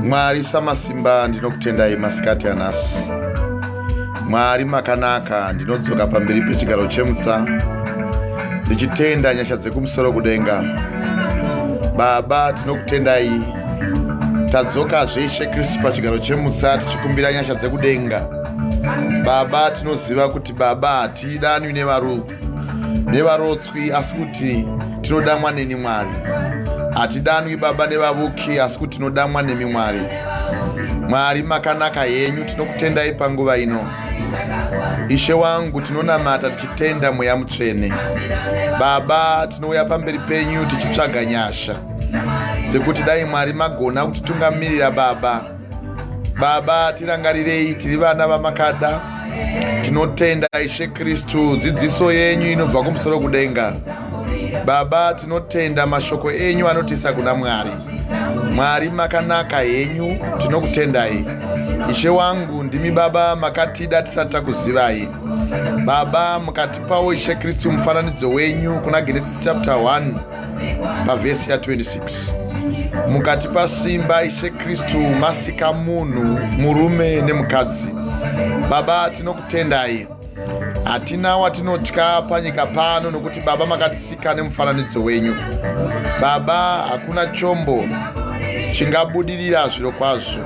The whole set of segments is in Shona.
Mwari samasimba ndinokutendai masikati anasi. Mwari makanaka, ndinodzoka pamberi pechigaro chemutsa ndichitenda nyasha dzekumusoro kudenga. Baba, tinokutendai tadzoka zveshe Kristu pachigaro chemutsa tichikumbira nyasha dzekudenga. Baba, tinoziva kuti Baba hatidanwi nevarotswi asi kuti tinodamwa neni Mwari. Hatidanwi Baba nevavuki asi kuti tinodamwa nemi Mwari. Mwari makanaka yenyu, tinokutendai panguva ino. Ishe wangu, tinonamata tichitenda Mweya Mutsvene. Baba, tinouya pamberi penyu tichitsvaga nyasha dzekuti dai Mwari magona kutitungamirira. Baba, tirangarirei, tiri vana vamakada. Tinotenda Ishe Kristu dzidziso yenyu inobva kumusoro kudenga. Baba, tinotenda mashoko enyu anotisa kuna Mwari. Mwari makanaka yenyu, tinokutendai. Ishe wangu, ndimi Baba makatida tisati takuzivai. Baba, mukatipawo Ishe Kristu mufananidzo wenyu kuna Genesis chapter 1 pavhesi ya 26. Mukatipa simba Ishe Kristu masika munhu, murume nemukadzi. Baba, tinokutendai. Hatina watinotya panyika pano nokuti Baba makatisika nemufananidzo wenyu. Baba, hakuna chombo chingabudirira zviro kwazvo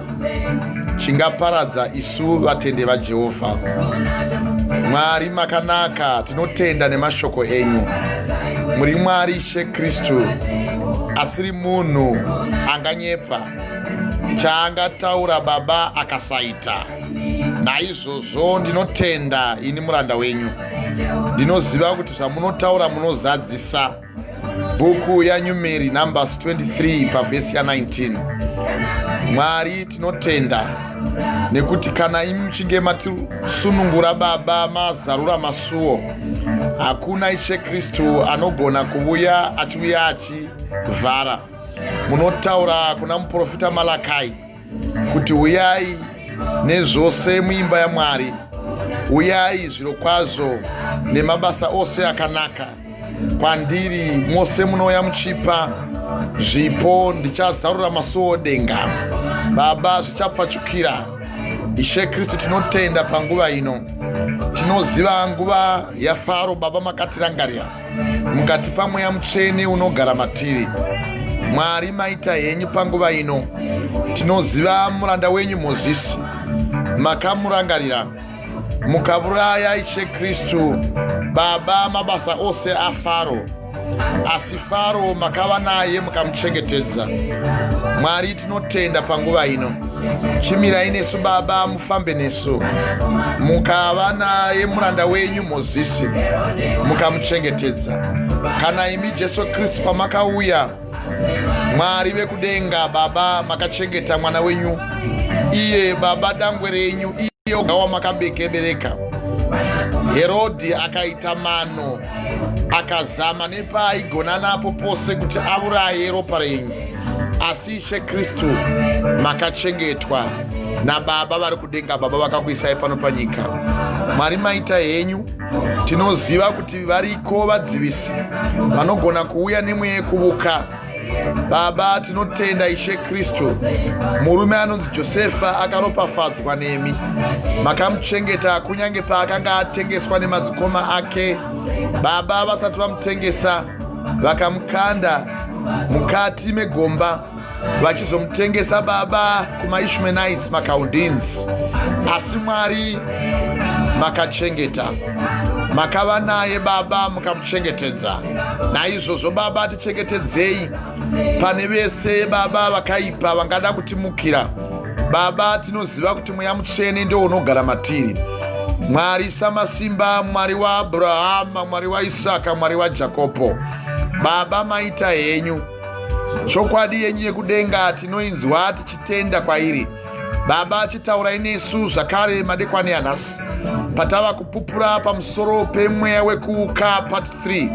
chingaparadza isu vatende vaJehovha. Mwari makanaka, tinotenda nemashoko enyu. Muri Mwari Ishe Kristu, asiri munhu anganyepa chaangataura Baba akasaita. Naizvozvo ndinotenda ini muranda wenyu. Ndinoziva kuti zvamunotaura munozadzisa. Bhuku yaNumeri Numbers 23 pavhesi ya 19. Mwari, tinotenda nekuti kana imi muchinge matisunungura Baba mazarura masuo, hakuna Ishe Kristu anogona kuuya achiuya achivhara. Munotaura kuna muprofita Malakai kuti uyai nezvose muimba yaMwari. Uyai zviro kwazvo nemabasa ose akanaka. Kwandiri mose munouya muchipa zvipo, ndichazarura masuo odenga. Baba, zvichapfachukira. Ishe Kristu, tinotenda panguva ino. Tinoziva nguva yaFaro Baba makatirangarira, mukatipa Mweya Mutsvene unogara matiri. Mwari maita henyu panguva ino. Tinoziva muranda wenyu Mozisi, makamurangarira mukauraya Ishe Kristu Baba mabasa ose aFaro, asi Faro makava naye mukamuchengetedza. Mwari, tinotenda panguva ino. Chimirai nesu Baba, mufambe nesu. Mukava naye muranda wenyu Mozisi mukamuchengetedza. Kana imi Jesu Kristu pamakauya, Mwari vekudenga Baba, makachengeta mwana wenyu iye Baba dangwe renyu, iye ogawa makabekebereka. Herodhi akaita mano, akazama nepaigona napo pose kuti auraye ropa renyu. Asi Ishe Kristu makachengetwa naBaba vari kudenga. Baba, vakakuisai pano panyika. Mwari maita henyu. Tinoziva kuti variko vadzivisi vanogona kuuya nemweya yekuvuka. Baba, tinotenda Ishe Kristu. Murume anonzi Josefa akaropafadzwa nemi, makamuchengeta kunyange paakanga atengeswa nemadzikoma ake. Baba, vasati vamutengesa vakamukanda mukati megomba vachizomutengesa Baba kumaIshmaelites, maChaldeans. Asi Mwari makachengeta, makava naye Baba mukamuchengetedza. Naizvozvo Baba, tichengetedzei pane vese Baba vakaipa vangada kutimukira. Baba, tinoziva kuti Mweya Mutsvene ndio unogara matiri. Mwari samasimba, Mwari waAbhurahama, Mwari waIsaka, Mwari waJakobo. Baba, maita henyu. Chokwadi yenyu yekudenga tinoinzwa tichitenda kwairi. Baba, chitaurai nesu zvakare madekwana anhasi patava kupupura pamusoro peMweya Wekuuka part 3.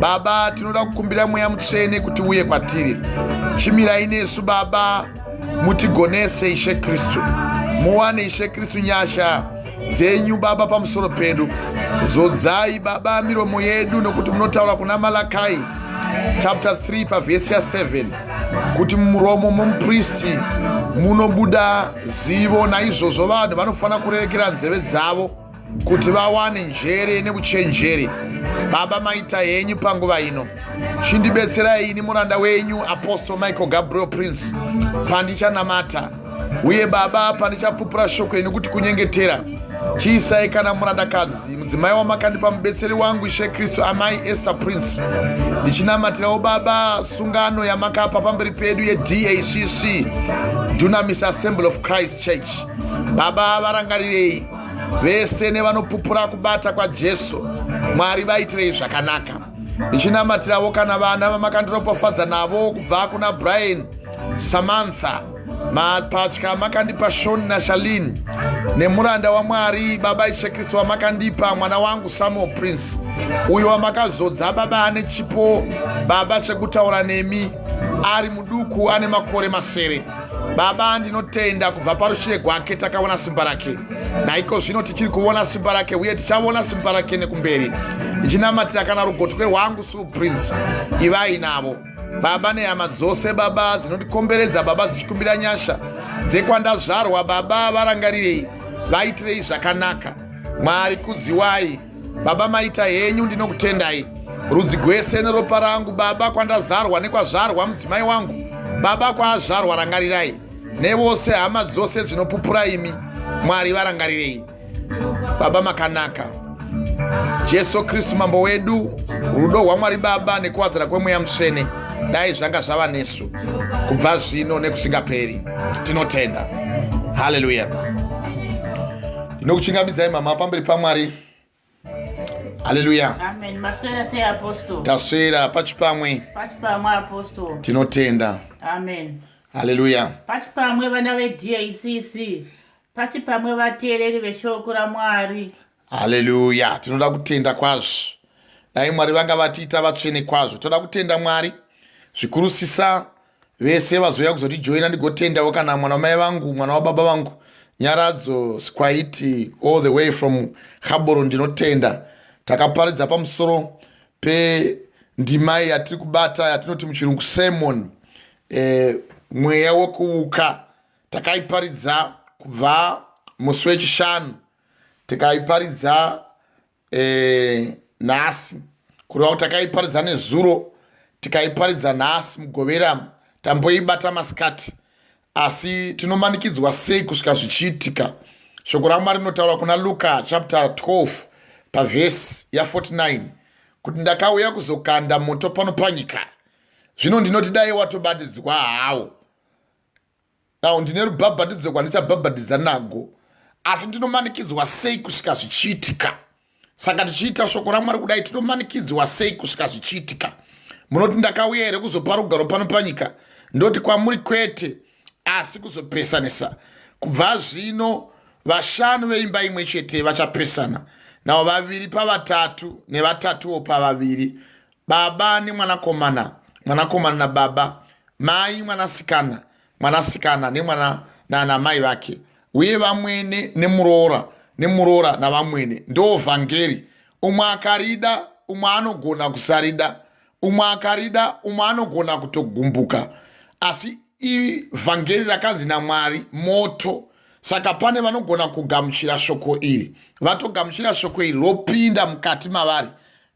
Baba, tinoda kukumbira Mweya Mutsvene kuti uye kwatiri. Chimirai nesu Baba, mutigonese Ishe Kristu. Muwane Ishe Kristu nyasha dzenyu Baba pamusoro pedu. Zodzai Baba miromo yedu, nokuti munotaura kuna Malakai chapter 3 pavhesi ya7 kuti muromo momupristi munobuda zivo. Naizvozvo vanhu vanofanira kurerekera nzeve dzavo kuti vawane njere neuchenjeri. Baba, maita henyu panguva ino. Chindibetserai ini muranda wenyu Apostle Michael Gabriel Prince pandichanamata, uye Baba pandichapupura shoko ino kuti kunyengetera. Chiisai kana murandakadzi mudzimai wamakandipa mubetseri wangu Ishe Kristu, amai Esther Prince. Ndichinamatirawo Baba sungano yamakapa pamberi pedu yeDACC, Dunamis Assembly of Christ Church. Baba, varangarirei vese nevanopupura kubata kwa Jesu. Mwari vaitirei zvakanaka. Ndichinamatirawo kana vana vamakandiropafadza navo kubva kuna Brian, Samantha, mapatya makandipa Shoni naShalini, nemuranda waMwari Baba Ishe Kristu wamakandipa mwana wangu Samuel Prince, uyo wamakazodza Baba ane chipo Baba chekutaura nemi ari muduku ane makore masere. Baba, ndinotenda kubva parushiye gwake takaona simba rake, naiko zvino tichiri kuona simba rake uye tichaona simba rake nekumberi. Ndichinamatira kana rugotwe rwangu Sue Prince, ivai navo Baba nehama dzose Baba dzinotikomberedza Baba dzichikumbira nyasha dzekwandazvarwa Baba, varangarirei vaitirei zvakanaka. Mwari kudziwai Baba, maita henyu ndinokutendai. Rudzi gwese neropa rangu Baba kwandazarwa nekwazvarwa mudzimai wangu Baba kwaazvarwa, rangarirai nevose hama dzose dzinopupura imi. Mwari varangarirei Baba makanaka. Jesu Kristu mambo wedu, rudo rwaMwari Baba nekuwadzana kweMweya Mutsvene dai zvanga zvava nesu kubva zvino nekusingaperi. Tinotenda. Haleluya. Ndinokuchingamidzai mama pamberi paMwari. Haleluya. Amen. Maswera sei apostle. Taswera pachipamwe. Pachipamwe apostle. Tinotenda. Amen. Haleluya. Pachipamwe vana veDACC. Pachipamwe vateereri veshoko raMwari. Haleluya. Tinoda kutenda kwazvo. Dai Mwari vanga vatiita vatsvene kwazvo. Toda kutenda Mwari zvikurusisa vese vazoya kuzotijoina ndigotendawo kana mwana wamai vangu, mwana wababa vangu Nyaradzo Skwaiti all the way from Haboro. Ndinotenda takaparidza pamusoro pendima yatiri kubata yatinoti muchirungu sermon, Mweya Wekuuka. Takaiparidza kubva musi wechishanu, tikaiparidza nhasi, kureva kuti takaiparidza nezuro, tikaiparidza nhasi mugovera, tamboibata masikati. Asi tinomanikidzwa sei kusvika zvichiitika? Shoko raMwari rinotaura kuna Luka chapter 12 pavhesi ya49 kuti ndakauya kuzokanda moto pano panyika. Zvino ndinoti dai watobatidzwa hawo. Nawo ndine rubhabhatidzo kwandichabhabhadhidza nago, asi ndinomanikidzwa sei kusvika zvichiitika? Saka tichiita shoko raMwari kudai, tinomanikidzwa sei kusvika zvichiitika? Munoti ndakauya here kuzopa rugaro pano panyika? Ndoti kwamuri kwete, asi kuzopesanisa. Kubva zvino vashanu veimba imwe chete vachapesana, nawo vaviri pavatatu nevatatuwo pavaviri, baba nemwanakomana, mwanakomana nababa, mai mwanasikana, mwanasikana nemwana nanamai vake, uye vamwene nemuroora navamwene. Ndo vhangeri. Umwe akarida, umwe anogona kusarida, umwe akarida, umwe anogona kutogumbuka. Asi ivhangeri rakanzi naMwari moto. Saka pane vanogona kugamuchira shoko iri, vatogamuchira shoko iri ropinda mukati mavari,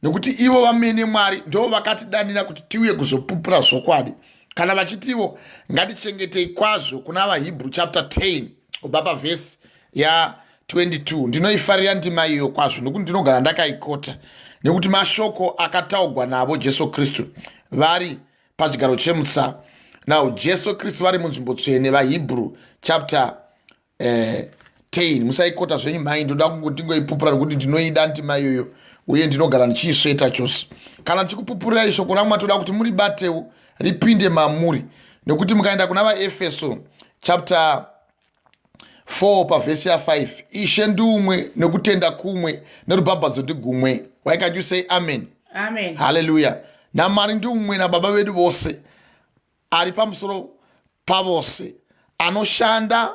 nekuti ivo vamene Mwari ndo vakatidanira kuti tiuye kuzopupura zvokwadi. Kana vachitivo ngatichengetei kwazvo kuna vaHebrew chapter 10 kubva pavhesi ya22. Ndinoifarira ndima iyo kwazvo nekuti ndinogara ndakaikota, nekuti mashoko akataurwa navo Jesu Kristu vari pachigaro chemutsa. Now Jesu Kristu vari munzvimbo tsvene, vaHebrew chapter 10. Musaikota zvenyu mai, ndoda kungoipupura nekuti ndinoida ndima iyoyo uye ndinogara ndichiisveta chose. Kana ndichikupupurirai shoko raMwari toda kuti muribatewo ripinde mamuri, nekuti mukaenda kuna vaEfeso chapter 4 pavhesi ya5, Ishe ndumwe nekutenda kumwe nerubhabhadzo ndigumwe. Why can't you say amen? Amen. Hallelujah. naMwari ndumwe nababa vedu vose, ari pamusoro pavose, anoshanda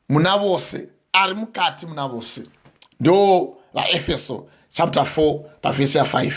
muna vose, ari mukati muna vose. Ndo vaEfeso chapter 4 pavhesi ya5.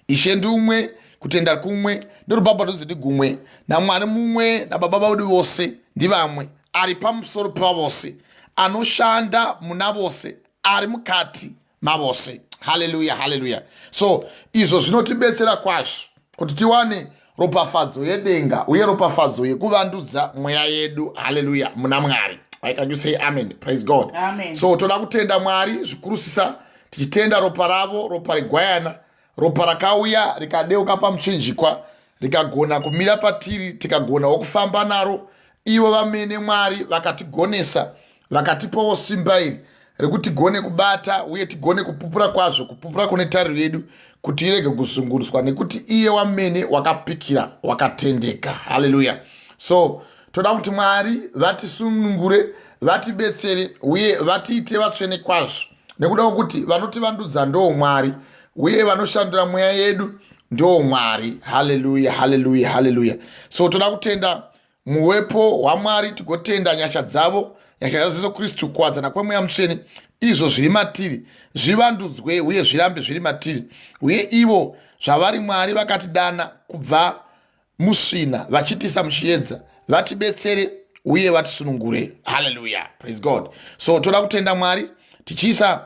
Ishe ndumwe kutenda kumwe nerubaba ruzidi gumwe naMwari mumwe nababa badi vose ndi vamwe ari pamusoro pavose anoshanda muna vose ari mukati mavose. Haleluya, haleluya. So izvo zvinotibetsera kwazvo kuti tiwane ropafadzo yedenga uye ropafadzo yekuvandudza mweya yedu. Haleluya, muna Mwari. Why can you say amen? Praise God. Amen. So toda kutenda Mwari zvikurusisa tichitenda ropa ravo, ropa regwayana, ropa rakauya rikadeuka pamuchinjikwa rikagona kumira patiri, tikagona kufamba naro. Ivo vamene Mwari vakatigonesa, vakatipawo simba iri rekuti tigone kubata uye tigone kupupura kwazvo, kupupura kune tariro yedu kuti irege kuzungurutswa nekuti iye wamene wakapikira wakatendeka. Haleluya. So toda kuti Mwari vatisunungure, vatibetsere uye vatiite vatsvene kwazvo, nekuda kuti vanotivandudza ndo Mwari uye vanoshandura mweya yedu ndo Mwari. Haleluya, haleluya, haleluya. So toda kutenda muwepo waMwari, tigotenda nyasha dzavo, nyasha dzaJesu Kristu, kuwadzana kwemweya mutsvene, izvo zviri matiri zvivandudzwe uye zvirambe zviri matiri, uye ivo zvavari Mwari vakatidana kubva musvina vachitisa muchiedza vatibetsere uye vatisunungure. Haleluya, praise God. So toda kutenda Mwari tichiisa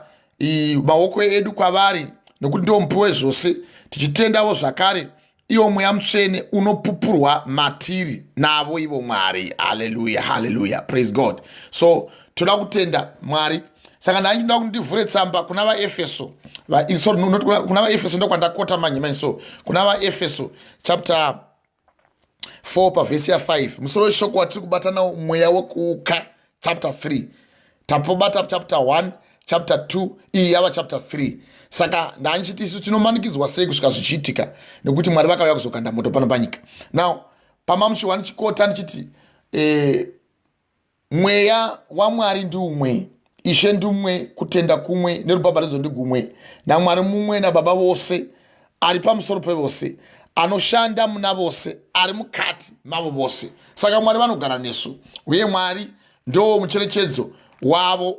maoko edu kwavari nekuti ndo mupuwe zvose, tichitendawo zvakare iwo mweya mutsvene unopupurwa matiri navo ivo Mwari. Haleluya, haleluya, praise God. So toda kutenda Mwari. Saka ndachida kuti ndivhure tsamba kuna vaEfeso, kuna vaEfeso ndo kwandakota manyima. So kuna vaEfeso chapter 4 pavhesi ya 5 musoro weshoko watiri kubata nawo Mweya Wekuuka chapter 3, tapobata chapter 1 chapter 2 iyi yava chapter 3. Saka ndanchiti isu tinomanikidzwa sei kusvika zvichiitika nekuti Mwari vakauya kuzokanda moto pano panyika. Now pamamuchiwa ndichikota ndichiti mweya waMwari ndi umwe, Ishe ndi umwe, kutenda kumwe nerubhabharidzo ndi gumwe, naMwari mumwe nababa vose ari pamusoro pevose anoshanda muna vose ari mukati mavo vose. Saka Mwari vanogara nesu uye Mwari ndo mucherechedzo wavo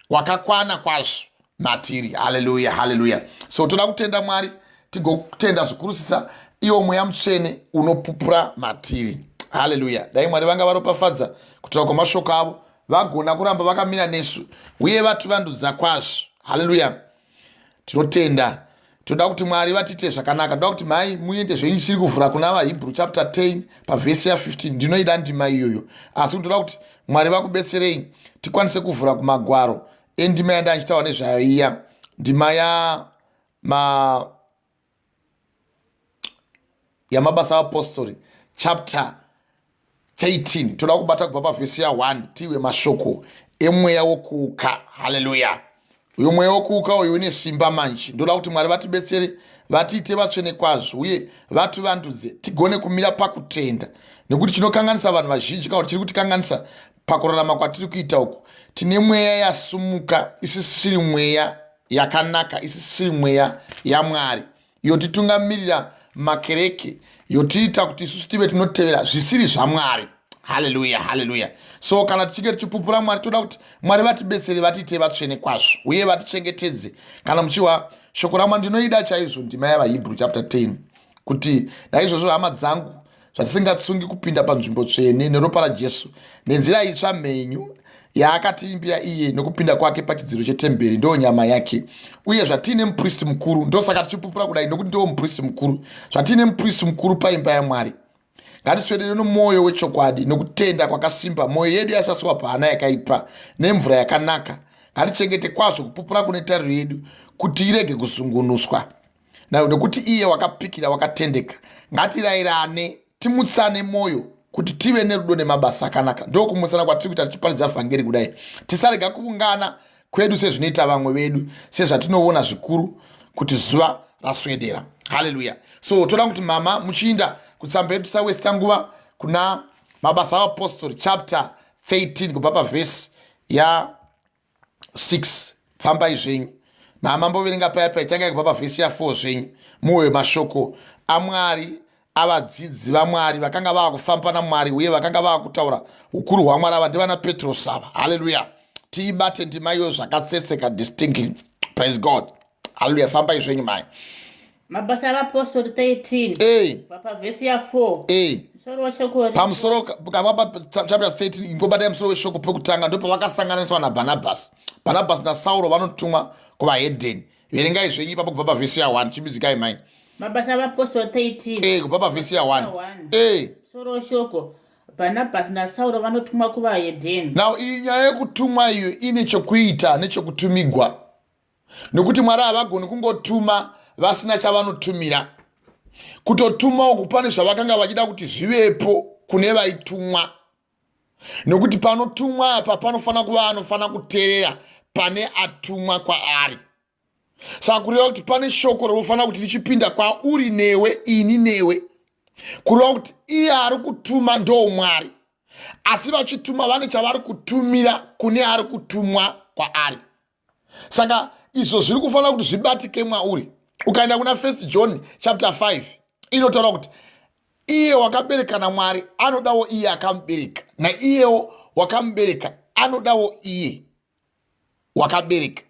wakakwana kwazvo matiri. Haleluya, haleluya. So toda kutenda Mwari, tigotenda zvikurusisa iwo mweya mutsvene unopupura matiri. Haleluya. Dai Mwari vanga varopafadza kutaura kwamashoko avo, vagona kuramba vakamira nesu uye vativandudza kwazvo. Haleluya. Tinotenda, toda kuti Mwari vatite zvakanaka. Toda kuti mai muende zvenyu chiri kuvhura kuna vaHebrew chapter 10 pavhesi ya 15. Ndinoida ndima iyoyo, asi toda kuti Mwari vakubetserei tikwanise kuvhura kumagwaro endima yandanchitaura nezvayo iya, ndima yamabasa apostori chapter 13. Toda kubata kubva pavhesi ya 1 tiwe mashoko emweya wokuuka. Haleluya. Uyo mweya wokuuka uyu une simba manji. Ndoda kuti Mwari vatibetsere, vatiite vatsvene kwazvo uye vativandudze tigone kumira pakutenda, nekuti chinokanganisa vanhu vazhinji kana kuti chiri kutikanganisa pakurarama kwatiri kuita uku, tine mweya yasumuka isisiri mweya yakanaka, isisiri mweya yaMwari yotitungamirira makereke, yotiita kuti isusu tive tinotevera zvisiri zvaMwari. Haleluya, haleluya. So kana tichinge tichipupura Mwari, toda kuti Mwari vatibetsere, vatiite vatsvene kwazvo uye vatichengetedze. Kana muchiwa shoko raMwari ndinoida chaizvo ndima yavaHebrew chapter 10, kuti naizvozvo hama dzangu, zvatisingatsungi kupinda panzvimbo tsvene neropa raJesu nenzira itsva mhenyu yaakativimbira iye nokupinda kwake pachidziro chetemberi, ndo nyama yake, uye zvatine muprista mukuru. Ndosaka tichipupura kudai nokuti ndo muprista mukuru. Zvatine muprista mukuru paimba yaMwari, ngatiswedere nomwoyo wechokwadi nokutenda kwakasimba, mwoyo yedu yasasiwa pahana yakaipa nemvura yakanaka. Ngatichengete kwazvo kupupura kune tariro yedu kuti irege kusungunuswa, nekuti iye wakapikira wakatendeka. Ngatirayirane, timutsane mwoyo kuti tive nerudo nemabasa akanaka. Ndo kumutsana kwatiri kuita tichiparidza vhangeri kudai. Tisarega kuungana kwedu sezvinoita vamwe vedu, sezvatinoona zvikuru kuti zuva raswedera. Haleluya. So toda kuti mama muchiinda kutsamba yedu tisawesta nguva kuna mabasa apostori chapter 13 kubva pavhesi ya 6. Fambai zvenyu mama, mboverenga paya paya tanga kubva pavhesi ya 4 zvenyu, muwe mashoko aMwari, avadzidzi vaMwari vakanga vava kufamba naMwari uye vakanga vava kutaura ukuru hwaMwari. Ava ndivana Petro sava. Haleluya. Tiibate ndima iyo zvakatsetseka distinctly. Praise God. Haleluya. Fambai zvenyu mai. Mabasa avapostori 13 pavhesi ya4 musoro weshoko pamusoro pa chapter 13 ingobata musoro weshoko pekutanga ndo pavakasanganiswa naBhanabhasi. Bhanabhasi naSauro vanotumwa kuvahedheni. Verengai zvenyu ipapo kubva pavhesi ya1 chibidzikai mai. Mabasa avapostori 13 kubva pavhesi ya1 musoro weshoko Bhanabhasi naSauro vanotumwa kuvahedheni. Now iyi nyaya yekutumwa iyo ine chokuita nechokutumigwa, nekuti Mwari havagoni kungotuma vasina chavanotumira. Kutotuma uku pane zvavakanga vachida kuti zvivepo kune vaitumwa, nekuti panotumwa apa panofana kuva anofana kuteerera pane atumwa kwaari. Saka kureva kuti pane shoko rinofana kuti richipinda kwauri newe, ini newe, kureva kuti iye ari kutuma ndo Mwari, asi vachituma vane chavari kutumira kune ari kutumwa kwaari. Saka izvo zviri kufanira kuti zvibatike mwauri. Ukaenda kuna 1 John chapter 5 inotaura kuti iye wakabereka naMwari anodawo iye akamubereka, naiyewo wakamubereka anodawo iye wakabereka.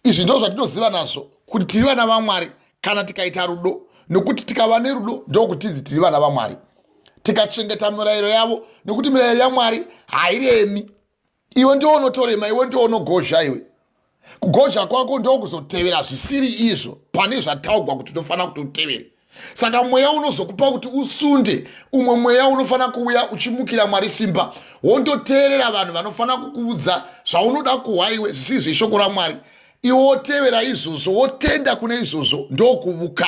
Izvi ndizvo zvatinoziva nazvo kuti tiri vana vaMwari kana tikaita rudo, nokuti tikava nerudo ndokuti tiri vana vaMwari, tikachengeta mirayiro yavo, nokuti mirayiro yaMwari hairemi. Iwe ndio unotorema, iwe ndio unogozha. Iwe kugozha kwako ndio kuzotevera zvisiri izvo pane zvataugwa kuti unofanira kuti utevere. Saka mweya unozokupa kuti usunde, umwe mweya unofanira kuuya uchimukira Mwari simba, wondoteerera vanhu vanofanira kukuudza zvaunoda kuhwa iwe zvisiri zveshoko raMwari. Iwe wotevera izvozvo, wotenda kune izvozvo, ndokuvuka.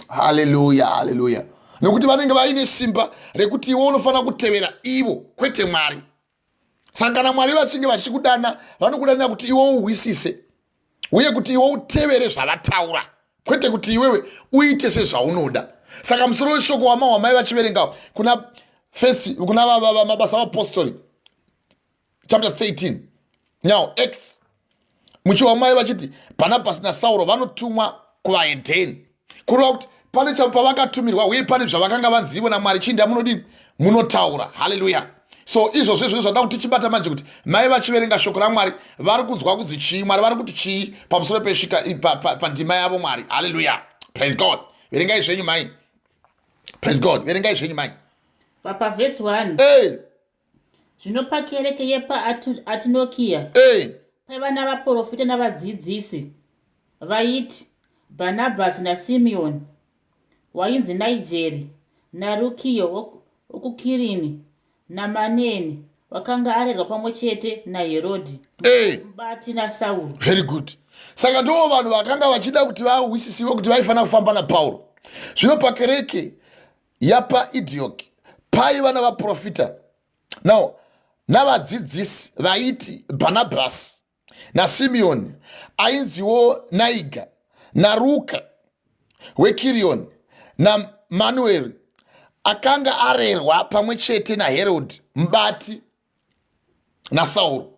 Haleluya, haleluya. Nekuti vanenge vaine simba rekuti iwe unofanira kutevera ivo, kwete Mwari. Saka kana Mwari vachinge vachikudana, vanokudanira kuti iwe uhwisise, uye kuti iwe utevere zvavataura, kwete kuti iwewe uite sezvaunoda. Saka musoro weshoko wamai vachiverenga kuna mabasa avapostori chapter 13 now X muchiwamai vachiti Bhanabhasi naSauro vanotumwa kuvahedheni, kureva kuti pane pavakatumirwa uye pane zvavakanga vanzivo naMwari chindi amunodini munotaura. Haleluya. So izvo zvezvo zvada kuti tichibata manje kuti mai vachiverenga shoko raMwari vari kunzwa kunzi chii, Mwari vari kuti chii pamusoro pesvika pandima yavo Mwari. Haleluya. Praise God. Verengai zvenyu mai. Praise God. Verengai zvenyu mai. Pavhesi 1 zvino pakereke yepa Atinokia paiva navaprofita navadzidzisi vaiti Bhanabhasi naSimeoni, wainzi Naijeri, naRukio wokuKirini, naManeni wakanga arerwa pamwe chete naHerodhi mubati naSauro. Very good. Saka ndo vanhu vakanga vachida kuti vahwisisiwe kuti vaifanira kufamba naPauro. Zvino pakereke yapa Idioki paiva navaprofita now navadzidzisi vaiti Bhanabhasi naSimeoni, ainziwo Naiga, naRuka weKirioni, naManueri akanga arerwa pamwe chete naHerodhi mubati naSauro.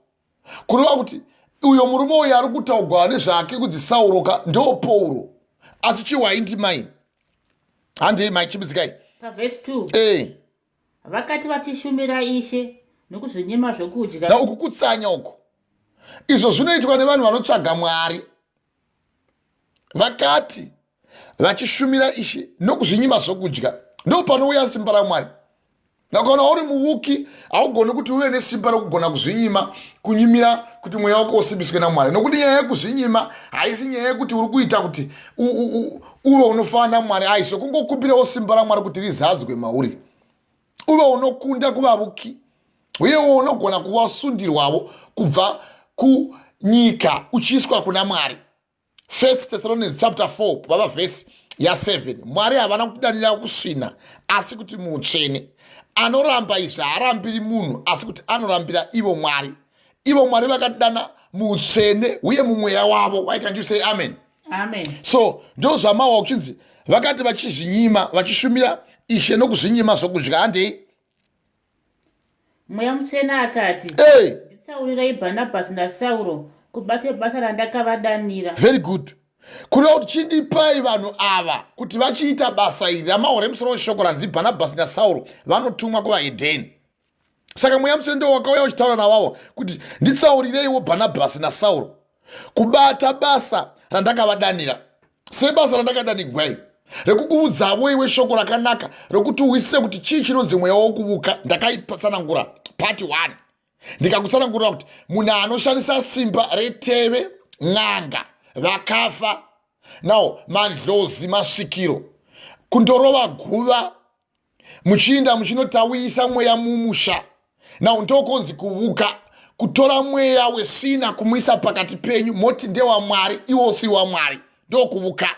Kureva kuti uyo murume uyo ari kutaurwa nezvake kunzi Sauro ndo Pauro, asi chiwaindi mai. Handei mai chibidzikai. Pavhesi 2 vakati vachishumira Ishe nokuzvinyima zvokudya. Na uku kutsanya uku izvo zvinoitwa nevanhu vanotsvaga Mwari. Vakati vachishumira Ishe nokuzvinyima zvokudya ndo panouya simba raMwari. Nakona uri muvuki haugoni kuti uve nesimba rokugona kuzvinyima, kunyimira kuti mweya wako usimbiswe naMwari. Nokuti nyaya yekuzvinyima haisi nyaya yekuti uri kuita kuti uve unofana naMwari, aizvo kungokupirawo simba raMwari kuti rizadzwe mauri, uve unokunda kuvavuki, uyewo unogona kuvasundirwawo kubva kunyika uchiiswa kuna Mwari. 1 Thessalonians chapter 4 baba vhesi ya7 Mwari havana kutidanira kusvina asi kuti mutsvene. Anoramba izvi haarambiri munhu asi kuti anorambira ivo Mwari. Ivo Mwari vakatidana mutsvene uye mumweya wavo. Why can't you say amen? Amen. So ndo zvamawa uchinzi vakati vachizvinyima vachishumira Ishe nokuzvinyima zvokudya. Handei Mweya Mutsvene akati nditsaurirai Bhanabhasi naSauro kubate basa randakavadanira. Very good. Kureva kuti chindipai vanhu ava kuti vachiita basa iri ramaore musoro weshoko ranzi Bhanabhasi naSauro vanotumwa kuvahedheni. Saka Mweya Mutsvene ndo wakauya uchitaura navavo kuti nditsauriraiwo Bhanabhasi naSauro kubata basa randakavadanira. sebasa randakada nigwai rekukuudzavo iwe shoko rakanaka rokuti uwisise kuti chii chinonzi mweya wokuvuka. Ndakaitsanangura part 1 ndikakutsanangurira kuti munhu anoshandisa simba reteve, n'anga, vakafa, nawo mandlozi, masvikiro, kundorova guva, muchiinda muchinotawisa mweya mumusha, nawo ndokonzi kuvuka. Kutora mweya wesina kumuisa pakati penyu moti ndewa Mwari iwo si wa Mwari, ndokuvuka.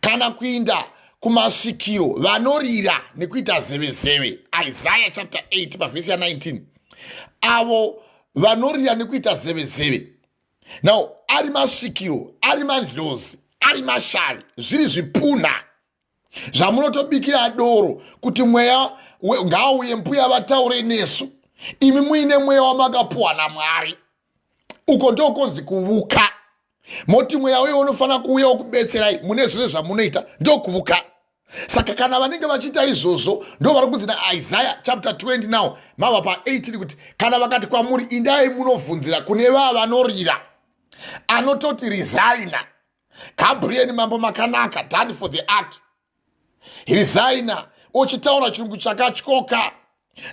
Kana kuinda kumasvikiro vanorira nekuita zevezeve, Isaiah chapter 8 pavhesi ya 19, avo vanorira nekuita zevezeve, now ari masvikiro, ari mandlozi, ari mashavi, zviri zvipuna zvamunotobikira doro kuti mweya ngauye mbuya vataure nesu, imi muine mweya wamakapuwa naMwari. Uko ndokonzi kuvuka. Moti mweya uyo unofanira kuuya kubetserai mune zvese zvamunoita, ndokuvuka. Saka kana vanenge vachiita izvozvo ndo vari kunzi naIsaiah chapter 20 now mava pa 18 kuti kana vakati kwamuri indai munobvunzira kune vava vanorira, anototi resigna, Gabriel mambo makanaka, done for the ark, resigna, ochitaura chirungu chakatyoka,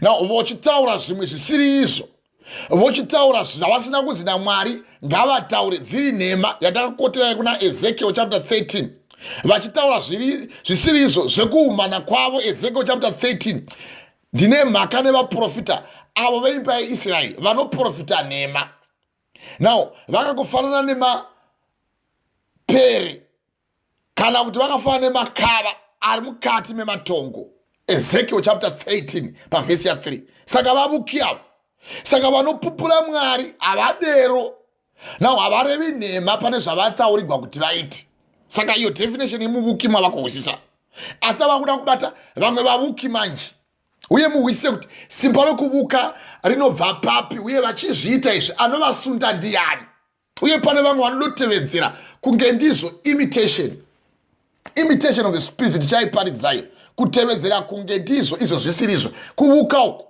na vochitaura zvimwe zvisiri izvo, vochitaura zvavasina kunzi naMwari ngavataure, dziri nhema yandakakoterai kuna Ezekiel chapter 13, vachitaura zvisiri izvo zvekuumana kwavo. Ezekiel chapter 13, ndine mhaka nevaprofita avo veimba yeIsraeri vanoprofita nhema, now vakangofanana nemapere kana kuti vakafanana nemakava ari mukati mematongo. Ezekiel chapter 13 pavhesi ya 3. Saka vavuki avo, saka vanopupura Mwari havadero, now havarevi nhema pane zvavataurirwa kuti vaiti. Saka iyo definition yemuvuki mavakuhwisisa. Asi vakuda kubata vamwe vavuki manje, uye muhwisise kuti simba rokuvuka rinobva papi, uye vachizviita izvi anovasunda ndiani. Uye pane vamwe vanotevedzera kunge ndizvo imitation of the spirit tichaiparidzai, kutevedzera kunge ndizvo izvo zvisirizvo kuvuka uko,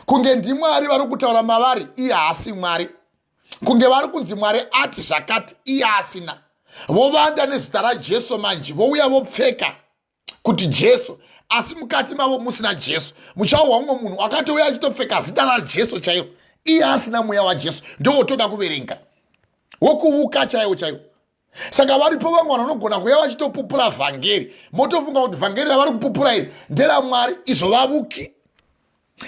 kunge ndiMwari vari kutaura mavari iye haasi Mwari, kunge vari kunzi Mwari ati zvakati iye asina. Vovanda nezita raJesu manje, vouya vopfeka kuti Jesu, asi mukati mavo musina Jesu. Muchauwa mumwe munhu akatouya achitopfeka zita raJesu chairo, iye asina mweya waJesu, ndowotoda kuverenga wokuvuka chaiwo chaiwo. Saka varipo vamwe vanogona kuuya vachitopupura vhangeri, motofunga kuti vhangeri ravari kupupura iri nderaMwari, izvo vavuki.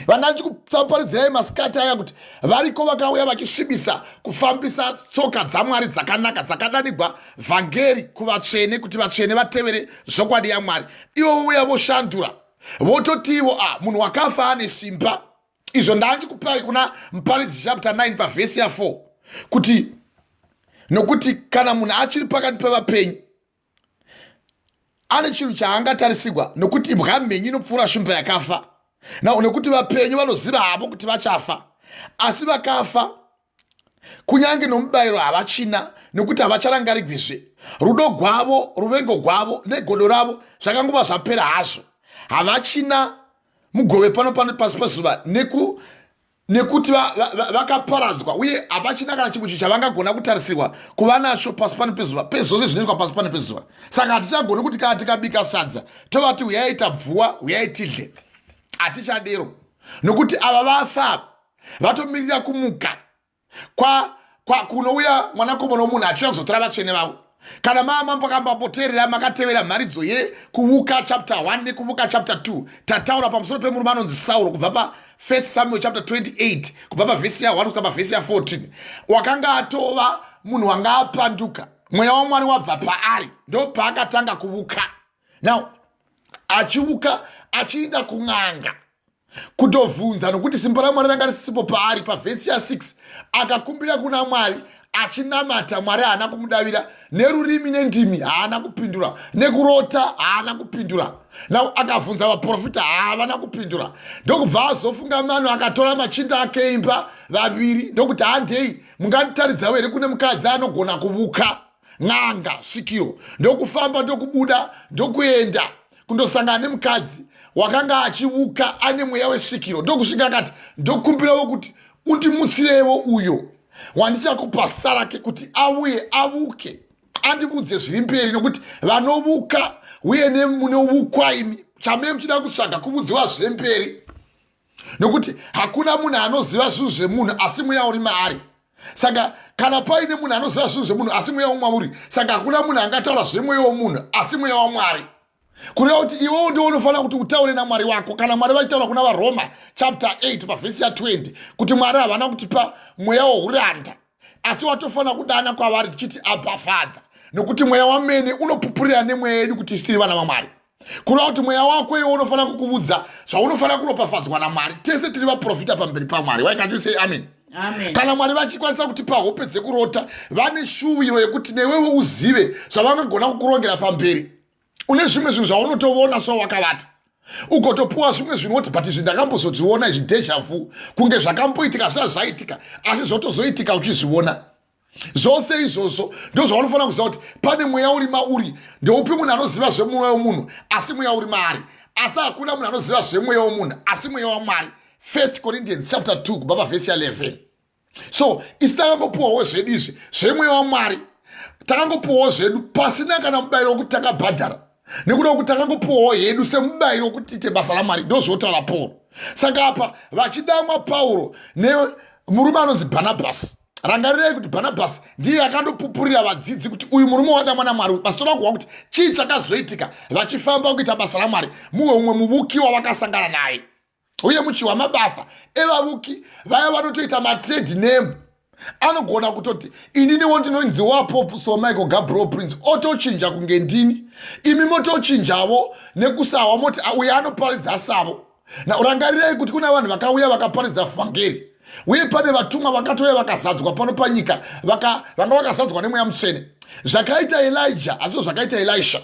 Vananji kuparidzirai masikati aya kuti variko vakauya vachisvibisa kufambisa tsoka dzaMwari dzakanaka dzakadanigwa vhangeri kuvatsvene kuti vatsvene vatevere zvokwadi yaMwari. Ivo vouya voshandura vototi ivo munhu wakafa ane simba. Izvo ndanjikupai kuna Muparidzi chapter 9 pavhesi ya 4 kuti nokuti kana munhu achiri pakati pevapenyu ane chinhu chaangatarisirwa, nokuti imbwa mhenyu inopfuura shumba yakafa. Now nekuti vapenyu vanoziva havo kuti vachafa, asi vakafa kunyange nomubayiro havachina, nekuti havacharangarigwizve. Rudo gwavo, ruvengo gwavo negodo ravo zvakangova zvapera hazvo, havachina mugove pano pasi pezuva nekuti vakaparadzwa, uye hapachina kana chimwe chinhu chavangagona kutarisirwa kuva nacho pasi pano pezuva, pezvose zvinoitwa pasi pano pezuva. Saka hatichagoni kuti kana tikabika sadza tovati uyai tabvuwa, uyai tidle, hatichadero, nokuti ava vafa vatomirira kumuka kunouya mwanakomana womunhu achiuya kuzotora vatsvene vavo. Kana makambapoteerera makatevera mharidzo yekuvuka chapter 1 nekuvuka chapter 2, tataura pamusoro pemurume anonzi Sauro kubva pa 1 Samuel chapter 28 kubva pavhesi ya 1 kusvika pavhesi ya 14, wakanga atova munhu wanga apanduka, mweya waMwari wabva paari, ndo paakatanga kuvuka. Now achivuka achiinda kun'anga kutovhunza, nokuti simba raMwari ranga risipo paari. Pavhesi ya 6 akakumbira kuna Mwari achinamata, Mwari haana kumudavira, nerurimi nendimi haana kupindura, nekurota haana kupindura. Now akabvunza vaprofita havana kupindura. Ndokubva azofunga mano akatora machinda ake imba vaviri, ndokuti handei munganditaridzawo here kune mukadzi anogona kuvuka n'anga svikiro, ndokufamba ndokubuda ndokuenda kundosangana nemukadzi wakanga achivuka ane mweya wesvikiro. Ndokusvika akati ndokumbirawo kuti undimutsirewo uyo wandichakupa zita rake kuti auye avuke andibudze zviri mberi, nokuti vanovuka uye nemunovukwa imi chamei muchida kutsvaga kubudziwa zvemberi, nokuti hakuna munhu anoziva zvinhu zvemunhu asi mweya uri maari. Saka kana paine munhu anoziva zvinhu zvemunhu asi mweya wamwari, saka hakuna munhu angataura zvemweya womunhu asi mweya wamwari. Kureva kuti iwewo ndiwo unofanira kuti utaure namwari wako. Kana mwari vachitaura kuna vaRoma chapter 8 pavhesi ya 20 kuti mwari havana kutipa mweya wouranda asi watofanira kudana kwavari tichiti Abba Father, nokuti mweya wamene unopupurira nemweya yedu kuti tiri vana vaMwari. Kureva kuti mweya wako iwe unofanira kukubudza zvaunofanira kuropafadzwa naMwari. Tese tiri vaprofita pamberi paMwari. Why can't you say amen? Amen. Kana Mwari vachikwanisa kutipa hope dzekurota, vane shuwiro yekuti newewo uzive zvavangagona kukurongera pamberi. Une zvimwe zvinhu zvaunotoona sowakavata, ugotopuwa zvimwe zvinoti but zvindakambozozviona izvi deja vu, kunge zvakamboitika zvazvaitika asi zvotozoitika uchizviona. Zvose izvozvo ndo zvaunofanira kuziva kuti pane mweya uri mauri. Ndeupi munhu anoziva zvemweya womunhu asi mweya uri maari, asi hakuna munhu anoziva zvemweya womunhu asi mweya waMwari. 1 Corinthians chapter 2 kubva pavhesi ya 11. So isi takangopuwawo zvedu izvi zvemweya waMwari, takangopuwawo zvedu pasina kana mubayiro wokuti takabhadhara, nekuda kwekuti takangopuwawo hedu semubayiro wokuti tiite basa raMwari. Ndo zvotaura Pauro. Saka apa vachidamwa Pauro nemurume anonzi Bhanabhasi, rangarirei kuti Bhanabhasi ndiye akandopupurira vadzidzi kuti uyu murume wadamwa naMwari. Basi toda kuwa kuti chii chakazoitika vachifamba kuita basa raMwari. Muwe umwe muvuki wavakasangana naye, uye muchiwa mabasa evavuki vaya vanotoita matrade name. Anogona kutoti ininiwo ndinonziwa Apostle Michael Gabriel Prince, otochinja kunge ndini, imi motochinjavo nekusawa moti uye anoparidza savo. Rangarirei kuti kuna vanhu vakauya vakaparidza vhangeri, uye pane vatumwa vakatouya vakazadzwa pano panyika, vanga vakazadzwa nemweya mutsvene. Zvakaita Elijah asi zvakaita Elisha.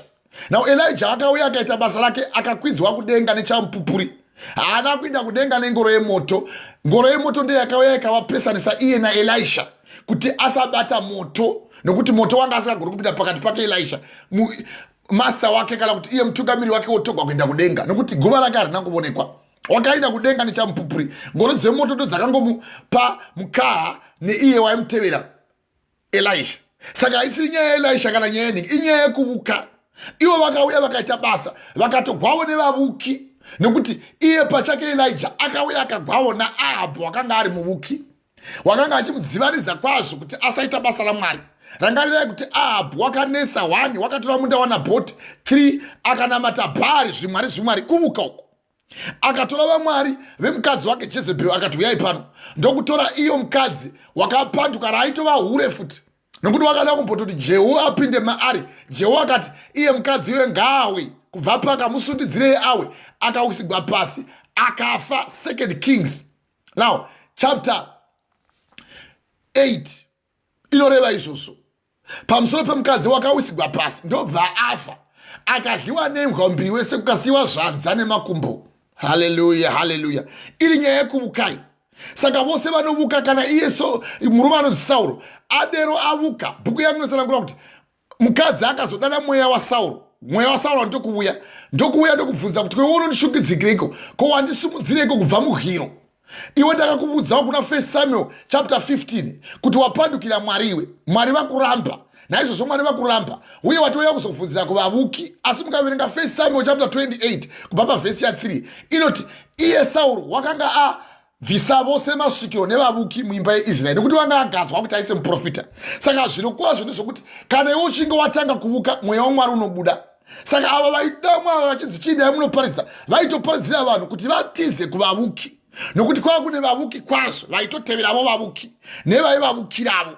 Elijah akauya akaita basa rake, akakwidzwa kudenga nechamupupuri. Haana kuinda kudenga nengoro yemoto. Ngoro yemoto ndiye yakauya ikavapesanisa iye naElisha kuti asabata moto, nokuti moto wanga asingagoni kupinda pakati pake Elisha master wake, kana kuti iye mutungamiri wake wotogwa kuenda kudenga, nokuti guva rake harina kuonekwa. Wakaenda kudenga nechamupupuri. Ngoro dzemoto ndo dzakangomupa mukaha neiye waimutevera Elisha. Saka isiri nyaya yaElisha kana nyaya yeningi, inyaya yekuvuka. Ivo vakauya vakaita basa vakatogwawo nevavuki, nokuti iye pachake Elijah akauya akagwawo naAhabhu wakanga ari muvuki, wakanga achimudzivanidza kwazvo kuti asaita basa raMwari. Rangarirei kuti Ahabhu wakanetsa 1, wakatora munda waNabhoti 3, akanamata Bhaari, zvimwari kuvuka uko. Akatora vamwari vemukadzi wake Jezebheri akati uyai pano. Ndokutora iyo mukadzi wakapanduka raaitova hure futi, nokuti wakada kumbototi Jehu apinde maari. Jehu akati iye mukadzi iwe ngaawe, kubva pakamusundidzirei awe, akausigwa pasi akafa. 2 Kings now chapter 8 inoreva izvozvo pamusoro pemukadzi wakausigwa pasi, ndobva afa, akadliwa nembwa mbiri wese, kukasiyiwa zvanza nemakumbo. Haleluya, haleluya. Iri nyaya yekuvukai. Saka vose vanovuka, kana iye murume anonzi Sauro adero avuka. Bhuku yangu inosanangura kuti mukadzi akazodana mweya waSauro. Mweya waSauro ndokuuya ndokubvunza kuti kwewe unondishungidzikireko, ko wandisumudzireko kubva muhiro. Iwe ndakakubudzawo kuna 1 Samuel chapter 15 kuti wapandukira Mwari iwe. Mwari vakuramba. Naizvozvo Mwari vakuramba, uye watouya kuzobvunzira kuvavuki. Asi mukaverenga 1 Samuel chapter 28 kubva pavhesi ya 3 inoti iye Sauro wakanga abvisa vose masvikiro nevavuki muimba yeIsraeri, nekuti wanga agadzwa kuti aise muprofita. Saka zvino kwazvo ndezvokuti kana iwe uchinge watanga kuvuka, mweya waMwari unobuda. Saka ava vaidamwa ava vachinzi chii dai munoparidza, vaitoparidzira vanhu kuti vatize kuvavuki, nokuti kwava kune vavuki kwazvo vaitoteveravo vavuki nevaivavukiravo.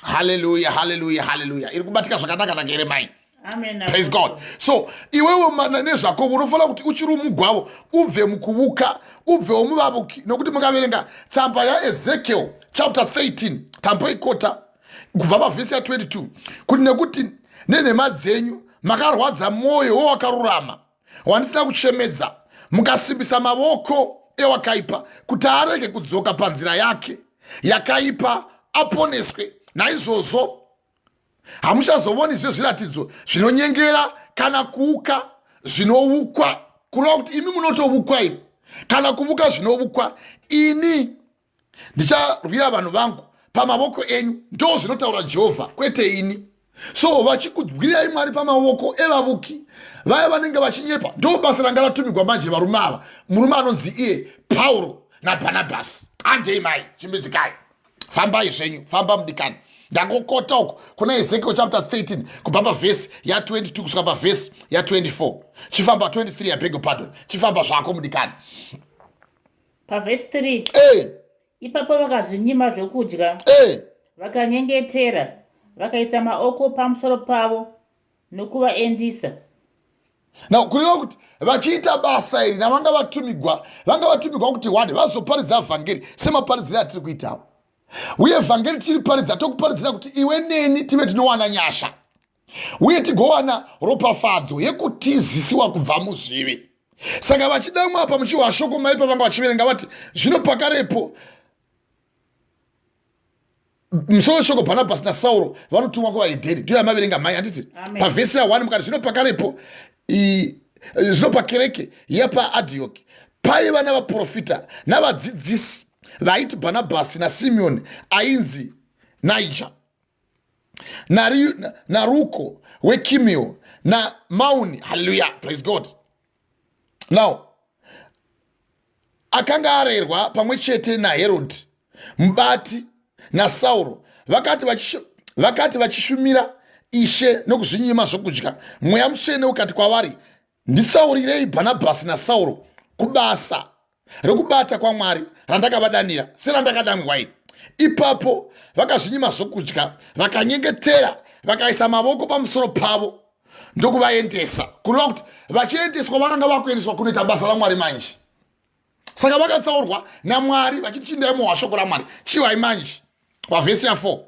Hallelujah, hallelujah, hallelujah. Iri kubatika zvakanaka naErimasi. Amen. Praise God. So iwewe nezvako unofanira kuti uchiri mugwavo ubve mukuvuka, ubvewo muvavuki, nokuti mukaverenga tsamba yaEzekiel chapter 13 tamboikota kubva pavhesi ya 22 kuti nekuti nenhema dzenyu makarwadza mwoyo wewakarurama wandisina kuchemedza, mukasimbisa mavoko ewakaipa kuti arege kudzoka panzira yake yakaipa, aponeswe. Naizvozvo hamuchazovoni zviratidzo zvinonyengera kana kuuka zvinovukwa. Kureva kuti imi munotovukwa imi, kana kuvuka zvinovukwa. Ini ndicharwira vanhu vangu pamavoko enyu, ndo zvinotaura Jehovha, kwete ini. So vachikugwirai Mwari pamaoko evavuki vaya vanenge vachinyepa ndo basa ranga ratumigwa manje varume ava murume anonzi iye Pauro naBhanabhasi. Handei mai chimbidzikai, fambai zvenyu, famba mudikani. Ndangokota uko kuna Ezekiel chapter 13 kubva pavhesi ya22 kusvika pavhesi ya24 chifamba 23 yabeg pardon chifamba zvako mudikani. Pavhesi 3 ipapo vakazvinyima zvokudya vakanyengetera vakaisa maoko pamusoro pavo nokuvaendisa. Now kureva kuti vachiita basa iri navanga vatumigwa kuti wani vazoparidza vhangeri semaparidziro atiri kuitawo. Uye vhangeri tiri paridza tokuparidzira kuti iwe neni tive tinowana nyasha uye tigowana ropafadzo yekutizisiwa kubva muzvivi. Saka vachida mwapa muchiwa shoko maipa vanga vachiverenga vati zvino pakarepo musoro shoko Bhanabhasi naSauro vanotumwa kuvaHedheni. Ndiyo yamaverenga mai handiti pavhesi ya1 mukati zvino pakarepo zvino pakereke yepaAndioki paiva navaprofita navadzidzisi vaiti Bhanabhasi naSemioni ainzi Naija naRuko Wekimio naMauni. Hallelujah, praise God. Now akanga pamwe chete naHerodhi mubati naSauro vakati vachishumira Ishe nokuzvinyima zvokudya. Mweya Mutsvene ukati kwavari, nditsaurirei Bhanabhasi naSauro kubasa rekubata kwaMwari randakavadanira serandakadangwa iri. Ipapo vakazvinyima zvokudya vakanyengetera vakaisa mavoko pamusoro pavo ndokuvaendesa. Kureva kuti vachiendeswa vakanga vakuendeswa kunoita basa raMwari manje. Saka vakatsaurwa naMwari vachichinda muhashoko raMwari. Chiwai manje pavhesi ya4.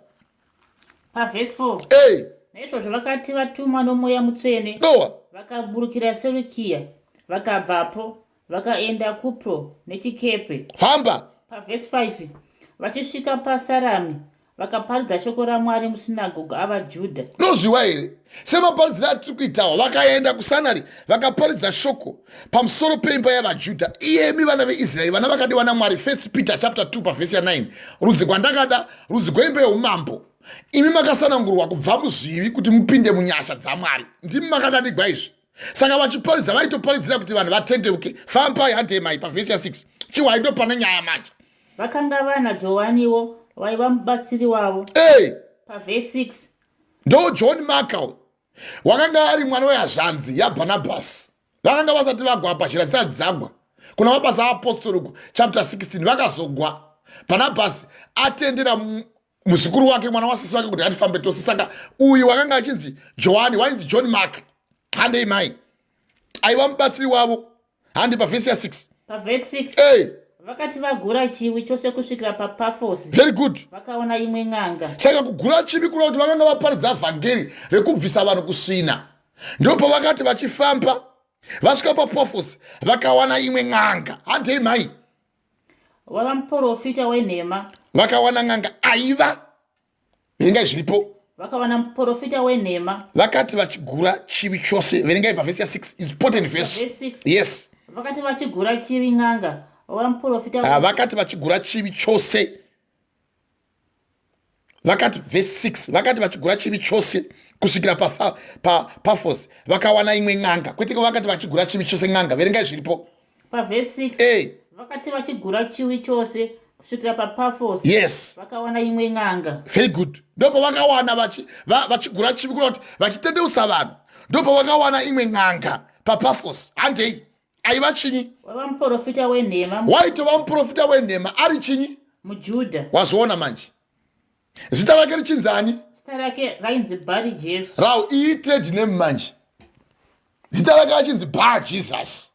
Pavhesi 4 naizvozvo vakati vatumwa noMweya Mutsvene vakaburukira Serukia vakabvapo vakaenda Kupro nechikepe. Famba. Pavhesi 5 vachisvika paSarami vakaparidza shoko raMwari musinagoge avaJudha. Nozviwa here semaparidziro atiri kuitawo vakaenda kusanari vakaparidza shoko pamusoro peimba yavaJudha. Iyemi vana veIsraeri vana vakadiwa naMwari. 1 Peter chapter 2 pavhesi ya9 rudzi kwandakada rudzi rweimba yeumambo imi makasanangurwa kubva muzvivi kuti mupinde munyasha dzaMwari. Ndimi makadanikwa izvi. Saka vachiparidza vaitoparidzira kuti vanhu vatendeuke. Fambai handei mai pavhesi ya6 chiwaito pane nyaya manje. Vakanga vana Johaniwo waiva mubatsiri wavo. Pavhesi 6 ndo John Mark wakanga ari mwana wehazvanzi yaBhanabhasi. Vakanga vasati vagwa pazhira dzisati dzagwa kuna mabasa aapostoli chapter 16 vakazogwa. Bhanabhasi atendera muzukuru wake mwana wasisi wake kuti atifambe tose. Saka uyu wakanga achinzi Johani wainzi John Mark. Handei mai aiva mubatsiri wavo. Handi pavhesi ya6. Pavhesi 6 vakati vagura chiwi chose kusvikira paPafosi. Very good. Vakaona imwe n'anga. Saka kugura chiwi kureva kuti vakanga vaparidza vhangeri rekubvisa vanhu kusvina. Ndipo vakati vachifamba vasvika paPafosi vakawana imwe n'anga. Handei mai wava muprofita wenhema. Vakawana n'anga aiva verengai zviripo. Vakawana muprofita wenhema. Vakati vachigura chivi chose. Verengai pavhesi ya6. It's important verse. Yes. Vakati vachigura chivi n'anga wava muprofita vakati vachigura chivi chose. Vakati verse 6 vakati vachigura chivi chose kusvikira paPafosi vakawana imwe n'anga. Kwetiko vakati vachigura chivi chose n'anga. Verengai zviripo. Pavhesi 6 vakati vachigura chiwi chose kusvikira paPafosi. Yes. Vakawana imwe n'anga. Very good. Ndopo vakawana vachigura chivi kureva kuti vachitendeusa vanhu. Ndopo vakawana imwe n'anga paPafosi. Handei aiva chinyi? Wava muprofita wenhema. Waitova muprofita wenhema ari chinyi? muJudha. Wazoona manje zita rake richinzani? Zita rake rainzi Bari Jesu. Rau iyi trade name manje. Zita rake achinzi Bar Jesus.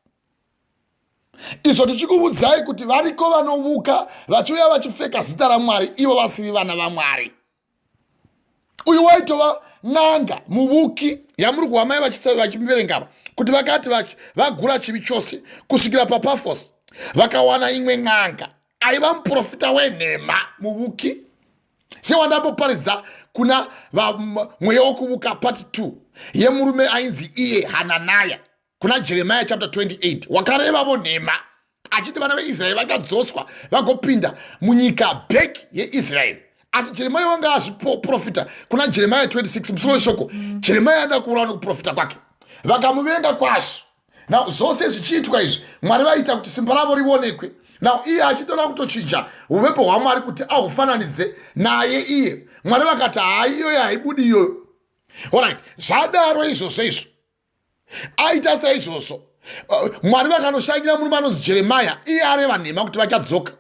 Izvo tichikuudzai kuti variko vanovuka vachiuya vachipfeka zita raMwari ivo vasiri vana vaMwari. Uyu waitova n'anga muvuki yamuri kuwa mai vachimuverengapa kuti vakati vagura chivi chose kusvikira paPafosi vakawana imwe n'anga aiva muprofita wenhema muvuki. Sewandamboparidza kuna Mweya Wekuuka part 2 yemurume ainzi iye Hananaya kuna Jeremiah chapter 28 wakarevavo nhema achiti vana veIsraeri vakadzoswa vagopinda munyika back yeIsraeri asi Jeremiah wanga azviprofita kuna Jeremiah 26 musoro weshoko. Jeremiah anda kuurawo nekuprofita kwake, vakamuvenga kwazvo. Now zvose zvichiitwa izvi Mwari vaita kuti simba ravo rionekwe. Now iye achitoda kutochinja uvepo hwaMwari kuti ahufananidze naye iye. Mwari vakati haiyoyo haibudi iyoyo. Alright, zvadaro izvozvo izvo aita saizvozvo Mwari vakanoshangira murume anonzi Jeremiah, iye areva nhema kuti vachadzoka.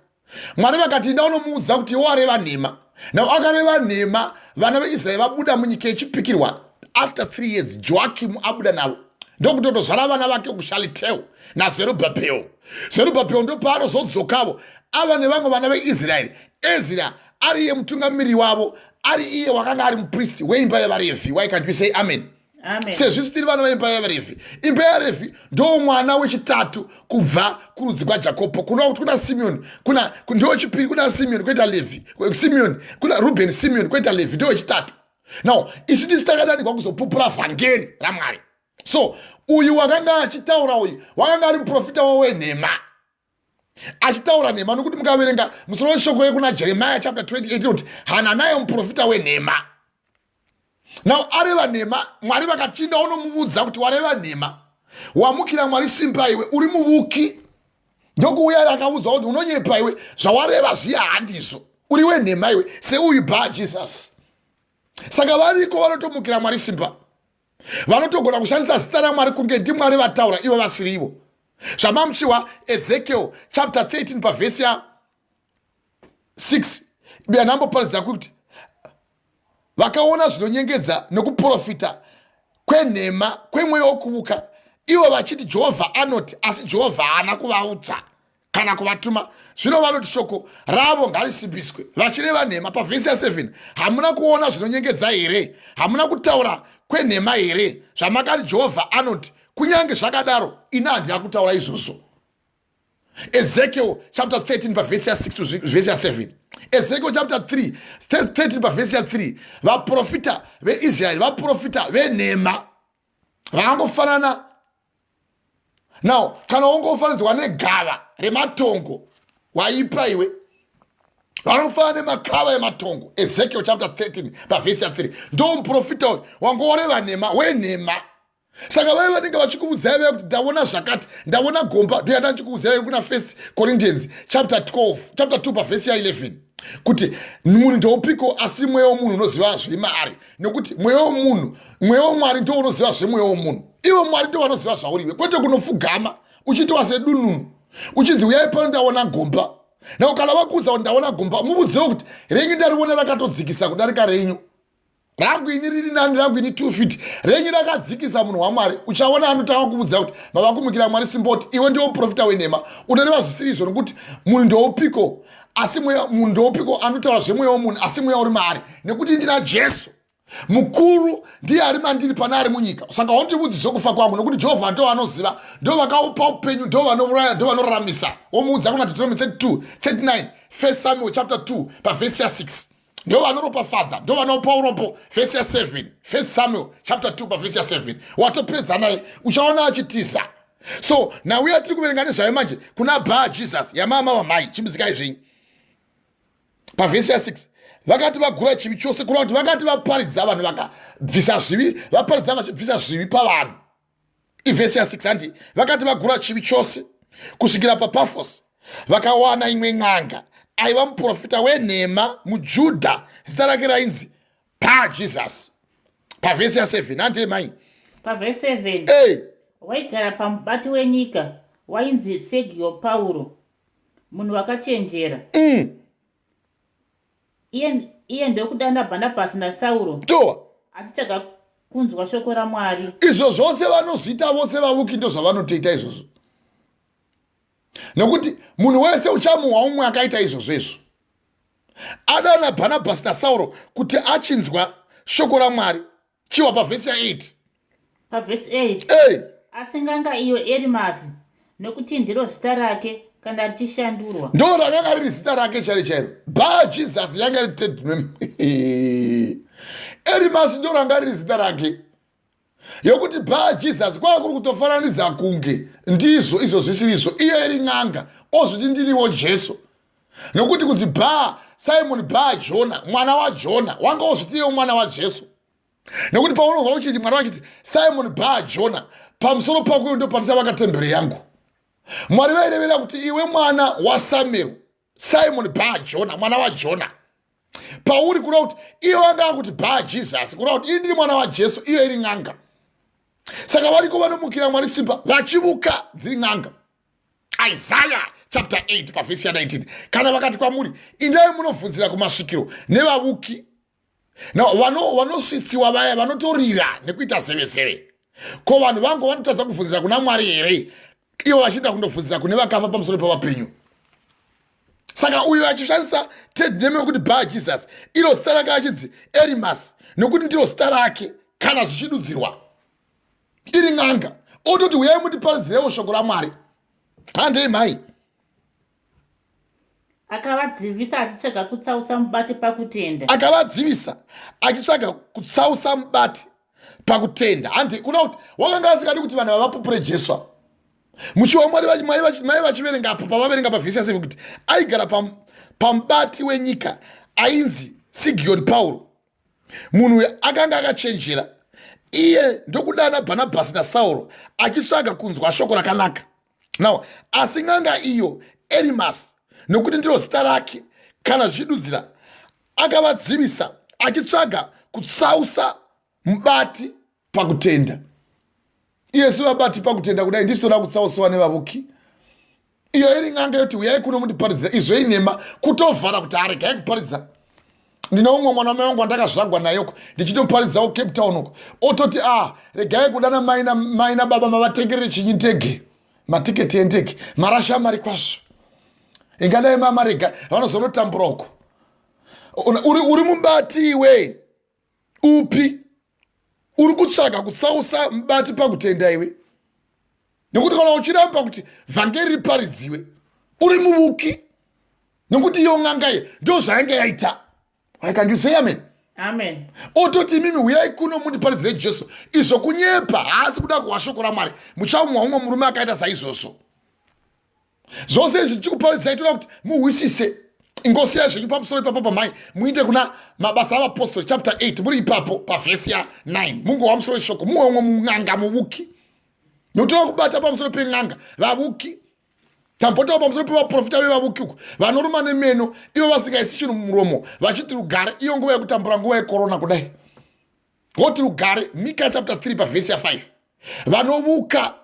Mwari vakati enda unomuudza kuti iwo areva nhema. Now akareva nhema, vana veIsraeri vabuda munyika yechipikirwa. After 3 years Joakim abuda navo, ndokutotozvara vana vake kuShaliteu naZerubhabheri. Zerubhabheri ndo paanozodzokavo ava nevamwe vana veIsraeri. Ezra ari iye mutungamiri wavo, ari iye wakanga ari mupristi weimba yavaRevhi. Why can't we say amen? Sezvisitiri vana veimba yavaRevhi. Imba yaRevhi ndo mwana wechitatu kubva kurudzi kwaJakobho. Kuna Semioni, ndo wechipiri kuna Semioni kwoita Levi. Semioni kuna Reuben, Semioni kwoita Levi, ndo wechitatu. Now isi tisitakadanirwa kuzopupura vhangeri raMwari. So uyu wakanga achitaura uyu wakanga ari muprofita wenhema, achitaura nhema, nokuti mukaverenga musoro weshoko kuna Jeremiah chapter 28 kuti Hananiah muprofita wenhema. Now areva nhema, Mwari vakachinda unomuudza kuti wareva nhema, wamukira Mwari simba iwe, uri muvuki. Ndokuuya akaudzwa kuti unonyepa iwe, zvawareva zviya handizvo, uri wenhema iwe seuyu Bar Jesus. Saka variko vanotomukira Mwari simba, vanotogona kushandisa zita raMwari kunge ndiMwari vataura ivo vasirivo. Zvamamuchiwa Ezekiel chapter 13 pavhesi ya 6 bianamboparidza kuti vakaona zvinonyengedza nokuprofita kwenhema kwemweya wekuuka, ivo vachiti Jehovha anoti, asi Jehovha haana kuvaudza kana kuvatuma. Zvino vanoti shoko ravo ngarisimbiswe, vachireva nhema. Pavhesi ya 7 hamuna kuona zvinonyengedza here? Hamuna kutaura kwenhema here? Zvamakati Jehovha anoti, kunyange zvakadaro ina handina kutaura izvozvo. Ezekiel chapter 13 pavhesi ya 6 to vhesi ya 7. Ezekiel chapter 13 pavhesi ya 3. Vaprofita veIsraeri, vaprofita venhema, vangofanana. Now kana ungofananidzwa negava rematongo waipa iwe, vanofanana nemakava ematongo. Ezekiel chapter 13 pavhesi ya 3 ndo muprofita wangoreva nhema wenhema. Saka vai vanenge vachikuudzai vaya kuti ndaona zvakati, ndaona gomba. Ndoyanda ndichikuudzai kuna 1 Corinthians chapter 2 pavhesi ya 11 kuti munhu ndoupiko asi mweya womunhu unoziva zviri maari, nekuti mweya woMwari ndo unoziva zvemweya womunhu. Ivo Mwari ndo vanoziva zvauriwe, kwete kunofugama uchitiwa sedununu uchidzi uyai pano ndaona gomba. Nao kana vakuudza kuti ndaona gomba, muudzewo kuti rengi ndariona rakatodzikisa kudarika renyu. Rangu ini riri nani, rangu ini 2 feet. Rengi rakadzikisa munhu waMwari. Uchaona anotanga kuudza kuti mavakumukira Mwari simboti iwe ndio muprofita wenhema. Unoreva zvisiri izvo, nokuti munhu ndoupiko asi munhu ndoupiko anotaura zvemweya womunhu asi mweya uri maari, nekuti ndina Jesu mukuru ndiye ari mandiri pana ari munyika. Saka haundiudzi zvokufa kwangu, nokuti Jehovha ndo vanoziva, ndo vakaupa upenyu, ndo vanouraya, ndo vanoraramisa. Womuudza kuna Deuteronomy 32:39, 1 Samuel chapter 2 pavhesi ya 6. Ndo vanoropafadza, ndo vanopa uropo. Vhesi ya 7, 1 Samuel chapter 2 pavhesi ya 7. Watopedza naye uchaona achitiza. So nauya tiri kuverenga nezvayo manje kuna Bar Jesus yamama vamai chimbidzikai zvinyi. Pavhesi ya 6 vakati vagura chivi chose, kureva kuti vakati vaparidza vanhu vakabvisa zvivi, vaparidza vachibvisa zvivi pavanhu. Ivhesi ya 6 handi vakati vagura chivi chose kusvikira paPafos, vakawana imwe n'anga aiva muprofita wenhema muJudha, zita rake rainzi Bar Jesus. Pavhesi ya 7 handi mai. Pavhesi 7 waigara pamubati wenyika wainzi Sergio Paulo, munhu wakachenjera. Iye ndokudana Bhanabhasi naSauro achitsvaga kunzwa shoko raMwari. Izvo zvose vanozviita vose vavuki ndo zvavanotoita izvozvo, nokuti munhu wese uchamuhwa umwe akaita izvozvo izvo. Adana Bhanabhasi naSauro kuti achinzwa shoko raMwari. Chiwa pavhesi ya 8. Pavhesi 8 asi nganga iyo NERIMASI, nokuti ndiro zita rake kana richishandurwa. Ndo rakanga riri zita rake chairo. Bar Jesus yanga riri NERIMASI ndo ranga riri zita rake. Yokuti Bar Jesus kwakuri kutofananidza kunge ndizvo izvo zvisirizvo. Iye iri n'anga ozviti ndiriwo Jesu. Nokuti kuti Simon Jona, mwana wa Jona, wanga uzvitiye mwana wa Jesu. Nokuti paunobva uchiti mwana wachiti Simon Jona, pamusoro pako ndo panochava temberi yangu. Mwari vairevera kuti iwe mwana wa Samuel, Simon Jona, mwana wa Jona. Pauri kuda kuti iwe wanga kuti Jesus, kuda kuti ndiri mwana wa Jesu, iwe iri n'anga. Saka variko vanomukira Mwari simba vachivuka dziri n'anga. Isaiah chapter 8 verse 19. Kana vakati kwamuri indai munobvunzira kumasvikiro nevavuki. Vanosvitsiwa vaya vanotorira nekuita seveseve. Ko vanhu vangu vanotadza kubvunzira kuna Mwari here, ivo vachienda kundobvunzira kune vakafa pamusoro pavapenyu. Saka uyu achishandisa name yekuti Jesus, iro zita rake achidzi Erimasi, nokuti ndiro zita rake kana zvichidudzirwa iri n'anga. Ototi uyai mutiparidzirewo shoko raMwari. Handei mai. Akavadzivisa achitsvaga kutsausa mubati pakutenda. Akavadzivisa achitsvaga kutsausa mubati pakutenda. Handi kuna kuti wakanga asikadi kuti vanhu vavapupure Jesu. Muchiwa Mwari mai vachiverenga apo pavaverenga pavhesi ya 7 kuti aigara pamubati wenyika ainzi Sigioni Pauro. Munhu akanga akachenjera. Iye ndokudana Bhanabhasi naSauro achitsvaga kunzwa shoko rakanaka. Now, asi n'anga iyo Erimasi, nokuti ndiro zita rake kana zvichidudzira, akavadzivisa achitsvaga kutsausa mubati pakutenda. Iye si vabati pakutenda kudai ndisi toda kutsausiwa nevavuki. Iyo iri n'anga yoti uyai kuno mundiparidzira izvo inhema kutovhara kuti aregai kuparidza. Ndina umwe mwana mai wangu wandakazvagwa nayoko ndichitoparidzawo Cape Town uko. Ototi regai kudana mai nababa mavatengerere chinyitege. Matiketi endege marasha mari kwazvo. Ingadai mama rega vanozonotambura uko. Uri mubati iwe upi? Uri kutsvaga kutsausa mubati pakutenda iwe? Nokuti kana uchiramba kuti vhangeri riparidziwe uri muvuki. Nokuti iyo n'anga ye ndo zvainge yaita. Why can you say amen? Amen. Ototi mimi uyai kuno mundiparidzire Jesu. Izvo kunyepa haasi kuda kuwashoko raMwari. Muchaumwa umwe murume akaita saizvozvo. Zvose izvi ndichikuparidzai toda kuti muhwisise ingosiya zvenyu pamusoro ipapo pamai muite kuna mabasa avapostori chapter 8 muri ipapo pavhesi ya 9 mungowa musoro weshoko muwe umwe mun'anga muvuki. Notoda kubata pamusoro pen'anga vavuki. Tambotawo pamusoro pevaprofita vevavuki uko vanoruma nemeno ivo vasingaisi chinhu mumuromo vachiti rugare iyo nguva yekutambura nguva yekorona kudai. Ngoti rugare Mika chapter 3 pavhesi ya 5 vanovuka.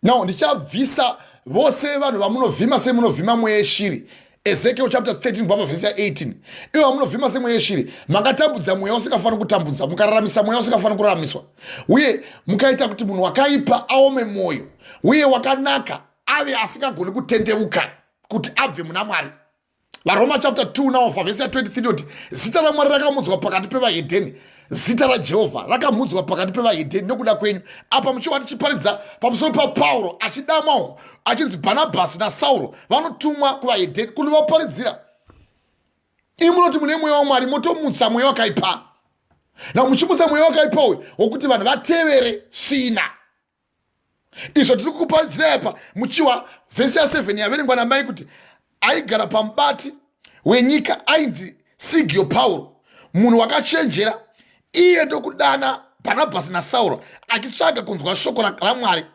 Now ndichabvisa vose vanhu vamunovhima semunovhima mweya yeshiri. Ezekiel chapter 13 kubva pavhesi ya 18 ivo vamunovhima semweya yeshiri makatambudza mweya usingafani kutambudza, mukararamisa mweya usingafani kuraramiswa, uye mukaita kuti munhu wakaipa aome mwoyo, uye wakanaka ave asingagoni kutendeuka kuti abve muna Mwari. VaRoma chapter 2 nawo pavhesi ya 23 noti zita raMwari rakamudzwa pakati pevahedheni, zita raJehovha rakamudzwa pakati pevahedheni nokuda kwenyu. Apa muchiwa tichiparidza pamusoro paPauro achidamwawo achinzi Bhanabhasi naSauro vanotumwa kuvahedheni kunovaparidzira. Imi munoti mune mweya waMwari motomutsa mweya wakaipa. Na muchimutsa mweya wakaipa uyu wokuti vanhu vatevere svina. Izvo tiri kukuparidzirai apa muchiwa vhesi ya 7 yaverengwa namai kuti aigara pamubati wenyika ainzi Sigio Pauro, munhu wakachenjera. Iye ndokudana Bhanabhasi naSauro achitsvaga kunzwa shoko raMwari.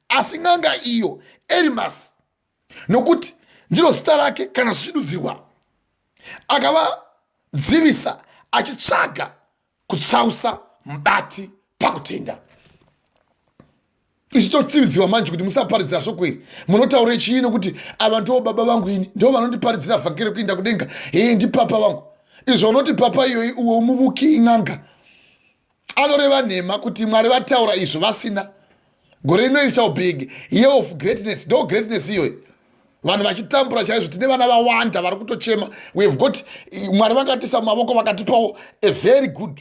Asi n'anga iyo Erimasi, nokuti ndiro zita rake kana zvichidudzirwa, akavadzivisa achitsvaga kutsausa mubati pakutenda. Ichitotsividziwa manje kuti musaparidzira shoko iri. Munotaura chii nokuti ava ndo baba vangu ini ndo vanondiparidzira vhangeri kuenda kudenga. Ndi papa vangu. Izvo unoti papa iyo uwo muvuki n'anga. Anoreva nhema kuti Mwari vataura izvo vasina. Gore rino richabhig year of greatness. Ndo greatness iyo. Vanhu vachitambura chaizvo tine vana vawanda vari kutochema. We have got Mwari vakatisa mavoko vakatipawo a very good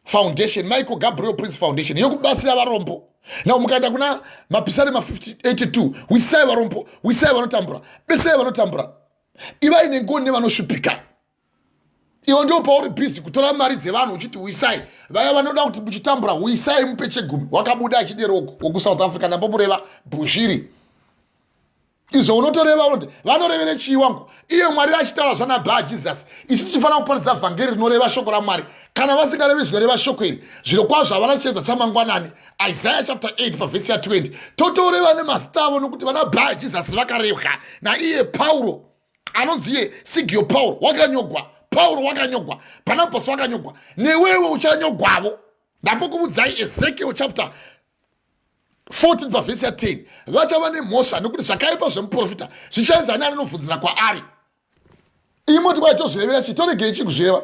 foundation, Michael Gabriel Prince Foundation yokubatsira varombo. Now mukaenda kuna mapisarema 82 wisai varombo, wisai vanotambura, besai vanotambura, iva ine ngoni nevanoshupika. Iwo ndio pauri busy kutora mari dzevanhu uchiti wisai vaya vanoda kuti muchitambura wisai mupe chegumi. Wakabuda achideroko woku South Africa nambo mureva Bushiri. izvo unotoreva unoti vanorevere chii wangu iye Mwari achitaura zvana Jesus isu tichifanira kuparidza vhangeri rinoreva shoko raMwari kana vasingarevi zvinoreva shoko iri zviro kwazvo havana chiedza chamangwanani Isaiah chapter 8 pavhesi ya 20 totoreva nemazita avo nokuti vana Jesus vakarevwa naiye Pauro anonziye Sigio Pauro wakanyogwa Pauro wakanyogwa Barnabas wakanyogwa newewe uchanyogwavo ndapokuudzai Ezekiel chapter 14 pavhesi ya 10 vachava nemhosva nokuti zvakaipa zvemuprofita zvichaenzana anobvunzira kwaari imoti kwai tozvirevera chi toregere chikuzvireva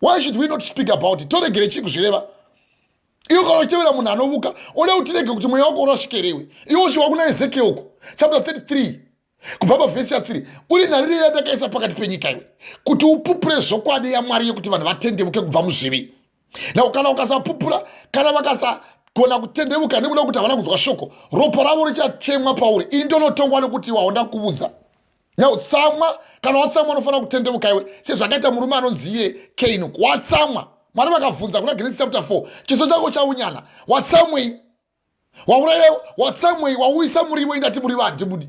why should we not speak about it toregere chikuzvireva iwe kana uchitevera munhu anovuka oda kutirege kuti mweya wako urasvikerewe iwe uchiwa kuna Ezekiel uko chapter 33 kubva pavhesi ya 3 uri nharire yandakaisa pakati penyika iwe kuti upupure zvokwadi yaMwari yekuti vanhu vatendeuke kubva muzvivi nao kana ukasapupura kana vakasagona kutendeuka nekuda kuti havana kunzwa shoko ropa ravo richachemwa pauri ini ndinotongwa nekuti iwa honda kuvudza nao tsamwa kana watsamwa unofanira kutendeuka iwe sezvakaita murume anonziye Cain watsamwa Mwari vakabvunza kuna Genesis chapter 4 chiso chako chaunyana watsamwei waurayewo watsamwei wauisa muriwo indati muriwo handibudi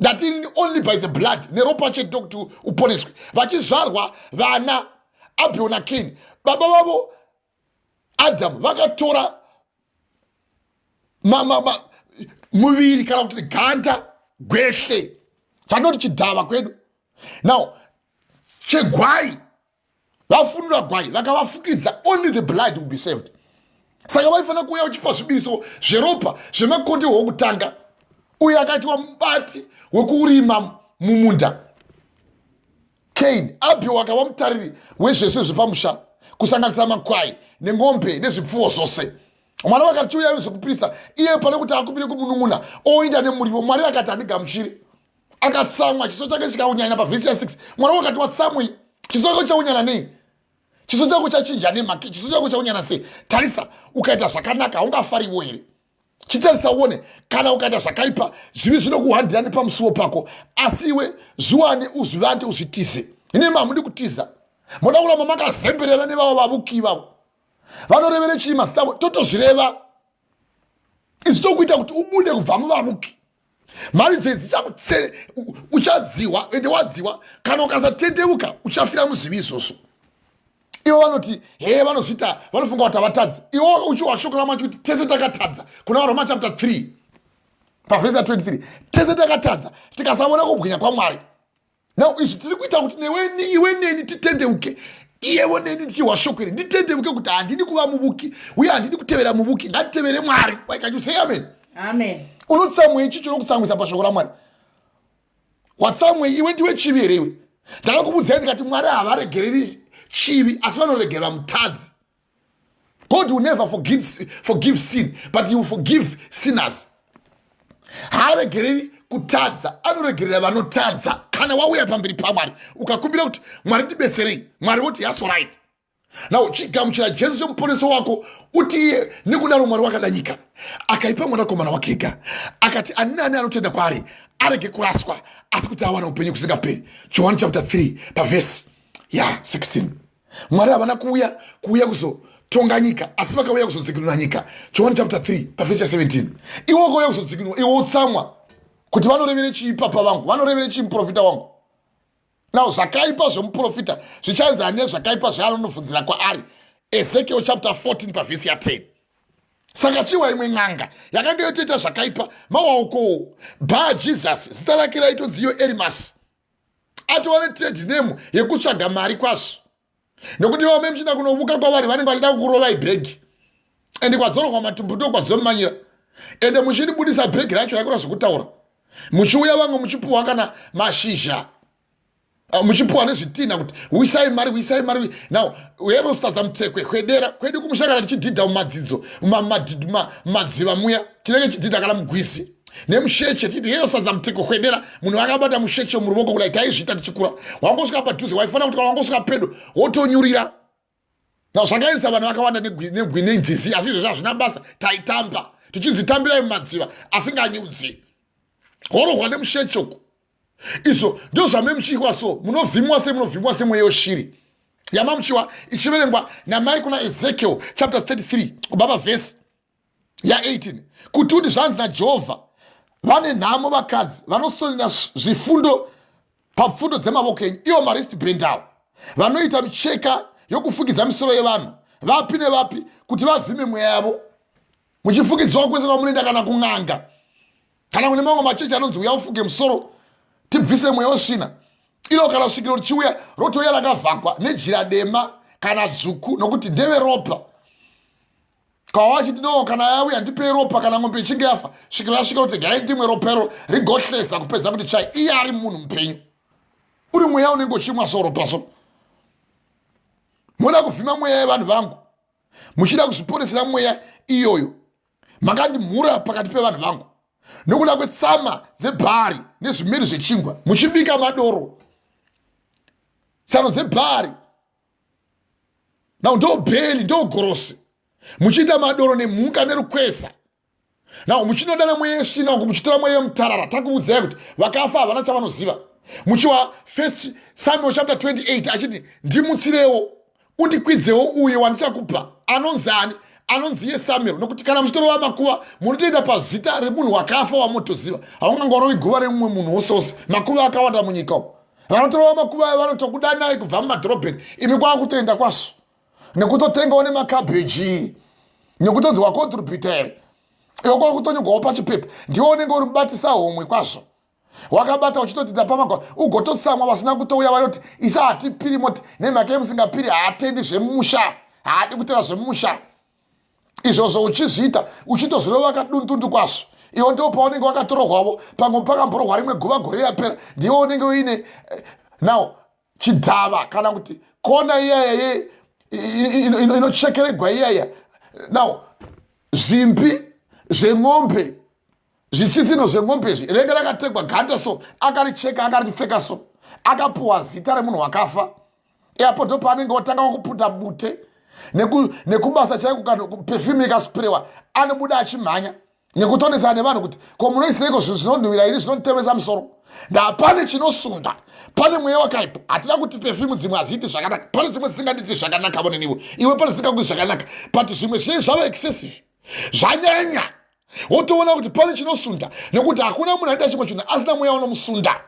ndati only by the blood neropa chete kuti uponeswe vachizvarwa vana Abel naCain baba vavo Adam vakatora muviri kana kuti ganda gweshe chanoti chidhava kwedu now chegwai vafunura gwai vakavafukidza only the blood will be saved saka vaifanira kuuya uchipa zvibiriso zveropa zvemakondehwo okutanga uye akaitwa mubati wekurima mumunda Cain Abel akava mutariri wezvese zvepamusha kusanganisa makwai nengombe nezvipfuwo zvose Mwari vakati chiuya zvekupirisa iye pane kuti akupire kumunun'una oinda nemurivo Mwari akati handigamuchiri akatsamwa chiso chake chikaunyana pavhesi ya 6 Mwari wakati watsamwei chiso chako chaunyana nei chiso chako chachinja nemaki chiso chako chaunyana sei tarisa ukaita zvakanaka haungafariwo here chitarisa uone kana ukaita zvakaipa zvivi zvinokuhandirani pamusuwo pako asi iwe zviwane uzvivande uzvitize ine mamudi kutiza moda kuramba makazemberera nevavo vavuki ivavo vanorevere chii mazita avo totozvireva izvi tokuita kuti ubude kubva muvavuki mari dzedzi uchadziwa ende wadziwa kana ukasatendeuka uchafira muzivi izvozvo ivo vanoti he vanozvita vanofunga kuti havatadzi iwo uchiwa shoko raMwari kuti tese takatadza kuna Roma chapter 3 pavhesi ya 23 tese takatadza tikasaona kubwinya kwaMwari now izvi tiri kuita kuti iwe neni titendeuke iyewo neni tichiwa shoko iri nditendeuke kuti handidi kuva muvuki uye handidi kutevera muvuki ngatitevere Mwari. Why can you say amen? Amen. Unotsamwe ichi chinokutsamwisa pashoko raMwari watsamwe iwe ndiwe chivi here iwe ndakakubudzai ndikati Mwari havaregereri chivi asi vanoregerera mutadzi. God will never forgive sin but he will forgive sinners. Haaregereri kutadza anoregerera vanotadza. Kana wauya pamberi paMwari ukakumbira kuti Mwari ndibetserei Mwari voti yes right now chigamuchira Jesu semuponeso wako uti iye nekudaro Mwari wakada nyika akaipa mwanakomana wake ega akati ani nani anotenda kwaari arege kuraswa asi kuti awana upenyu kusingaperi. John chapter 3 pavhesi ya 16 Mwari havana kuuya kuzotonga nyika asi vakauya kuzodzikinura nyika. John chapter 3 pavhesi ya 17 iwo wakauya kuzodzikinura iwo utsamwa kuti vanorevere chii papa vangu vanorevere chii muprofita wangu. Now zvakaipa zvemuprofita zvichaenzana nezvakaipa zvaanonobvunzira kwaari. Ezekiel chapter 14 pavhesi ya 10 saka chiwa imwe n'anga yakanga yotoita zvakaipa mawaukowo Jesus zita rake raitonzi NEMADZINZA atova netrade name yekutsvaga mari kwazvo nekuti vame muchida kunovuka kwavari vanenge vachida kukurovai bhegi ende kwadzorwa matumbu ndokwadzomumanyira ende muchiribudisa bhegi racho yakura zvekutaura muchiuya vamwe muchipuhwa kana mashizha muchipuhwa nezvitina kuti uisai mari now uyerosadza mutekwe kwedera kwedu kumushakana tichidhidha mumadzidzo madziva muya tinenge chidhidha kana mugwisi nemusheche tichiti yerosadza mutekwe kwedera munhu akabata musheche muruoko kudai taizvita tichikura wangosvika padhuze waifanira kuti kana wangosvika pedo wotonyurira. Now zvakaisa vanhu vakawanda negwi nenzizi asi izvo zvazvina basa taitamba tichidzitambirai mumadziva asinganyudzi horohwa nemushechoko. Izvo ndio zvamemuchikwa so munovhimwa semweya weshiri yamamuchiwa ichiverengwa namai kuna Ezekiel chapter 33 kubva pavhesi ya 18 kuti zvanzi naJehovha vane nhamo vakadzi vanosonera zvifundo pafundo dzemavoko enyu, ivo maristband avo vanoita micheka yokufukidza misoro yevanhu vapi nevapi kuti vavhime mweya yavo, muchifukidziwa kwese kwamunoenda kana kun'anga kana kune mamwe machechi anonzi uya ufuge musoro tibvise mweya wosvina. Iro kana svikiro richiuya rotouya rakavhakwa nejira dema kana dzvuku nokuti ndeve ropa. Kawachiti no kana yauya ndipe ropa kana ng'ombe ichinge yafa svikiro rasvika kuti gai ndimwe ropero rigohlesa kupedza kuti chai iye ari munhu mupenyu. Uri mweya unenge uchimwa soropa so. Munoda kuvhima mweya yevanhu vangu, muchida kuzviponesera mweya iyoyo, makandimhura pakati pevanhu vangu nokuda kwetsama dzebhari nezvimiri zvechingwa, muchibika madoro tsano dzebhari nao ndo bheli ndo gorosi, muchiita madoro nemhuka nerukwesa. Nao muchinodana mweya yesvina uku muchitora mweya yemutarara. Takuudzai kuti vakafa havana chavanoziva. Muchiwa 1 Samuel chapter 28 achiti ndimutsirewo undikwidzewo uye wandichakupa anonzani anonzi yeSamuel, nokuti kana muchitora makuva munotoenda pazita remunhu wakafa wamotoziva, haungangorovi guva remumwe munhu wose wose. Makuva akawanda munyika uko, vanotora makuva vanotokudanai kubva mumadhorobheni, imi kwakutoenda kwaso nekutotengawo nemakabheji nekutonzi wakontributa here, iwe kwakutonyogwawo pachipepa ndiwo unenge uri mubatisa homwe kwazvo, wakabata uchitotidza pamakwa ugototsamwa vasina kutouya vanoti isa hatipiri moti nemhaka yemusingapiri haatendi zvemumusha, haadi kuteera zvemumusha. Izvozvo uchizviita uchitozorova vakadundundu kwazvo, iwo ndo paunenge wakatorohwavo pamwe pakamborogwa rimwe guva gore yapera, ndiwo unenge uine nao chidhava kana kuti kona iyaya inochekeregwa iyaya nao zvimbi zveng'ombe, zvitsitsino zveng'ombe izvi rinenge rakategwa ganda so, akaricheka akaripfeka so, akapuwa zita remunhu wakafa. Ipapo ndo paanenge otanga kuputa bute nekubasa chaiko kana perfume ikasprewa anobuda achimhanya nekutonesa nevanhu kuti ko munoisireiko zvinhu zvinonhuhwira ini zvinonditemesa musoro. Ndapane chinosunda, pane mweya wakaipa. Hatina kuti perfume dzimwe haziiti zvakanaka, pane dzimwe dzisingandiiti zvakanaka voneniwe, iwe pane dzisingakuiti zvakanaka, but zvimwe zvinenge zvava excessive zvanyanya. Wotoona kuti pane chinosunda nekuti hakuna munhu aita chimwe chinhu asina mweya unomusunda.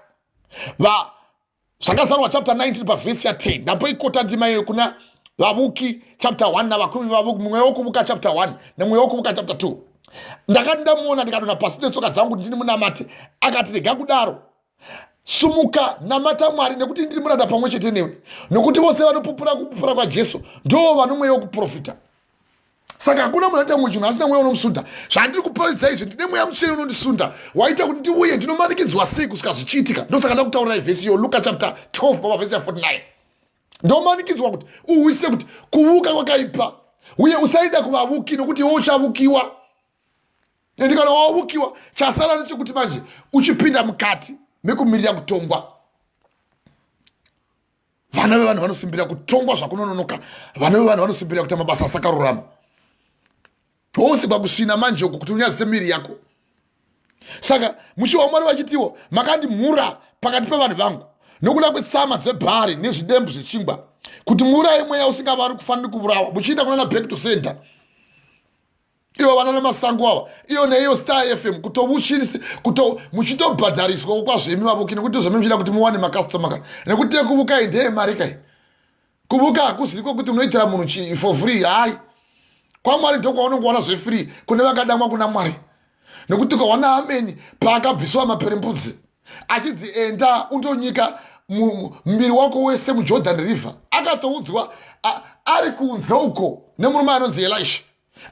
Zvakazarwa chapter 19 pavhesi ya10 ndapoikota ndima iyoyo kuna vavuki chapter 1 navakuru vavuki, Mweya Wekuuka chapter 1 neMweya Wekuuka chapter 2. Ndakati ndamuona ndikatona pasi netsoka dzangu ndini munamate, akati rega kudaro, sumuka namata Mwari nekuti ndiri muranda pamwe chete newe, nokuti vose vanopupura kupupura kwaJesu ndo vano mweya wokuprofita. Saka hakuna munhu aita mumwe chinhu asina mweya unomusunda. Zvandiri kuparidza izvi ndine mweya muchena unondisunda waita kuti ndiuye ndinomanikidzwa sei kusvika zvichiitika. Ndosaka ndakutaurirai vhesi iyo Luka chapter 12 pavhesi ya 49. Ndomanikidzwa kuti uwise kuti kuvuka kwakaipa uye usaenda kuvavuki nokuti iwe uchavukiwa. Ende kana wavukiwa chasara ndechekuti manje uchipinda mukati mekumirira kutongwa. Vana vevanhu vanosimbirira kutongwa zvakunononoka, vana vevanhu vanosimbirira kuita mabasa asakarurama. Wosikwa kusvina manje uku kuti unyadzise miri yako. Saka mushiwa waMwari vachitiwo makandimhura pakati pevanhu vangu nokuda kwetsama dzebhari nezvidembu zvechingwa, kuti muurayi mweya usingavari kufanira kuvurawa, muchiita kunana back to center. Ivo vana nemasango ava, iyo neiyo Star FM kutovuchirisi muchitobhadhariswa kwazvemi vavuki nekuti zvemi muchida kuti muwane makastomaka, nekuti kuvuka ndeye mari kai. Kuvuka hakusiriko kuti munoitira munhu for free, hai. KwaMwari ndokwaunongowana zvefree kune vakadamwa kuna Mwari. Nekuti kwawana ameni paakabviswa maperembudzi achidzi enda undonyika mumiri wako wese muJordan River, akatoudzwa ari kunze uko nemurume anonzi Elisha,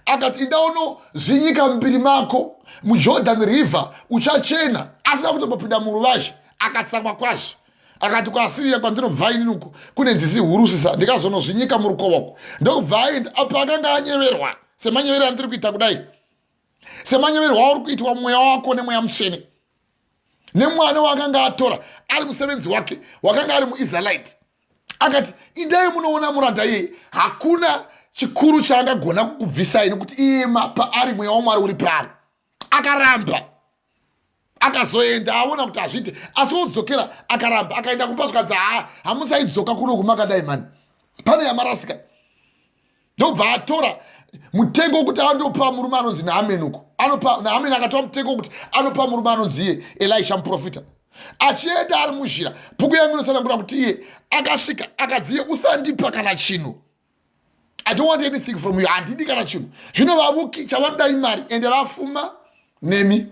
akati enda unozvinyika mumiri mako muJordan River uchachena. Asina kutopinda muruvazhe, akatsamwa kwazvo, akati kwaAsiria kwandinobva ini uko kune nzizi huru sisa, ndikazonozvinyika murukova uko. Ndokubva aenda apa akanga anyeverwa semanyevero andiri kuita kudai, semanyeverwa auri kuitwa mweya wako nemweya mutsvene, nemwana wakanga atora ari musevenzi wake wakanga ari muIsraelite. Akati indai munoona muranda iye, hakuna chikuru chaangagona kukubvisai nokuti iye ari mweya waMwari uri pari. Akaramba, akazoenda aona kuti hazviite, asi wodzokera akaramba, akaenda kumba zvikadzi hamusaidzoka kuno kumakadai mani, pane yamarasika. Ndobva atora mutego kuti andopa murume anonzi naameni uko anopa naameni akatoa mutego kuti anopa murume anonzi Elisha muprofita achienda ari muzhira. Bhuku yangu inosanangura kuti iye akasvika akadziye usandipa kana chinhu. I don't want anything from you. Handidi kana chinhu. Zvino vavuki chavanoda imari ende vafuma nemi.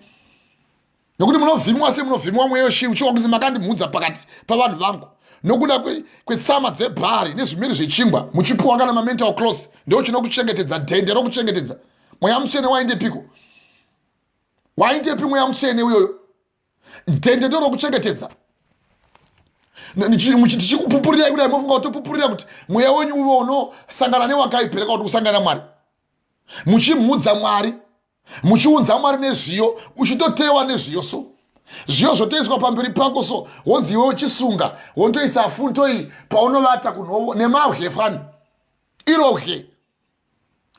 Nokuti munovhimwa semunovhimwa mweya weshiri uchiwa kuti makandimhudza pakati pavanhu vangu nokuda kwetsama dzebhari nezvimiri zvechingwa muchipuwa kana mental cloth ndo chinokuchengetedza dhende rokuchengetedza. Mweya mutsvene waindepiko? Waindepi mweya mutsvene uyoyo? Dhende ndo rokuchengetedza. Tichikupupurira kudai mofunga kuti topupurira kuti mweya wenyu uve unosangana newakaipereka kuti usangana Mwari. Muchimhudza Mwari, muchiunza Mwari nezviyo, uchitotewa nezviyo so. Zviyo zvotoiswa pamberi pako so, wonzi iwe uchisunga, wontoisa fundo iyi paunovata kunhovo nemahwe fani. Irohwe.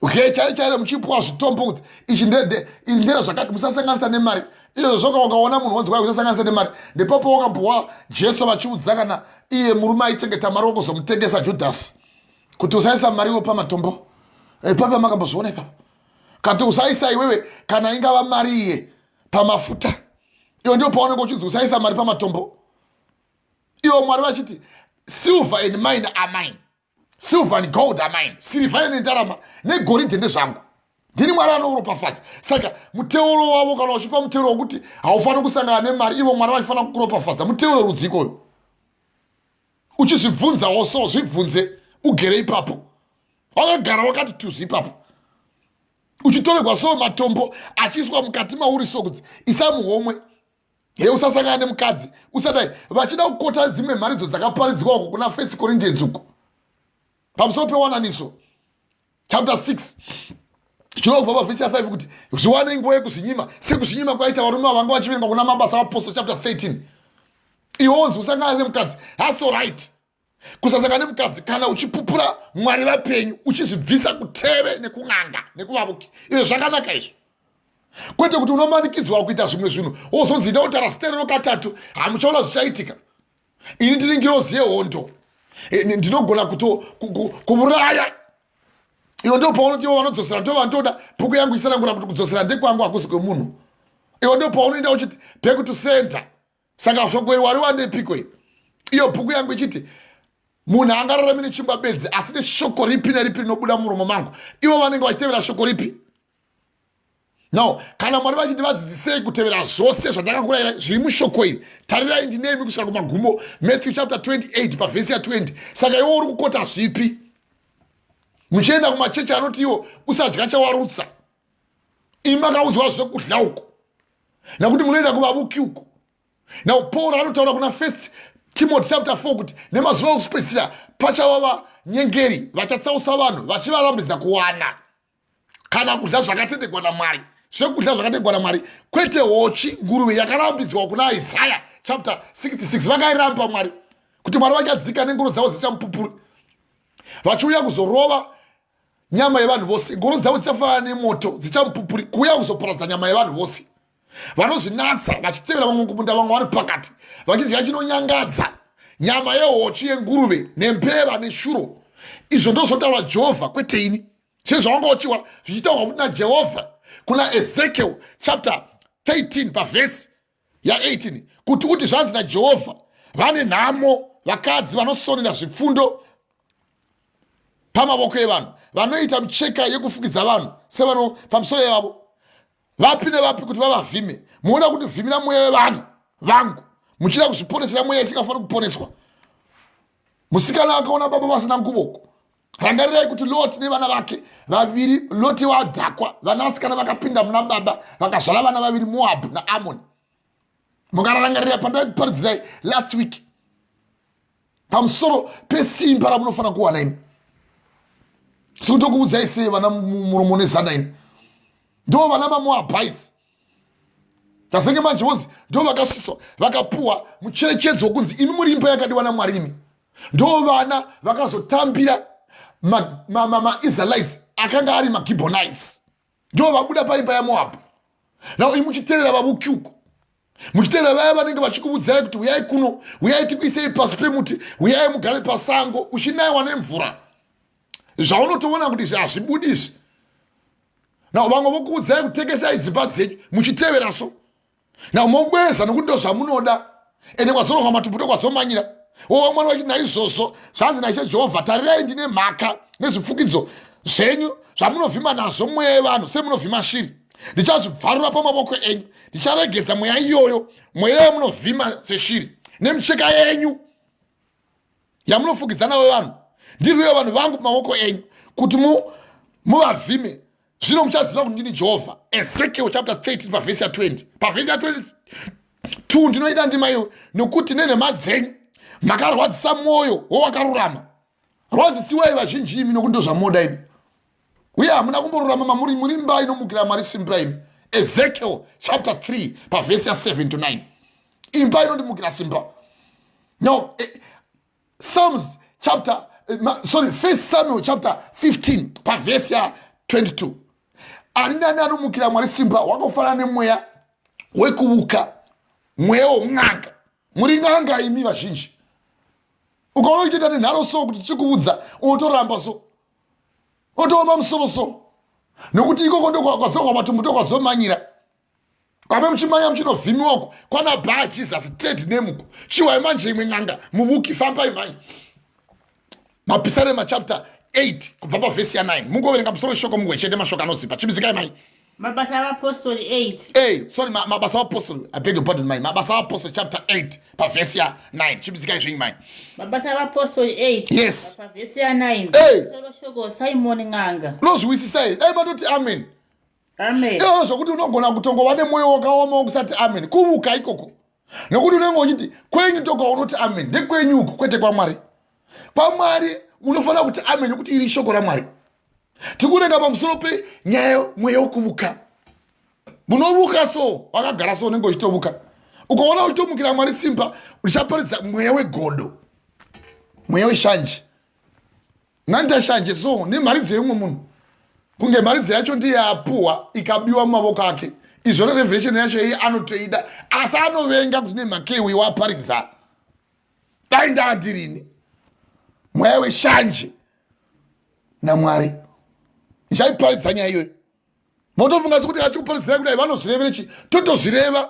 Uke chaire muchipuwa zvitombo kuti ichi ndera zvakati musasanganisa nemari. Izvo zvoka ukaona munhu wonzi kwai usasanganisa nemari. Ndepapo wakambwa Jesu vachiudza kana iye murume aichengeta mari wokuzomutengesa Judhasi kuti usaisa mari iwe pamatombo. Papa makambozviona ipapo. Kati usaisa iwewe kana ingava mari iye pamafuta. Iyo ndio paoneka uchidzi usaisa mari pamatombo. Iwo Mwari vachiti silver and mine are mine. Silver and gold are mine. Silver nendarama negoridhe ndezvangu. Ndini Mwari anoropafadza. Saka muteuro wavo kana uchipa muteuro wokuti haufaniri kusangana nemari, ivo Mwari vachifanira kukuropafadza. Muteuro rudziko. Uchizvibvunzawo so zvibvunze ugere ipapo. Wakagara wakati tuzi ipapo. Uchitorerwa so matombo achiswa mukati mauri so kuti isamuhomwe. He usasangana nemukadzi. Usadai vachida kukota dzimwe mari dzo dzakaparidzwa uko kuna 1 Corinthians uko. Pamusoro pewananiso chapter 6 chinobva pavhesi ya 5 kuti zviwane nguva yekuzinyima sekuzinyima kwaita varume vanga vachiverenga kuna mabasa apostle chapter 13. Iwonzi usangana nemukadzi. That's all right. Kusasangana nemukadzi kana uchipupura Mwari vapenyu uchizvibvisa kuteve nekung'anga nekuvavuki. Izvo zvakanaka izvo. Kwete kuti unomanikidzwa kuita zvimwe zvinhu wozonzi ndautara sterero katatu hamuchaona zvichaitika. Ini ndiri ngirozi yehondo. Ndinogona kuuraya. Iwo ndo paunoti iwo vanodzosera ndo vantoda. Bhuku yangu isanangura kuti kudzosera ndekwangu hakusi kwemunhu. Iwo ndo paunoenda uchiti back to center. Saka shoko Wari wandepiko iyi. Iyo bhuku yangu ichiti munhu angararami nechingwa bedzi asi neshoko ripi neripi rinobuda muromo mangu. Ivo vanenge vachitevera shoko ripi? No, kana Mwari vachiti vadzidzisei kutevera zvose zvandakakurayirai zviri mushoko iri. Tarirai ndinemi kusvika kumagumo Matthew chapter 28 pavhesi ya 20. Saka iwo uri kukota zvipi? Muchienda kumachechi anoti iwo usadya chawarutsa. Imi makaudzwa zvokudya uko. Nakuti munoenda kuvavuki uko. Now Paul anotaura kuna 1 Timothy chapter 4 kuti nemazuva okusipedzisira pachava vanyengeri vachatsausa vanhu vachivarambidza kuwana kana kudya zvakatendekwa naMwari. Zvekudya zvakatendekwa naMwari kwete hochi nguruve yakarambidzwa kuna Isaiah chapter 66. Vakairamba Mwari kuti Mwari vachadzika nengoro dzavo dzichamupupuri vachiuya kuzorova nyama yevanhu vose. Ngoro dzavo dzichafanana nemoto dzichamupupuri kuuya kuzoparadza nyama yevanhu vose. Vanozvinatsa vachitevera vamwe kumunda vamwe vari pakati vachidya chinonyangadza nyama yehochi yenguruve nembeva neshuro. Izvo ndozvotaura Jehovha kwete ini. Sezvawanga uchiwa zvichitaurwa futi naJehovha kuna Ezekiel chapter 13 pavhesi ya 18 kuti uti zvanzi naJehovha vane nhamo vakadzi vanosonera zvipfundo pamavoko evanhu vanoita micheka yekufukidza vanhu sevano pamusoro yevavo. Vapi nevapi kuti vavavhime. Munoda kuti vhimira mweya wevanhu vangu muchida kuzviponesera mweya isingafaniri kuponeswa. Musikana akaona baba vasina nguvoko. Rangarirai kuti Loti nevana vake vaviri, Loti wadhakwa, vanasikana vakapinda muna baba vakazvala vana vaviri Moab na Ammon. Mukararangarira pandakuparidzirai last week pamusoro pesimba ramunofanira kuwana imi. Sikutokuudzai sei vana muromo nezana imi. Ndo vana vaMoabites. Tasenge manje vonzi ndo vakasviswa vakapuwa mucherechedzo wokunzi imi muri imba yakadiwa naMwari imi. Ndo vana vakazotambira Israelites akanga ari Gibeonites. Ndo vabuda paimba yaMoabhu. Now imi muchitevera vavuki uko. Muchitevera vaya vanenge vachikuudzai kuti uyai kuno, uyai tikuisei pasi pemuti, uyai mugare pasango uchinayiwa nemvura. Zvaunotoona kuti hazvibudi izvi Now vamwe vokuudzai kutekesai dzimba dzenyu muchiteveraso. Now mobweza nokuti ndo zvamunoda. Ende kwadzorwa matumbuto kwadzomanyira. Mwana wachiti naizvozvo zvanzi naIshe Jehovha, tarirai ndine mhaka nezvifukidzo zvenyu zvamunovhima nazvo mweya yevanhu semunovhima shiri. Ndichazvibvarura pamaboko enyu. Ndicharegedza mweya iyoyo, mweya yamunovhima seshiri, nemicheka yenyu yamunofukidzana wevanhu. Ndirwiyo vanhu vangu pamaboko enyu kuti muvavhime. Zvino muchaziva kuti ndini Jehovha. Ezekiel chapter 13 pavhesi ya 20. Pavhesi ya 22 ndinoida ndima iyo nokuti nenhema dzenyu makarwadzisa mwoyo wowakarurama. Rwadzisiwai vazhinji imi nokuti ndozvamoda imi. Uye hamuna kumborurama muri mba inomukira Mwari simba imi. Ezekiel chapter 3 pavhesi ya 7 to 9. Imba inondimukira simba. No, Psalms chapter, First Samuel chapter 15 pavhesi ya 22. Aninani anomukira Mwari simba wakafanana nemweya wekuuka, mweya won'anga. Muri n'anga imi vazhinji. Ukaona uchita nenharo so kuti tichikuudza unotoramba so. Unotooma musoro so. Nokuti ikoko ndo kwadzorwa matumbuto kwadzomanyira. Kwame muchimanya muchinovhimiwako kwana Bar Jesus third name. Chiwai manje imwe n'anga muvuki fambai mai. Mapisarema chapter 8 kubva pavhesi ya 9. Mungoverenga musoro weshoko mungwechete mashoko anozipa. Chibizikai mai. Mabasa aVapostori 8. Mabasa aVapostori. I beg your pardon mai. Mabasa aVapostori chapter 8 pavhesi ya 9. Chibizikai zvinyi mai. Mabasa aVapostori 8. Yes. Pavhesi ya 9. Solo shoko Simon ng'anga. Nozwisisai. Matoti amen. Amen. Zvokuti unogona kutongova nemwoyo wakaoma wokusati amen. Kuvuka ikoko. Nokuti unenge uchiti kwenyu toka unoti amen. Ndekwenyu uku kwete kwaMwari. PaMwari unofanira kuti amen nokuti iri shoko raMwari. Tikurenga pamusoro penyaya mweya wokuvuka. Munovuka so, wakagara so unenge uchitovuka. Ukaona uchitomukira Mwari simba, uchaparidza mweya wegodo. Mweya weshanje. Nandashanje so, nemhari dzeumwe munhu. Kunge mari dzacho ndiye apuwa ikabiwa mumavoko ake. Izvona revelation yacho iye anotoida. Asi anovenga kuti nemhakewi waparidza. Dai ndaadirini. Mweya weshanje naMwari. Ichaiparidza nyaya iyoyo. Motofunga kuti achikuparidza kudai vanozvirevere chi. Totozvireva.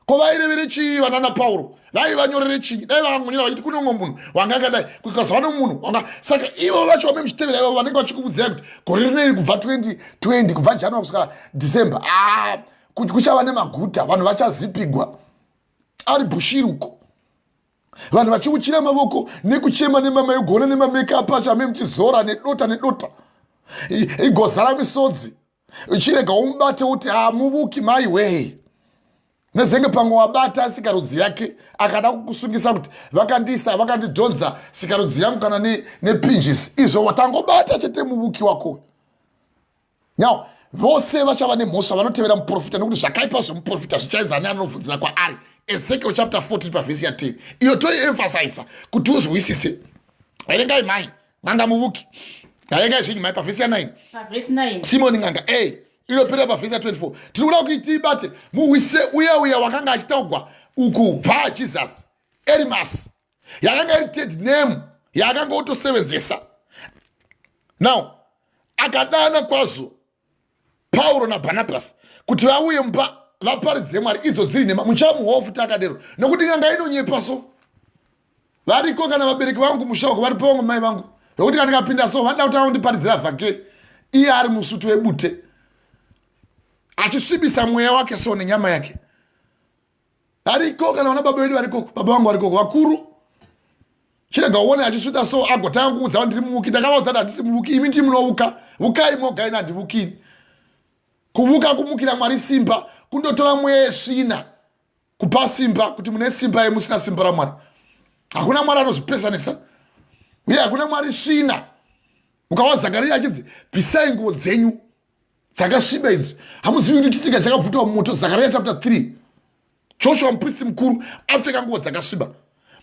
Ko vairevere chi vanana Pauro. Dai vanyorere chi. Dai vangonyera vachiti kune umwe munhu wanga akadai. Kukazwa nomunhu wanga. Saka ivo vacho vamemuchitevera ivo vanenge vachikuudzai kuti gore rineri kubva 2020 kubva January kusvika December. Kuti kuchava nemaguta vanhu vachazipigwa. Ari bushiri uko. Vanhu vachikuchira mavoko nekuchema nemamegona nemamakeup acho amemuchizora nedota. Igozara misodzi. Uchirega umubate uti muvuki mai wei. Nezenge pamwe wabata sikarudzi yake akada kukusungisa kuti vakandidhonza sikarudzi yangu kana nepinjisi. Izvo watangobata chete muvuki wako. Now, vose vachava nemhosva vanotevera muprofita nokuti zvakaipa zvomuprofita zvichaenzana neanobvunzira kwaari. Ezekiel chapter 14 pavhesi ya 10. Iyo toiemphasize kuti uzwisise. Verengai mai, n'anga muvuki. Verengai zvinyi mai pavhesi ya 9. Pavhesi 9. Simoni n'anga inopera pavhesi ya 24. Tiri kuda kuti tibate muwise uya wakanga achitaugwa uku Bar Jesus, NEMADZINZA. Yakanga iri third name yakanga otosevenzesa. Now, akadana kwazvo Pauro naBarnabas kuti vauye mumba vaparidze Mwari idzo dziri nhema. Muchamuwawo futi akadero nokuti n'anga inonyepa so. Variko kana vabereki vangu mushauko varipo vamwe mai vangu nokuti kana ndikapinda so vanoda kuti andiparidzira vhangeri iye ari musutu webute achisvibisa mweya wake so nenyama yake. Ariko kana vana baba vedu variko, baba vangu variko vakuru. Chirega uone achisvita so agotanga kuudza kuti ndiri muvuki. Ndakavaudza kuti handisi muvuki, imi ndimi munovuka. Vukai mogai nandivukini. Kuvuka kumukira Mwari simba kundotora mweya yesvina kupa simba kuti mune simba yemusina simba raMwari. Hakuna Mwari anozvipesanisa. Uye hakuna Mwari svina. Ukawa Zakaria achidzi bvisai nguo dzenyu dzakasviba idzi. Hamuzivi kuti chitsiga chakabvutwa mumoto. Zakaria chapter 3. Joshua muprista mukuru apfeka nguo dzakasviba.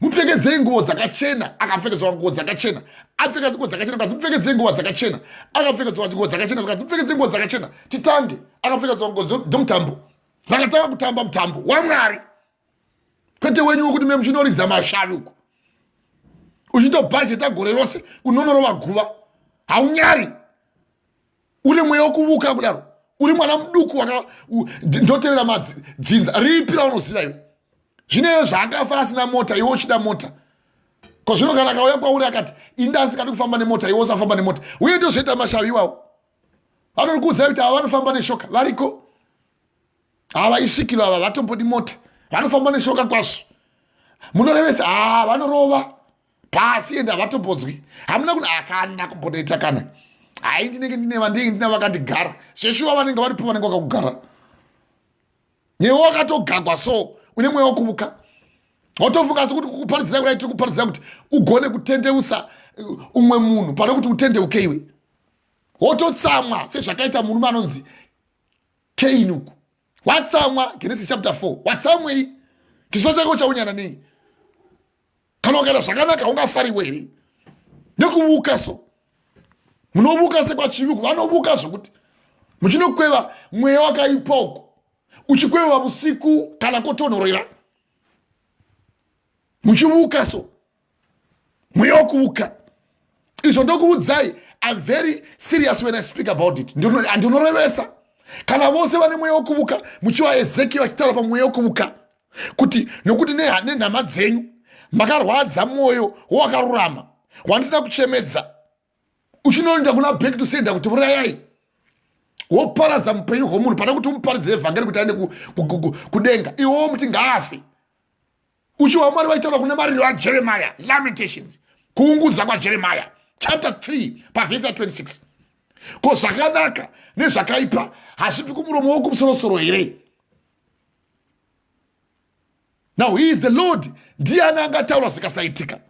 Mupfekedzei nguo dzakachena, akapfekedzwa nguo dzakachena. Apfeka nguo dzakachena, akapfekedzei nguo dzakachena. Akapfekedzwa nguo dzakachena, akapfekedzei nguo dzakachena. Titange, akapfekedzwa nguo dzomutambo. Vakatanga kutamba mutambo waMwari. Kwete wenyu kuti memuchinoridza masharuku. Uchitobhajeta gore rose unonorova guva. Haunyari. Une mweya wokuvuka kudaro. uri mwana muduku ndotevera madzinza ripi raunoziva iwe zvineyo zvaakafa asina mota iwe uchida mota kozvino kana akauya kwauri akati indasikadi kufamba nemota iwe usafamba nemota uye ndozvoita mashavi iwawo vanonikuudzai kuti ava vanofamba neshoka variko havaisvikiro ava vatombodi mota vanofamba neshoka kwazvo munorevesa vanorova pasi ende havatombodzwi hamuna kuti akana kumbonoita kana hai ndinenge ndina vakandigara zveshuwa vanenge varipo vanenge vakakugara newe wakatogagwa so une mweya wekuuka watofunga sekuti kukuparidzira kudai tiri kuparidzira kuti ugone kutendeusa umwe munhu pane kuti utendeuke iwe wototsamwa sezvakaita murume anonzi Cain uku watsamwa Genesis chapter 4 watsamwei chiso chako chaunyana nei kana ukaita zvakanaka ungafariwe here nekuvuka so munovuka sekwachiviku vanovuka zvokuti muchinokweva mweya wakaipa uku uchikweva usiku kana kotonhorera muchivuka so mweya wekuuka izvo ndokuudzai I'm very serious when I speak about it andinorevesa kana vose vane mweya wekuuka muchiwa Ezekiel vachitaura pamweya wekuuka kuti nokuti nenhama dzenyu makarwadza mwoyo wakarurama wandisina kuchemedza uchinoenda kuna back to sender kuti urayai woparadza mupenyu hwomunhu pana kuti umuparidze evhangeri kuti aende kudenga iwowo muti ngaafe uchiwa mwari vaitaura kuna mariro aJeremiah Lamentations kuungudza kwaJeremiah chapter 3 pavhesi ya 26 ko zvakanaka nezvakaipa hazvipi kumuromo wokumusoro-soro here now he is the Lord ndiani angataura zvikasaitika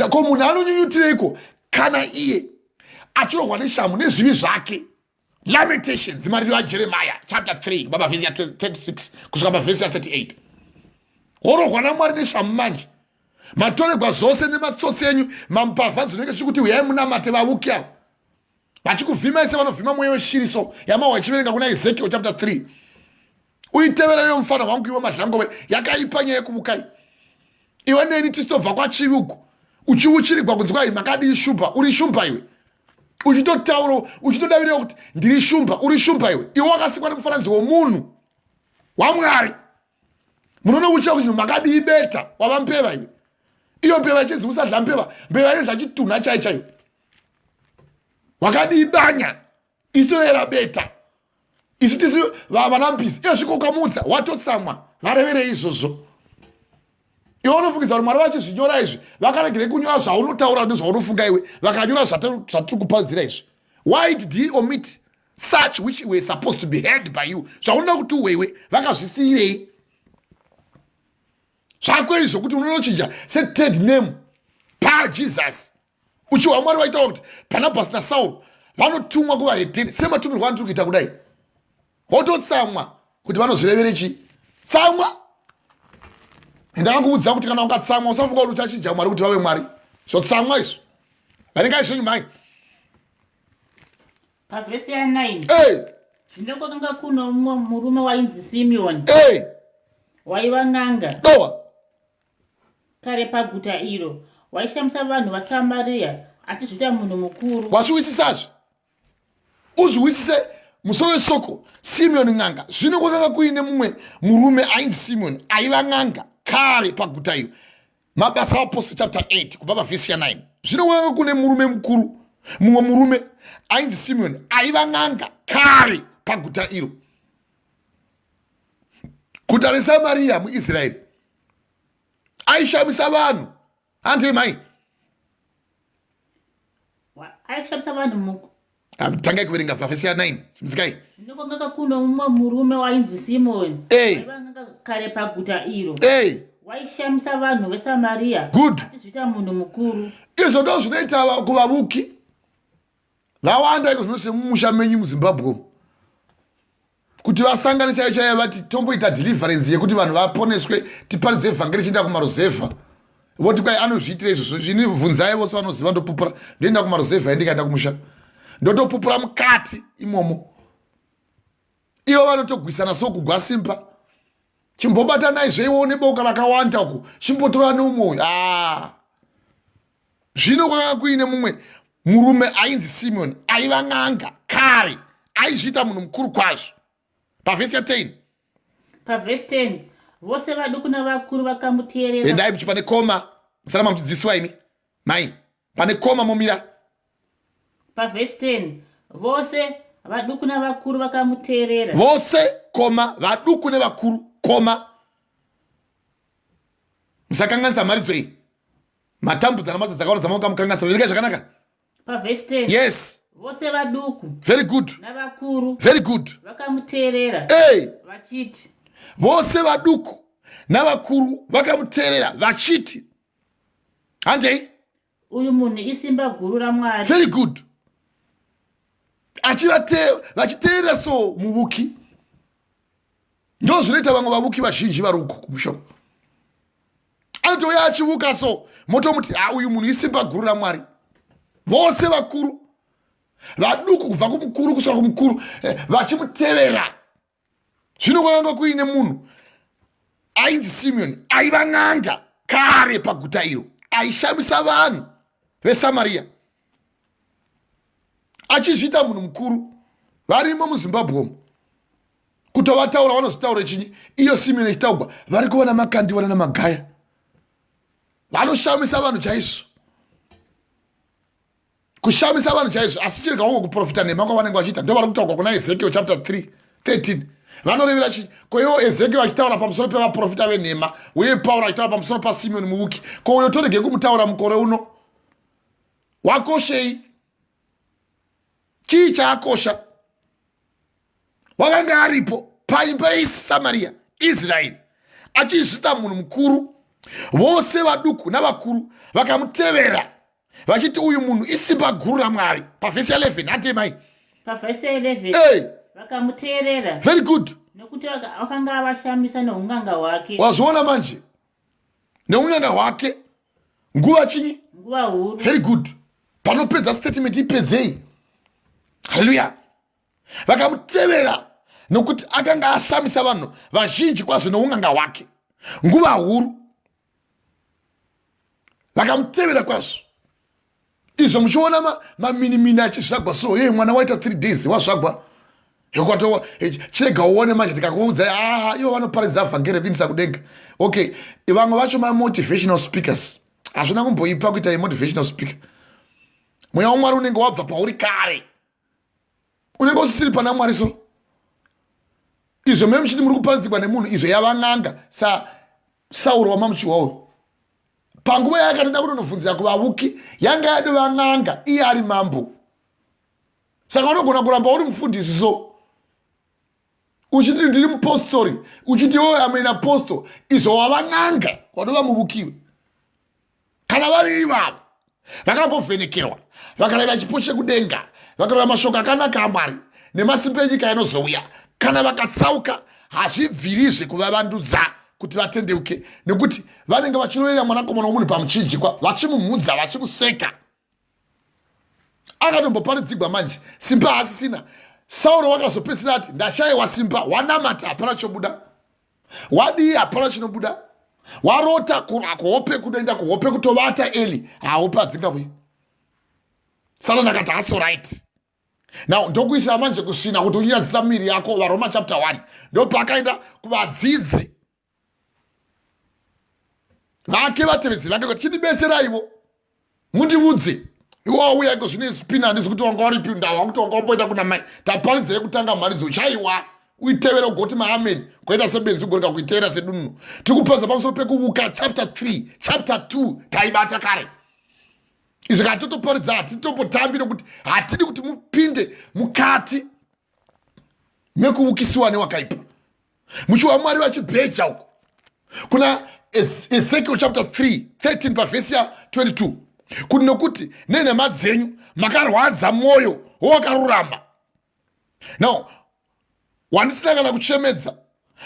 ko munhu anonyunyutireiko kana iye achirohwa neshamu nezvivi zvake Lamentations mariro aJeremiah chapter 3 kubva pavhesi ya 36 kusvika pavhesi ya 38 worohwa namwari neshamu manje matoregwa zvose nematsotsi enyu mampavha dzinenge chikuti uyai munamate vavuki avo vachikuvhima ise vanovhima mweya weshiriso yamawa ichiverenga kuna Ezekiel chapter 3 uitevera iyo mufana wangu iwe madhlangove yakaipa nyaya yekuvukai iwe neni tisitobva kwachivi uku uchiuchirigwa kunzi kwai makadi ishumba uri shumba iwe uchitotaura uchitodavirira kuti ndiri shumba uri shumba iwe wakasikwa nemufananidzo womunhu waMwari munono uchiwa kuti makadi ibeta wava mbeva iwe iyo mbeva ichinzi usadla mbeva mbeva ine zvachitunha chai chaiyo wakadi ibanya isitoera beta isi tisi vana mbisi iyo svikokamudza watotsamwa varevere izvozvo iwe unofungidza kuti mwari vachizvinyora izvi vakaregere kunyora zvaunotaura nezvaunofunga iwe vakanyora zvatiri kuparidzira izvi why did he omit such which were supposed to be heard by you zvaunoda kuti uwewe vakazvisiyirei zvako izvo kuti unonochinja seted name paJesus uchiwa mwari vaitaura kuti Barnabas naSaul vanotumwa kuvahedheni sematumirwa anotiri kuita kudai wototsamwa kuti vanozvirevere chi tsamwa ndakanguudza kuti kana ungatsamwa usafunga kuti uchachinja mwari kuti vave mwari zvotsamwa izvo varengai zvenyu mai pavhesi ya 9 zvinokokanga kuno mumwe murume wainzi Semioni waiva n'anga dowa kare paguta iro waishamisa vanhu vaSamaria achizvita munhu mukuru wazviwisisazve uzviwisise musoro wesoko Semioni n'anga zvino kwakanga kuine mumwe murume ainzi Semioni aiva n'anga kare paguta iro mabasa apostle chapter 8 kubva pavhesi ya 9 zvino kwakanga kune murume mukuru mumwe murume ainzi Semioni aiva n'anga kare paguta iro guta reSamaria muIsraeri aishamisa vanhu ande mai aishamisa vanhu tangai kuverenga pavhesi ya 9 chimuzikai zvinokwanga kuno mumwe murume wainzi Semioni aivanga kare paguta iro waishamisa vanhu veSamaria achizvita munhu mukuru izvo ndo zvinoita kuvavuki vawanda iko zvinose mumusha menyu muZimbabwe kuti vasangane chaiyo chaiyo vati tomboita deliverance yekuti vanhu vaponeswe tiparidze evhangeri chienda kumaruzevha voti kwai anozviitira izvozvo zvinibvunzai vose vanoziva ndopupura ndoenda kumaruzevha endikaenda kumusha ndotopupura mukati imomo ivo vanotogwisana sokugwasimba chimbobatanai zveiwo neboka rakawanda uku chimbotora neumwe zvino kwanga kuine mumwe murume ainzi Semioni aiva n'anga kare aizviita munhu mukuru kwazvo. Pavhesi ya 10. Pavhesi 10. Vose vaduku navakuru vakamuteerera. Endai muchi pane koma. Musaramba muchidzidziswa imi. Mai, pane koma momira. Pavhesi 10. Vose vaduku navakuru vakamuteerera. Vose, koma, vaduku nevakuru, koma. Musakanganisa maridzo iyi. Matambudza namasa dzakaona dzamaoka mukanganisa. Verengai zvakanaka. Pavhesi 10. Yes. Vose vaduku. Very good. Navakuru. Very good. Vakamuteerera. Hey. Vachiti. Vose vaduku navakuru vakamuteerera vachiti. Handei? Uyu munhu isimba guru raMwari. Very good. Vachiteerera so muvuki. Ndo zvinoita vamwe vavuki vazhinji vari uku kumushomo. Anotouya achivuka so motomuti uyu munhu isimba guru raMwari. Vose vakuru vaduku kubva kumukuru kusvika kumukuru vachimutevera. Zvino kwanga kuine munhu ainzi Semioni aiva n'anga kare paguta iro, aishamisa vanhu veSamaria, achizviita munhu mukuru. Varimo muZimbabwe umu kutovataura vanozvitaura chinyi, iyo Semioni ichitaurwa vari kuona makandiwana namagaya, vanoshamisa vanhu chaizvo, kushamisa vanhu chaizvo. Asi chirega hongo kuprofita nhema kwavanenge vachiita. Ndo vari kutaurwa kuna Ezekiel chapter 3:13. Vanorevera chi koyo Ezekiel achitaura pamusoro pevaprofita venhema, uye Pauro achitaura pamusoro paSimeoni muvuki. Ko uyo torege kumutaura mukore uno. Wakoshei? Chii chaakosha? Wakanga aripo paimba yeSamaria, Israeri, achizviita munhu mukuru. Vose vaduku navakuru vakamutevera vachiti uyu munhu isimba guru raMwari. Pavhesi 11. Hate mai. Pavhesi 11. Hey. Vakamuteerera. Very good. Nekuti vakanga avashamisa neunganga hwake. Wazviona manje? Neunganga hwake. Nguva chinyi? Nguva huru. Very good. Panopedza statement ipedzei. Hallelujah. Vakamutevera nokuti akanga ashamisa vanhu vazhinji kwazvo neunganga hwake. Nguva huru. Vakamutevera kwazvo. Izvo muchiona maminimini achizvagwa so, mwana waita 3 days wazvagwa. Yokwatowa chirega uone manje tikakuudza ivo vanoparidza vhangeri vinisa kudenga. Okay, vamwe vacho motivational speakers hazvina kumboipa kuita motivational speaker. Mweya waMwari unenge wabva pauri kare, unenge usisiri pana Mwari. So izvo meme muchiti muri kuparidzirwa nemunhu, izvo yava n'anga. Sauro wamamuchiwawo panguva yakatoda kunonobvunzira kuvavuki yanga yadova n'anga iye ari mambo. Saka unogona kuramba uri mufundisi so uchiti ndiri mupostori, uchiti I'm an apostle, izvo wava n'anga, wadova muvukiwe. Kana vari ivavo vakambovhenekerwa, vakarayira chipo chekudenga, vakarayira mashoko akanaka aMwari nemasimba enyika inozouya, kana vakatsauka hazvibvirizve kuvavandudza kuti vatendeuke, nekuti vanenge vachiroverera mwanakomana womunhu pamuchinjikwa, vachimumhudza, vachimuseka. Akatomboparidzigwa manje, simba hasisina. Sauro wakazopedzisira ati ndashayiwa simba, wanamata hapana chobuda, wadii hapana chinobuda, warota kuhope kunoenda kuhope kutovata Eli hahope hadzingabwi. Satani akati that's right. Now ndokuisira manje kusvina kuti unyadzisa miri yako. Varoma chapter 1 ndo paakaenda kuvadzidzi vake vatevedzeri vake kuti chindibetseraivo mundiudze iwo auya iko zvine spina handisi kuti wanga waripi ndawa kuti wanga wamboenda kuna mai taparidza yekutanga mari dzochaiwa uitevera ugoti maamen koita sebenzi ugoreka kuiteera sedunhu. Tikupadza pamusoro pekuvuka chapter 3 chapter 2 taibata kare. Izvi katotoparidza hatitombotambi nokuti hatidi kuti mupinde mukati mekuvukisiwa newakaipa. Muchiwa Mwari vachibheja uko kuna Ezekiel chapter 3:13 pavhesi ya 22 kuti nokuti nenhema dzenyu makarwadza mwoyo wowakarurama. Now wandisina kana kuchemedza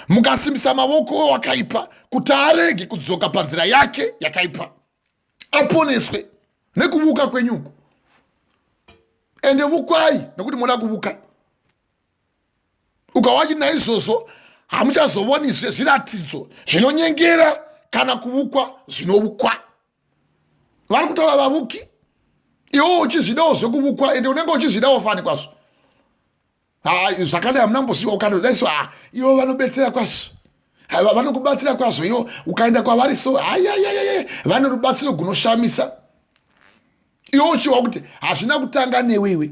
mukasimbisa mavoko wowakaipa kuti arege kudzoka panzira yake yakaipa, aponeswe nekuvuka kwenyuko. Ende vukwai nekuti moda kuvuka. Ukawachi naizvozvo hamuchazovoniswe zviratidzo zvinonyengera kana kuvukwa zvinovukwa. Vari kutaura vavuki, iwo uchizvidawo zvekuvukwa, ende unenge uchizvidawo fani kwazvo. Zvakadai hamuna mbosiwa ukandodaiswa ivo vanobetsera kwazvo. Vanokubatsira kwazvo ivo ukaenda kwavari so vane rubatsiro gunoshamisa. Ivo uchiwa kuti hazvina kutanga newewe.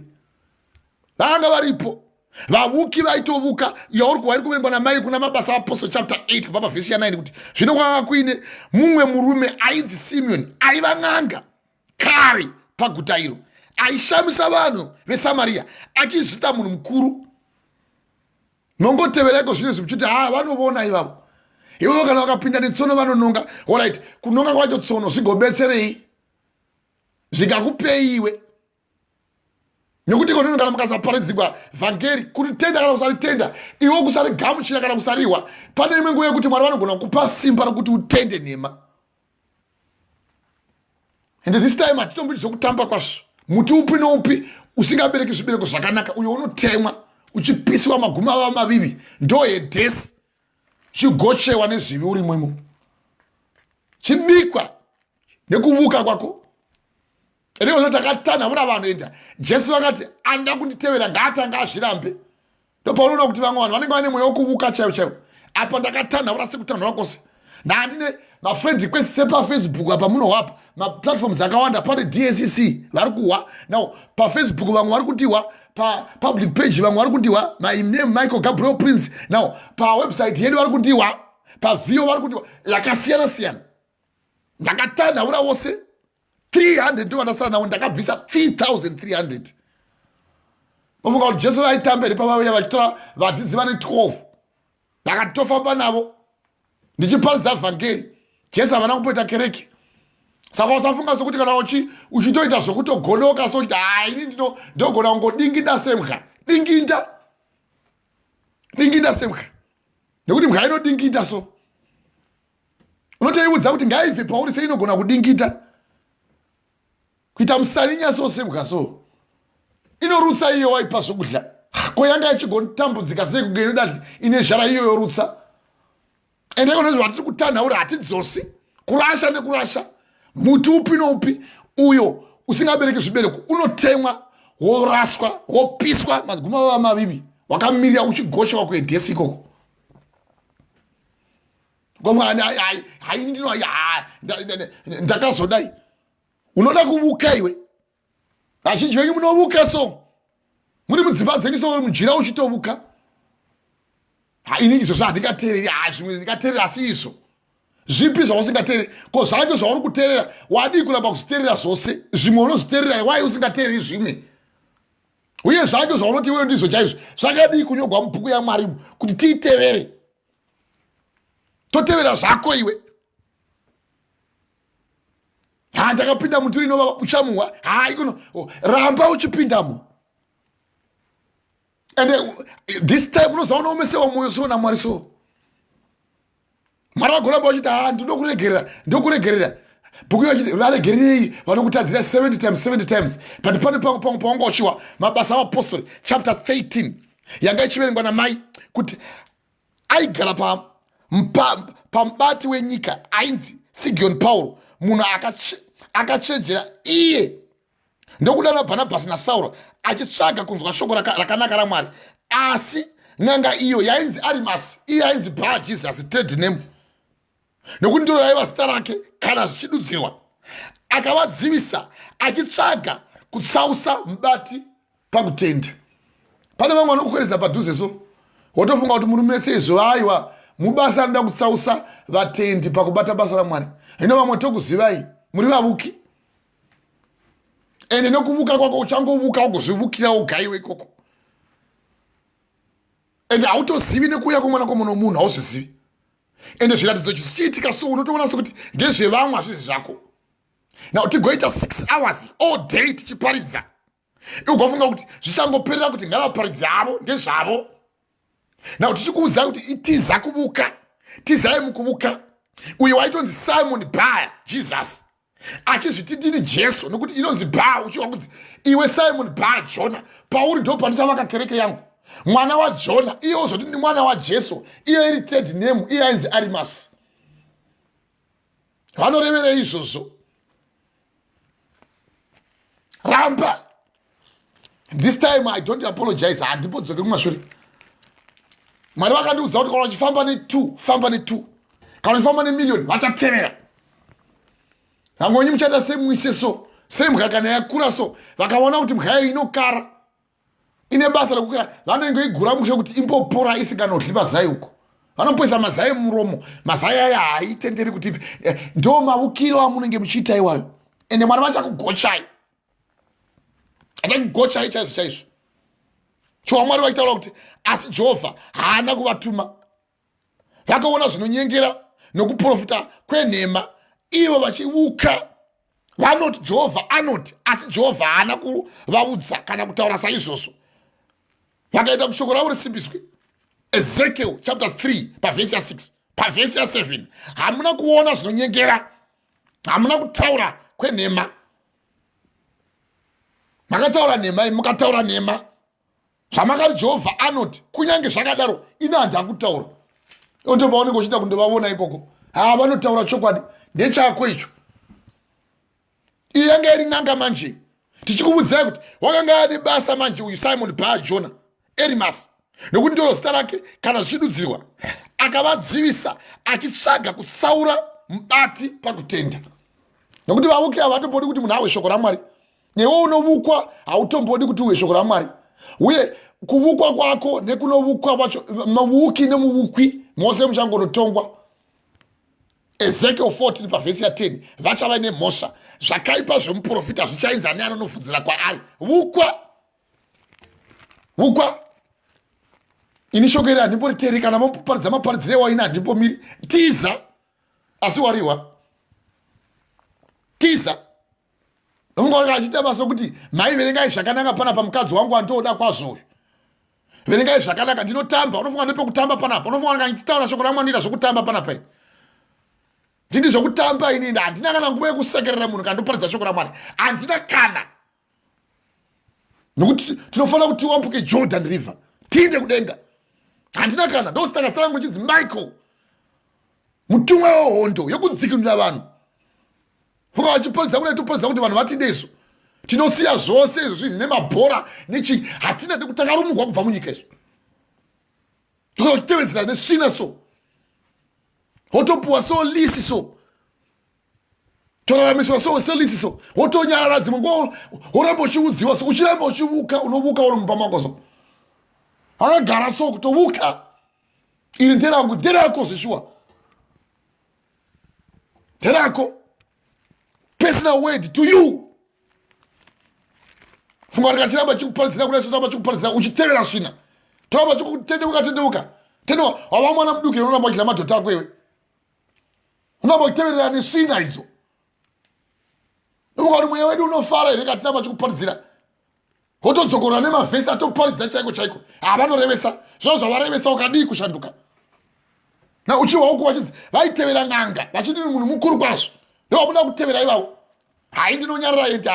Vanga varipo. Vavuki vaitovuka yauri kuverengwa namai kuna mabasa apostle chapter 8 kubva pavhesi ya9 kuti zvino kwanga kuine mumwe murume ainzi Semioni aiva n'anga kare paguta iro aishamisa vanhu veSamaria achizvita munhu mukuru. Nongotevereko zvino zvichiti vanovona ivavo. Ivo kana vakapinda netsono vanononga. Alright, kunonga kwacho tsono zvigobetserei? Zvingakupei iwe? Nokuti kana mukasaparidzirwa vhangeri kuti tenda kana kusaritenda, iwe kusarigamuchira kana kusariwa, pane imwe nguva yekuti Mwari vanogona kukupa simba rokuti utende nhema. And this time hatitomboiti zvokutamba kwazvo. Muti upi noupi usingabereki zvibereko zvakanaka uyo unotemwa uchipisiwa maguma ava mavivi ndo hedhesi chigochewa nezvivi uri mwemo chibikwa nekuvuka kwako. Reo takatana vura vanhu enda Jesu vakati anda kunditevera ngaatanga azvirambe. Ndopaunoona kuti vamwe vanhu vanenge vane mweya wekuvuka chaiwo chaiwo. Apa ndakatana vura sekutanhura kwose. Ndandine mafriend request sepa Facebook apa munohwapa maplatforms akawanda pane DSCC vari kuhwa. Now pa Facebook vamwe vari kundiwa, pa public page vamwe vari kundiwa, my name Michael Gabriel Prince. Now pa website yedu vari kundiwa, pa view vari kundiwa, yakasiyana siyana. Ndakatana vura wose 300 ndo vandasara nawo ndakabvisa 3300. Ofunga kuti Jesu aitambere pavauya vachitora vadzidzi vane 12 vakatofamba navo ndichiparidza vhangeri. Jesu havana kumboita kereke. Saka usafunga sokuti kana uchitoita zvokutogodoka sokuti ini ndogona kungodinginda semwa. Dinginda semwa. Nekuti mwa inodinginda so. Unotoiudza kuti ngaibve pauri seinogona kudinginda. Kuita musarinya so semwa so. Inorutsa iyo waipa zvokudya. Ko yanga ichigotambudzika sei kugenda ine zhara iyo yorutsa. Ende kana zvati kutanhaura hatidzosi kurasha nekurasha. Muti upi noupi uyo usingabereki zvibereko unotemwa woraswa wopiswa maguma ava mavivi wakamirira uchigoshwa kuedhesi ikoko. Ndakazodai unoda kuvuka iwe. Vazhinji venyu munovuka so muri mudzimba dzenyu so uri mujira uchitovuka. Ini izvo zvandingateereri zvimwe ndingateerera asi izvo zvipi zvausingateereri ko zvange zvauri kuteerera wadi kuramba kuzviteerera zvose zvimwe unozviteerera wai usingateereri zvimwe uye zvange zvaunoti iweyo ndizvo chaizvo zvakadii kunyogwa mubhuku yaMwari kuti tiitevere totevera zvako iwe. Ndakapinda muturi inova uchamuhwa ikono ramba uchipindamo. And this time unoziva unomesewa mwoyo so naMwari so. Mwari vagoramba vachiti ndokuregerera bhuku vachiti raregerei vanokutadzira 70 times 70 times. But pane pamwe pawanga uchiwa mabasa avapostori chapter 13 yanga ichiverengwa namai kuti aigara pamubati wenyika ainzi Simeoni Pauro munhu akachenjera iye ndokudana Bhanabhasi naSauro achitsvaga kunzwa shoko rakanaka raMwari. Asi n'anga iyo yainzi NEMADZINZA iye ainzi Bar Jesus trade name nokuti ndiro raiva zita rake kana zvichidudzirwa. Akavadzivisa achitsvaga kutsausa mubati pakutenda. Pane vamwe vanokweredza padhuze so wotofunga kuti murume sezvo aiwa mubasa anoda kutsausa vatendi pakubata basa raMwari. Hino vamwe tokuzivai muri vavuki. Ende nokuvuka kwako uchangovuka ugozvivukira ugaiwe ikoko. Ende hautozivi nekuuya kwomwana komuno munhu hauzvizivi. Ende zviratidzo zvichiitika so unotoona sokuti ndezvevamwe hazvisi zvako. Now tigoita 6 hours all day tichiparidza. Ugofunga kuti zvichangoperera kuti ngavaparidze avo ndezvavo. Now tichikuudzai kuti itiza kuvuka. Tizai mukuvuka. Uyo waitonzi Simon Bar Jesus. Achizviti ndini Jesu nokuti inonzi Bar uchiwa kuti iwe Simon Bar Jona pauri ndo pandichavaka kereke yangu. Mwana wa Jona iye uzoti ndi mwana wa Jesu iye iri third name iye ainzi NEMADZINZA. Vanorevera izvozvo. Ramba This time I don't apologize. Handipodzoke kumashure. Mwari vakandiudza kuti kana uchifamba ne2 famba ne2, kana uchifamba ne1,000,000 vachatevera. Vamweni muchaita semwise so, semhuka kana yakura so, vakaona kuti mhuka iyi inokara, ine basa rekukara, vanongoigura mushe kuti imbopora isinganodlipa zai uko. Vanopoisa mazai muromo, mazai aya haitenderi kuti ndo mavukiro amunenge muchiita iwayo. Ende Mwari vachakugochai. Achakugochai chaizvo chaizvo. Chova Mwari vakitaura kuti asi Jehovha haana kuvatuma. Vakaona zvinonyengera nokuprofita kwenhema, ivo vachivuka. Vanoti Jehovha anoti, asi Jehovha haana kuvaudza kana kutaura saizvozvo. Vakaita kuti shoko ravo risimbiswe. Ezekiel chapter 3 pavhesi ya6 pavhesi ya7 hamuna kuona zvinonyengera, hamuna kutaura kwenhema. Makataura nhema, mukataura nhema. Zvamakati Jehovha anoti, kunyange zvakadaro ina handakutaura. Ndo paunenge uchiita kundovavona ikoko. Vanotaura chokwadi, ndechako icho. Iyi yanga iri n'anga manje. Tichikuudzai kuti wakanga ane basa manje uyu Simon Bar Jona NERIMASI. Nokuti ndiro zita rake kana zvidudzirwa akavadzivisa achitsvaga kutsaura mubati pakutenda. Nokuti vavuki havatombodi kuti munhu awe shoko raMwari. Newe unovukwa hautombodi kuti uwe shoko raMwari. Uye kuvukwa kwako nekunovukwa kwacho mavuki nemuvukwi mose muchangonotongwa. Ezekiel 14 pavhesi ya10 vachava nemhosva, zvakaipa zvemuprofita zvichainza neanonofudzira kwaari. Vukwa ini shoko iri handimboriteri, kana maparidza maparidzire waina handimbomiri. Tiza asi wariwa. Tiza nomunga wanga achiita basa rokuti mai verengai zvakanaka panapa, mukadzi wangu andoda kwazvo. Verengai zvakanaka, ndinotamba. Unofunga nepekutamba panapa? Unofunga nga ndichitaura shoko raMwari ndira zvokutamba panapa ini? Ndini zvokutamba ini handina kana nguva yekusekerera munhu kandoparidza shoko raMwari. Handina kana. Nokuti tinofanira kuti wambuke Jordan River tiinde kudenga. Handina kana. Ndositanga zita rangu richinzi Michael, mutumwa wehondo yokudzikinura vanhu. Funga vachiparidza kudai toparidza kuti vanhu vatinde isu. Tinosiya zvose izvo zvinhu nemabhora nechi, hatina takarumugwa kubva munyika izvo. Tokuda kuchitevedzera nesvina so. Wotopuwa so lisi so. Toraramiswa so lisi so. Wotonyarara dzimwe nguva woramba uchiudziwa so. Uchiramba uchivuka, unovuka uri mumba mako so. Akagara so kutovuka. Iri nderangu, nderako zveshuwa. Nderako. Personal word to you. Funga rikachiramba chikuparidzira kudai, sotoramba chikuparidzira uchitevera svina. Toramba chikutendeuka. Teno wava mwana muduki unoramba uchidya madhota ako iwe. Unoramba uchiteverera nesvina idzo. Nofunga kuti mweya wedu unofara here katiramba chikuparidzira. Wotodzokora nemavhesi atoparidza chaiko. Vanorevesa. Zvavo zvavarevesa ukadii kushanduka. Na uchiwa huku vachidzi vaitevera n'anga, vachidini munhu mukuru kwazvo. Ndovamuda kutevera ivavo. Hai ndinonyarara yeti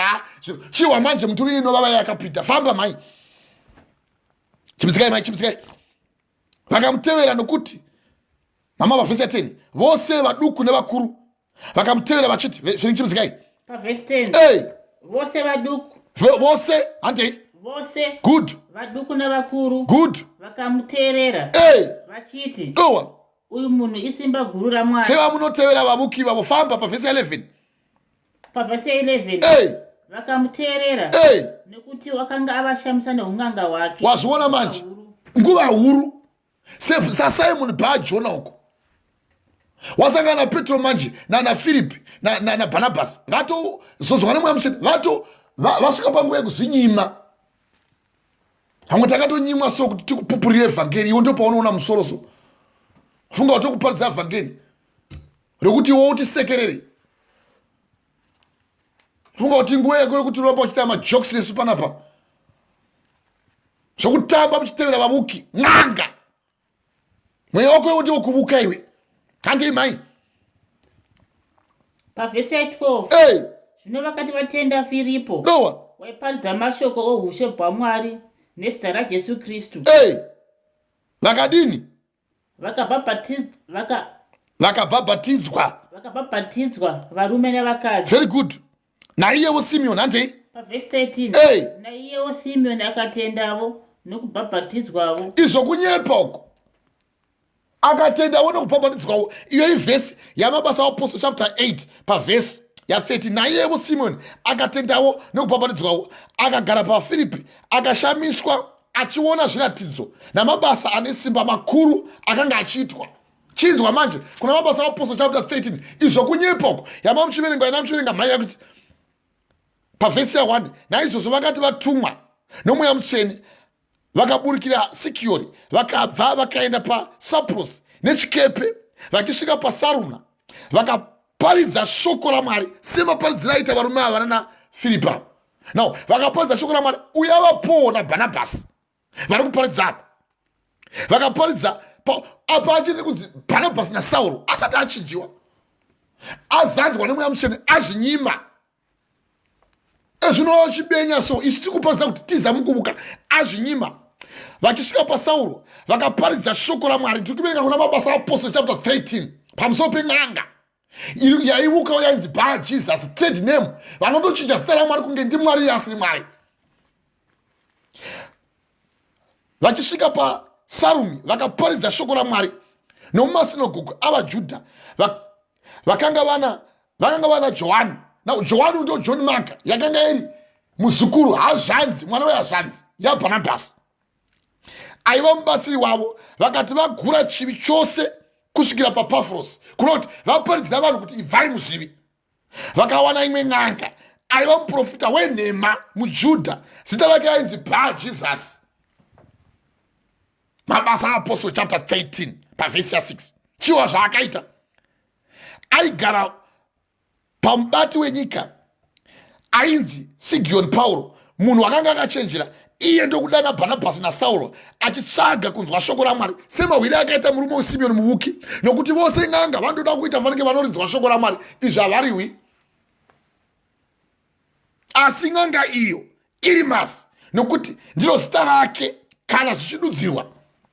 chiwa manje muturi ino vava yakapita. Famba mai. Chimisikai. Vakamutevera nokuti mama pavhesi ya10 vose vaduku nevakuru vakamutevera vachiti chimisikai. Pavhesi 10. Hey. Vose vaduku. Vose handei. Vose. Good. Vaduku nevakuru. Good. Vakamuteerera. Hey. Vachiti. Dowa. Uyu munhu isimba guru raMwari. Seva munotevera vavuki vavofamba pavhesi ya11. Pavhesi ya11. Hey. Vakamuteerera. Hey. Nekuti wakanga avashamisa neung'anga hwake. Wazviona manje? Nguva huru. SaSimon Bar Jona uko. Wasangana Petro manje na Philipi na Barnabas. Vato zozwa nemweya museni. Vato vasvika panguva yekuzvinyima. Hamwe takatonyimwa so kuti tikupupurire evhangeri. Iwo ndo paunoona musoro so. Funga watokuparidza evhangeri rokuti iwo utisekerere. Funga kuti nguva yako yokuti unoramba uchita majokes nesu panapa. Zvokutamba muchitevera vavuki n'anga. Mweya wako iwo ndiwo kuvuka iwe. Handei mai. Pavhesi ya12. Hey. Zvino vakati vatenda Firipo. Dowa. Waiparidza mashoko oushe hwaMwari nezita raJesu Kristu. Hey. Vakadini? Vakabhabhatidzwa varume nevakadzi. Very good. Naiyewo Semioni handei. Verse 13. Naiyewo Semioni akatendavo nokubhabhatidzwavo. Izvo kunyepa uko. Akatendawo nokubhabhatidzwavo. Iyo ivhesi yamabasa apostle chapter 8 pavhesi ya30. Naiyewo Semioni akatendawo nokubhabhatidzwavo. Akagara paFiripi. Akashamiswa achiona zviratidzo namabasa ane simba makuru akanga achiitwa. Chinzwa manje kuna mabasa apostle chapter 13. Izvo kunyepa uko. Yamamuchiverenga mhai yakuti pavhesi ya1 naizvozvo vakati vatumwa nomweya mutsvene vakaburikira Sikiori vakabva vakaenda paSapros nechikepe vakisvika paSaruna vakaparidza shoko raMwari semaparidziro aita varume ava naFiripa. Now vakaparidza shoko raMwari uya vaPaul naBhanabhasi vari kuparidza apa vakaparidza apa achiti kunzi Bhanabhasi naSauro asati achinjiwa azadzwa nemweya mutsvene azvinyima ezvino chibenya so isi tikuparidza kuti tizamukubuka azvinyima vakisvika paSauro vakaparidza shoko raMwari. Tikubereka kuna mabasa apostle chapter 13 pamusoro pen'anga yaivuka yainzi Bar Jesus third name vanotochinja zita raMwari kunge ndimwari asiri Mwari. Vachisvika paSarumi vakaparidza shoko raMwari nomumasinagoge avaJudha vakanga vana Johani. Now Johani ndo John Mark yakanga iri muzukuru hazvanzi mwana wehazvanzi yaBhanabhasi aiva mubatsiri wavo. Vakati vagura chivi chose kusvikira paPaforos kunoti vaparidzira vanhu kuti ibvai muzvivi. Vakawana imwe n'anga aiva muprofita wenhema muJudha zita rake ainzi Bar Jesus. Mabasa apostle chapter 13 pavhesi ya6. Chiwa zvaakaita aigara pamubati wenyika ainzi Sigioni Pauro munhu akanga akachenjera. Iye ndokudana Bhanabhasi naSauro achitsvaga kunzwa shoko raMwari semahwiri akaita murume weSimeoni muvuki nokuti vose n'anga vandoda kuita fanike vanorinzwa shoko raMwari. Izvi havariwi asi n'anga iyo NERIMASI nokuti ndiro zita rake kana zvichidudzirwa.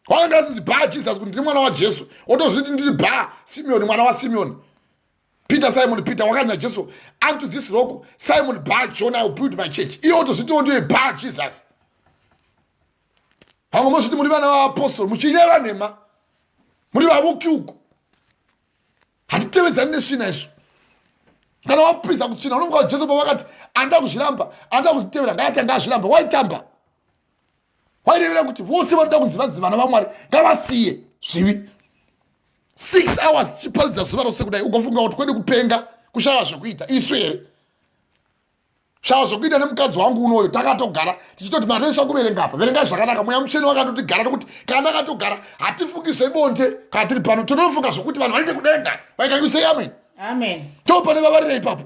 Wakanga azinzi Bar Jesus kuti ndiri mwana waJesu otozviti ndiri Bar Simeoni mwana waSimeoni. Simon Peter wakanza Jesu unto this rock Simon Bar John I will build my church. Iye otozviti ndiye Bar Jesus. Hamwe mozviti muri vana vaapostoli muchireva nhema muri vavuki uko hatitevedzani nesvina isu. Kana wapisa kutsvina unonga Jesu pavakati anda kuzviramba anda kuzvitevera ngaatanga azviramba waitamba wairevera kuti vose vanoda kunzi vanzi vana vaMwari ngavasiye zvivi 6 hours chiparidza zuva rose kudai ugofunga kuti kwende kupenga kushava zvekuita isu here shava zvekuita nemukadzi wangu unoyo takatogara tichitoti matesha kuverenga apa verengai zvakanaka mweya mutsvene wakatotigara nokuti kana takatogara hatifungi zvebonde kana tiri pano tonofunga zvokuti vanhu vaende kudenga vaikanyusei amen amen topane vavarira ipapo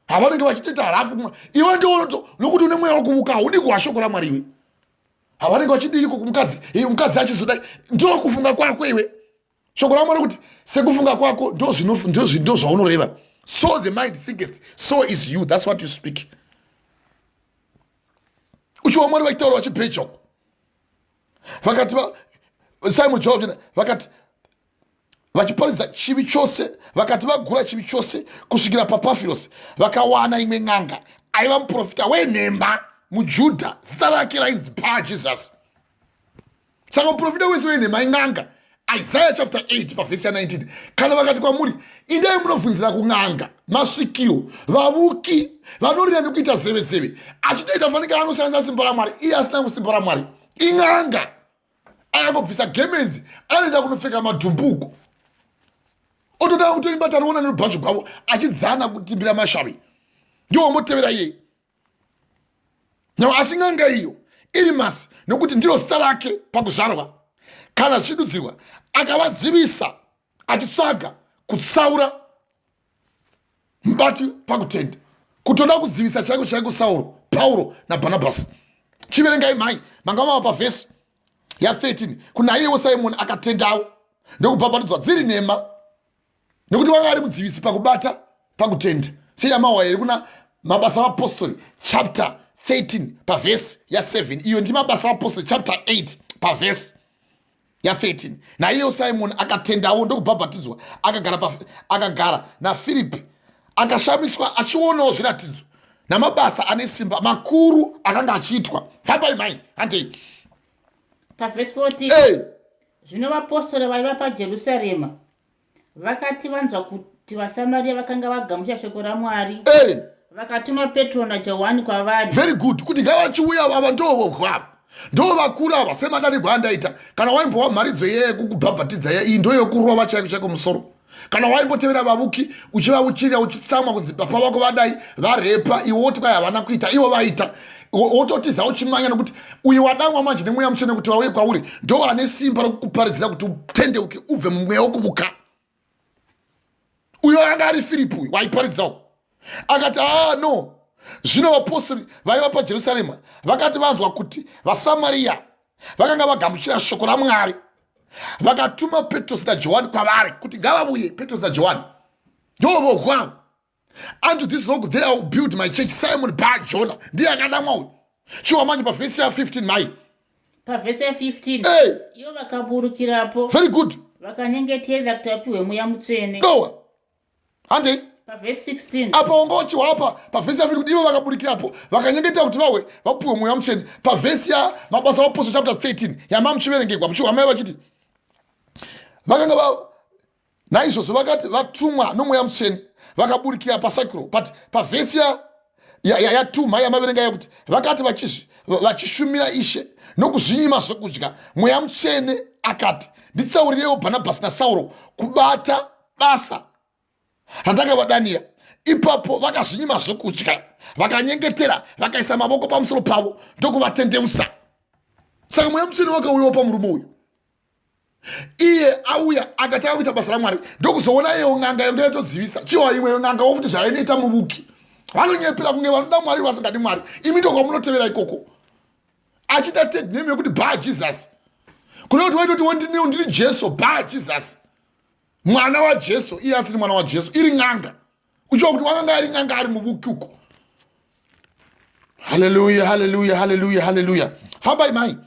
havanenge vachitoita harafu iwe ndionoto nokuti une mweya wekuvuka haudi kuwashoko raMwari iwe havanenge vachidiriko kumukadzi mukadzi achizodai ndo kufunga kwako iwe shoko raMwari kuti sekufunga kwako ndo zvaunoreva. So the mind thinketh, so is you. That's what you speak. Uchiwa Mwari vachitaura vachipechoko vakati Simon Job vakati vachiparidza chivi chose vakati vagura chivi chose kusvikira paPafiros vakawana imwe n'anga aiva muprofita wenhema muJudha zita rake rainzi Bar Jesus. Saka muprofita wese wenhema in'anga Isaiah chapter 8 pavhesi ya19 kana vakati kwamuri indai munobvunzira kun'anga masvikiro vavuki vanorira nekuita zeve achitoita fanika anoshandisa simba raMwari iye asina kusimba raMwari in'anga ayangobvisa gemenzi anoenda kunopfeka madhumbuko otoda kutori batanoona nerubhachu gwavo achidzana kutimbira mashavi ndiwo motevera iye nyawo asi n'anga iyo NERIMASI nokuti ndiro zita rake pakuzvarwa kana zvichidudzirwa akavadzivisa achitsvaga kutsaura mubati pakutenda kutoda kudzivisa chaiko Sauro Pauro naBhanabhasi. Chiverengai mhai manga mava pavhesi ya13 kuna iyewo Simoni akatendawo ndokubhabhatidzwa dziri nhema nokuti wanga ari mudzivisi pakubata pakutenda seyamawa here kuna mabasa aapostoli chapter 13 pavhesi ya7 iyo ndi mabasa aapostoli chapter 8 pavhesi ya13 naiyewo Simoni akatendawo ndokubhabhatidzwa akagara naFiripi akashamiswa achionawo zviratidzo namabasa ane simba makuru akanga achiitwa. Fambai mai handei. Verse 14. Zvino vapostori vaiva paJerusarema vakati vanzwa kuti vaSamaria vakanga vagamuchira shoko raMwari, vakatuma Petro naJohani kwavari. Very good. Kuti ngavachiuya ava ndo vakuru ava semadanirwo andaita. Kana waimbowa mharidzo yekukubhabhatidza iyi ndo yokurova chaiko chaiko musoro. Kana waimbotevera vavuki uchivauchirira uchitsamwa kunzi baba vako vadai varepa iwe woti kwai havana kuita ivo vaita. Wototiza uchimanya nokuti uyu wadamwa manje nemweya mutsvene kuti vauye kwauri ndo ane simba rokuparidzira kuti utendeuke ubve mumweya wokuvuka. Uyo anga ari Filipi waiparidzawo akati no. Zvino vapostori vaiva paJerusarema vakati vanzwa kuti vaSamaria vakanga vagamuchira shoko raMwari, vakatuma Petro naJohani kwavari kuti ngavauye. Petro naJohani ndovo kwavo. Unto this rock there I will build my church. Simon Bar Jonah ndiye akadamwa uyu. Chiwa manje pavhesi ya 15 mai. Pavhesi ya 15. Iyo vakaburukirapo. Very good. Vakanyengetera kuti vapiwe mweya mutsvene. Go. Ande. Pavhesi 16. Apa ongochiwa apa pavhesi ya 15 ivo vakaburikirapo vakanyengetera kuti vapiwe mweya mutsvene. Pavhesi ya mabasa apostle chapter 13 yamamchiverengekwa muchiwa mai vachiti vakanga naizvozvo vakati vatumwa nomweya mutsvene vakaburikira pasakiro. But pavhesi ya 2 mai yamaverenga yakuti vakati vachishumira Ishe nokuzvinyima zvokudya, mweya mutsvene akati nditsaurirewo Bhanabhasi naSauro kubata basa randakavadanira. Ipapo vakazvinyima zvokudya, vakanyengetera, vakaisa mavoko pamusoro pavo ndokuvatendeusa. Saka mweya mutsvene wakauyawo pamurume uyu. Iye auya akati akuita basa raMwari ndokuzoona iyo ng'anga yongeitodzivisa chiwa imwe ng'anga wofuti zvainoita muvuki. Vanonyepera kunge vanoda Mwari vasingadi Mwari. Imi ndokwamunotevera ikoko achita tag name yokuti Bar Jesus. Kuna kuti waitoti wendiniwo ndiri Jesu Bar Jesus, mwana waJesu. Iye asiri mwana waJesu, iri ng'anga. Uchiwa kuti wakanga ari ng'anga ari muvuki uko. Hallelujah, hallelujah, hallelujah, hallelujah. Fambai mai.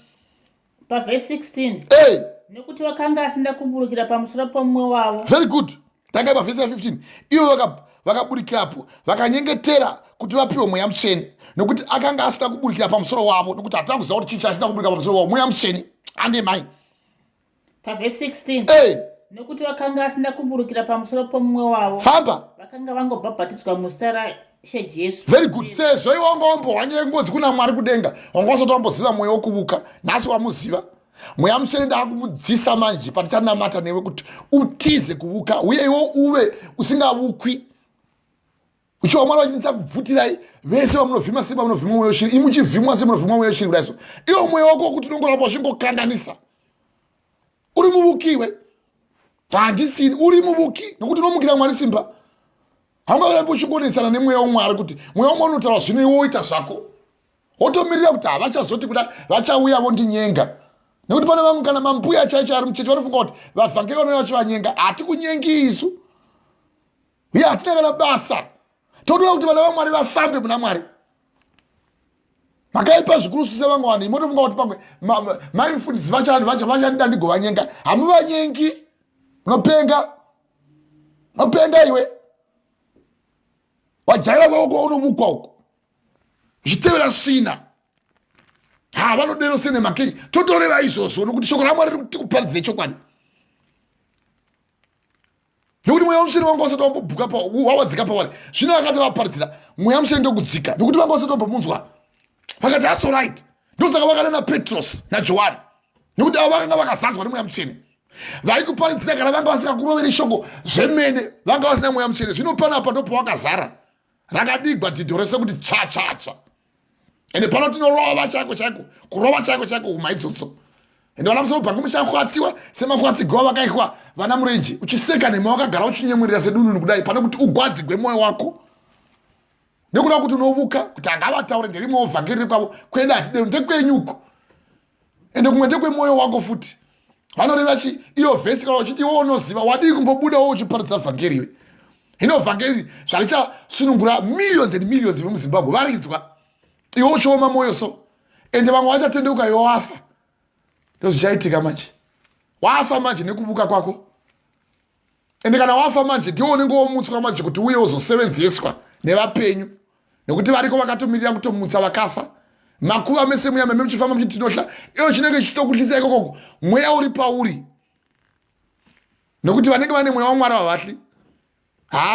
Pavhesi 16. Nekuti vakanga asinda kuburukira pamusoro pomumwe wavo. Very good. Tanga pavhesi ya 15. Ivo vakaburikirapo vakanyengetera kuti vapiwe mweya mutsvene nokuti akanga asina kuburikira pamusoro wavo, nokuti hatina kuziva kuti chichi asina kuburikira pamusoro wavo. Mweya mutsvene ande mai. Pavhesi 16. Nekuti vakanga asina kuburukira pamusoro pomumwe wavo. Famba. Vakanga vangobhabhatidzwa muzita raJesu. Very good. Sezvo iwe wangawambohwanyire ngodzi kuna Mwari kudenga wangawasati wamboziva mweya wokuvuka. Nhasi wamuziva. Mweya mutsvene ndakumudzisa manje patichanamata newe kuti utize kuvuka uye iwo uve usingavukwi. Uchiwa Mwari wachinisa kubvutirai vese vamunovhima simba munovhima mweya weshiri. Imi muchivhimwa semunovhima mweya weshiri kudaiso. Iwo mweya wako wokuti unongoramba uchingokanganisa. Uri muvukiwe. Handisini uri muvuki nokuti unomukira Mwari simba. Haungarambe uchingonesana nemweya waMwari kuti mweya waMwari unotaura zvino iwe woita zvako. Wotomirira kuti havachazoti kuda vachauya vondinyenga. Nekuti pane vamwe kana mambuya chaicho ari muchechi vanofunga kuti vavhangeri vanouya vachivanyenga. Hatikunyengi isu. Uye hatina kana basa. Toda kuti vana vaMwari vafambe muna Mwari. Makaipa zvikuru sevamwe vanhu imotofunga kuti pamwe maimufundisi vachandida ndigovanyenga. Hamuvanyengi. Munopenga. Munopenga iwe. Wajaira kwako unomukwa uko. Uchitevera svina. Vanodero sene makei. Totoreva izvozvo nokuti shoko raMwari riri kuparidza chokwadi. Nokuti mweya mutsvene wanga usati wambobhuka wawadzika pavari. Zvino vakati vaparidzira mweya mutsvene ndokudzika nokuti vanga usati wambomunzwa. Vakati that's all right. Ndosaka vakanena Petros naJohani nokuti avo vakanga vakazadzwa nemweya mutsvene. Vaikuparidzira kana vanga vasingakuroveri shoko zvemene vanga vasina mweya mutsvene. Zvino panapa ndo pawakazara rakadigwa dhidho rese kuti cha. Ende pano tinorova chaiko chaiko, kurova chaiko chaiko umaidzotso. Ende vana musoro bhangu muchakhwatsiwa semakhwatsigwa vakaikwa vana murenje. Uchiseka nema wakagara uchinyemwerera sedununu kudai pane kuti ugwadzigwe mwoyo wako. Nekuda kuti unovuka kuti angavataure ngerimwe vhangeri kwavo kwenda atidero ndekwenyuko. Ende kumwe ndekwemoyo wako futi. Vanoreva chi iyo vhesi kana uchiti iwe unoziva wadii kumbobuda wo uchiparidza vhangeri iwe. Hino vhangeri zvarichasunungura millions and millions vemuZimbabwe varidzwa. Iwe uchioma moyo so. Ende vamwe vachatendeuka iwe wafa. Ndozvichaitika manje. Wafa manje nekuvuka kwako. Ende kana wafa manje ndiwo unenge womutswa manje kuti uye uzosevenzeswa nevapenyu nekuti variko vakatomirira kutomutsa vakafa. Makuva mese muya meme muchifamba muchitinohla iyo chinenge chichitokuhlisa ikoko mweya uri pauri. Nekuti vanenge vane mweya waMwari havahli.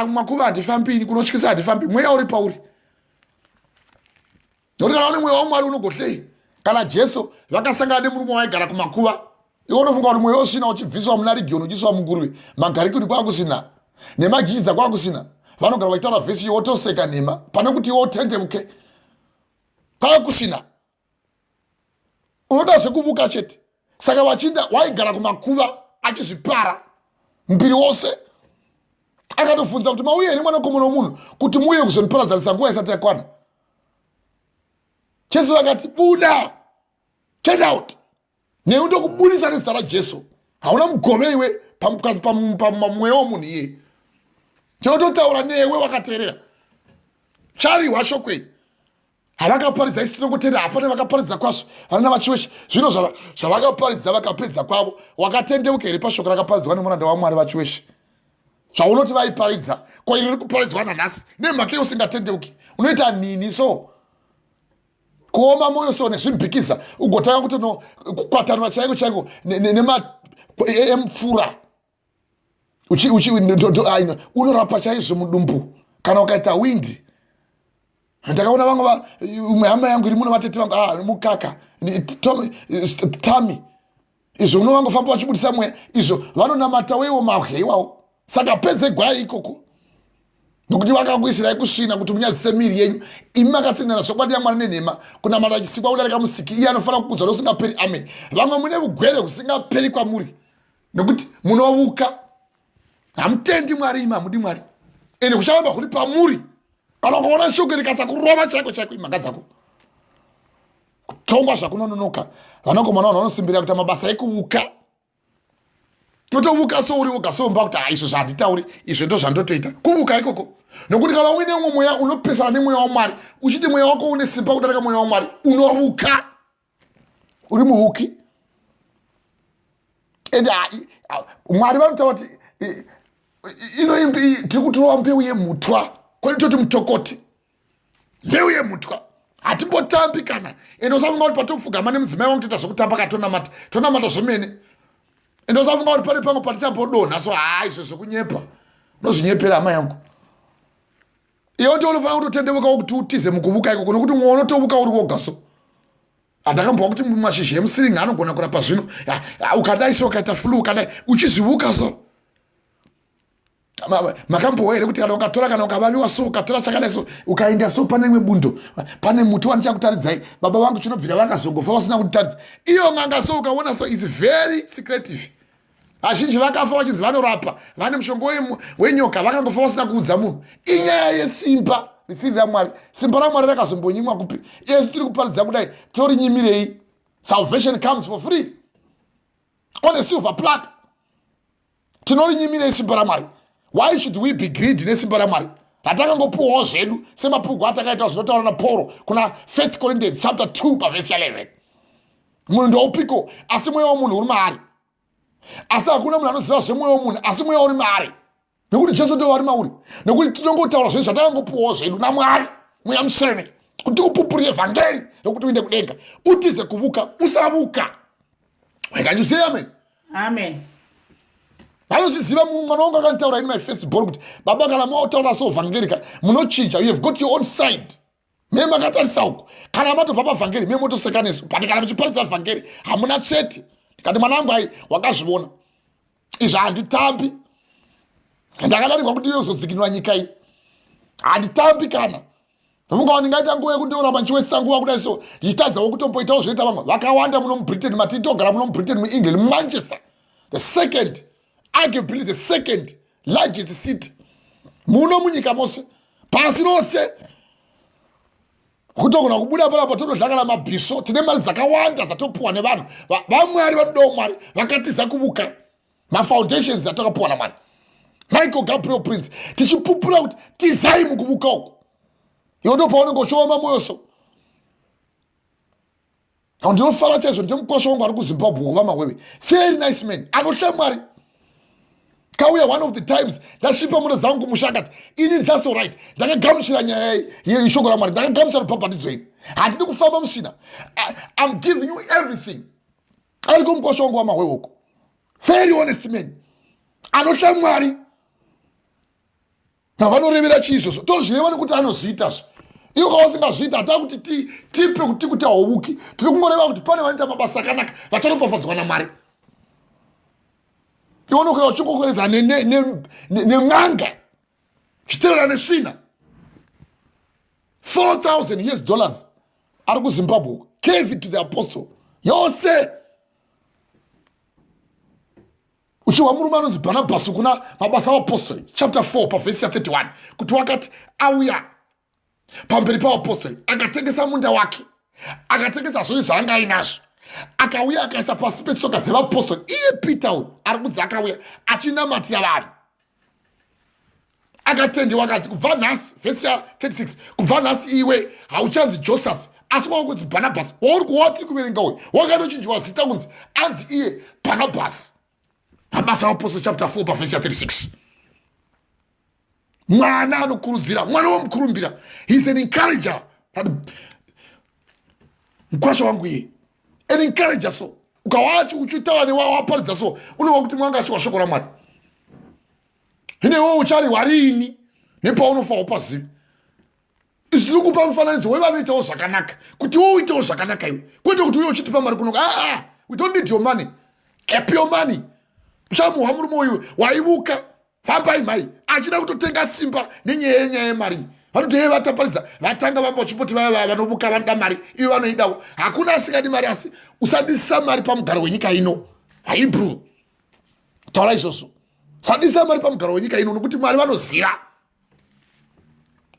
Makuva handifambini kunotyisa handifambi mweya uri pauri. Nekuti kana une mweya waMwari unogohlei. Kana Jesu vakasangana nemurume waigara kumakuva iwe unofunga kuti mweya usina uchibviswa muna region uchiiswa muguruve magarikuni kwakusina nemagiza kwakusina vanogara vachitaura vhesi yotoseka nema pane kuti iwe utendeuke kwakusina unoda zvekuvuka chete. Saka vachinda waigara kumakuva achizvipara mbiri wose akatofunza kuti mauye nemwanakomana womunhu kuti muuye kuzoniparadzanisa nguva isati yakwana. Jesu vakati buda, get out. Neundo kubudisa nezita raJesu. Hauna mugove iwe pamweya womunhu iye. Chinototaura newe wakateerera. Chari washokwe. Havakaparidza isi tinongoteerera hapana vakaparidza kwazvo. Vana vachiweshi zvino zvavakaparidza vakapedza kwavo wakatendeuka here pashoko rakaparidzwa nemuranda waMwari vachiweshi. Zvaunoti vaiparidza ko iri kuparidzwa nanhasi nemhaka iyo usingatendeuki unoita nini so? Kuoma moyo so nezvimbikiza ugotanga kuti no kukwatanwa chaiko emfura unorapa chaizvo mudumbu kana ukaita windi. Ndakaona vamwe umwe hama yangu iri muno vatete vangu mukaka tami izvo unovangofamba vachibudisa mweya izvo vanonamata weiwo mahwe iwawo. Saka pedze gwai ikoko nokuti vakakuisirai kusvina kuti munyadzise miri yenyu imi makatsinana zvokwadi yaMwari nenhema kunamata chisikwa udarika musiki iye anofanira kukudzwa nosingaperi. Amen. Vamwe mune ugwere husingaperi kwamuri nokuti munovuka hamutendi Mwari imi hamudi Mwari ende kuchavamba kuri pamuri kana ukaona shoko rikasakurova chaiko imhaka dzako kutongwa zvakunononoka. Vanakomana vanhu vanosimbirira kuita mabasa ekuvuka. Totovuka so uri woga somba kuti izvo zvanditauri izvo ndo zvandotoita kuvuka ikoko. Nokuti kana uine umwe mweya unopesana nemweya waMwari uchiti mweya wako une simba kudarika mweya waMwari unovuka uri muvuki. Ende Mwari vanotaura kuti tiri kutorova mbeu yemutwa kwani toti mutokoti mbeu yemutwa hatimbotambi kana ende usafunga kuti patopfugama nemudzimai wangu toita zvokutamba katonamata zvemene. Ende usafunga kuti pane pamwe patichabhodonha so izvo zvokunyepa unozvinyepera hama yangu. Iwe ndiwo unofanira kutotendeukawo kuti utize mukuvuka ikoko nokuti mwe unotovuka uri woga so. Handakambwa kuti mashizha emusiringi anogona kurapa zvino ukadai so ukaita flu ukadai uchizvivuka so. Makambowa here kuti kana ukatora kana ukavaviwa so ukatora chakadai so ukaenda so pane imwe bundo pane muti wanichakutaridzai baba vangu chinobvira vakazongofa vasina kutitaridza iyo ng'anga so ukaona so is very secretive. Vazhinji vakafa vachinzi vanorapa vane mushongo wenyoka vakangofa vasina kuudza munhu. Inyaya yesimba risiri raMwari. Simba raMwari rakazombonyimwa kupi? Yesu tiri kuparidza kudai torinyimmirei. Salvation comes for free on a silver plate. Tinorinyimmirei simba raMwari. Why should we be greedy nesimba raMwari? Ratakangopuwawo zvedu semapugu atakaita zvinotaura naPauro kuna 1 Corinthians chapter 2 pavhesi 11. Munhu ndoupiko asi mweya womunhu uri maari. Asi hakuna munhu anoziva zvemweya womunhu asi mweya uri maari. Nekuti Jesu ndiwo ari mauri. Nekuti tinongotaura zvedu zvatakangopuwawo zvedu naMwari mweya mutsvene kuti upupurire vhangeri rokuti uende kudenga utize kuvuka usavuka. Can you say amen? Amen. Vanozviziva mwana wangu akanitaura in my Facebook kuti baba kana mautaura so vhangeri munochinja you have got your own side. Mimi makatarisa uko kana matobva pavhangeri mimi motoseka nesu but kana muchiparidza vhangeri hamuna chete. Kati mwana wangu ai wakazviona izvo handitambi ndakadarikwa kuti yozodzikinwa nyika iyi handitambi kana nofunga ndingaita nguva yekundioramba ndichiwesita nguva kudai so ndichitadzawo kutomboitawo zvinoita vamwe vakawanda muno mubritain matitogara muno mubritain muengland mumanchester the second arguably the second largest city muno munyika mose pasi rose kutogona kubuda palapo totodlakana mabhiso tine mari dzakawanda dzatopuwa nevanhu vaMwari vanodawo Mwari vakatiza kuvuka mafoundations atakapuwa naMwari. Michael Gabriel Prince tichipupura kuti tizai mukuvuka uko iwo ndo paunenge uchioma mwoyo so. Ndinofara chaizvo ndimukosha wangu ari kuZimbabwe kuva mawewe very nice man anotya Mwari kauya one of the times ndashipa mune zangu mushakati ini that's all right ndakagamuchira nyaya yeshoko ramwari ndakagamuchira rupabhatidzo ini handidi kufamba musina. I'm giving you everything. Ariko mukosha wangu wamahwe uko very honest man anotya mwari navanorevera chiizvozvo tozvireva nekuti anozviita iyo kawasingazviita hata kuti tipe kuti kuti hauvuki tiri kungoreva kuti pane vanoita mabasa akanaka vacharopafadzwa namwari. iwonokera uchingokoreza nemwanga chitevera nesvina $4,000 ari kuzimbabwe gave it to the apostle yose uchiwa murume anonzi Barnabas kuna mabasa aapostoli chapter 4 pavhesi 31 kuti wakati auya pamberi paapostoli akatengesa munda wake akatengesa zvinhu zvaanga ainazvo akauya akaisa pasi petsoka dzevapostoli iye Peter uyu ari kunzi akauya achinamatira vanhu akatendewa akati kubva nhasi vhesi ya 36 kubva nhasi iwe hauchanzi Joseph asi wakunzi Barnabas wauri kuwatiri kuverenga uyu wakanochinjiwa zita kunzi anzi iye Barnabas. Mabasa aapostoli chapter 4 pavhesi ya 36 mwana anokurudzira mwana womukurumbira he's an encourager mukwasha wangu iye an encourager. So ukawachi uchitaura newaparidza so unova kuti mwanga ashiwa shoko ramwari inewo uchari warini nepaunofawo pazivi isiri kupa mufananidzo wevanoitawo zvakanaka kuti wo uitewo zvakanaka iwe kwete kuti uye uchitipa mari kunoka we don't need your money keep your money. uchamuhwa murume uyu waivuka fambai mai achida kutotenga simba nenyaya yenyaya yemari vanoti hei vataparidza vatanga vamba vachipoti vaya vanovuka vanoda mari ivo vanoidawo hakuna asingadi mari asi usadisa mari pamugaro wenyika ino haibru taura izvozvo usadisa mari pamugaro wenyika ino nokuti mari vanoziva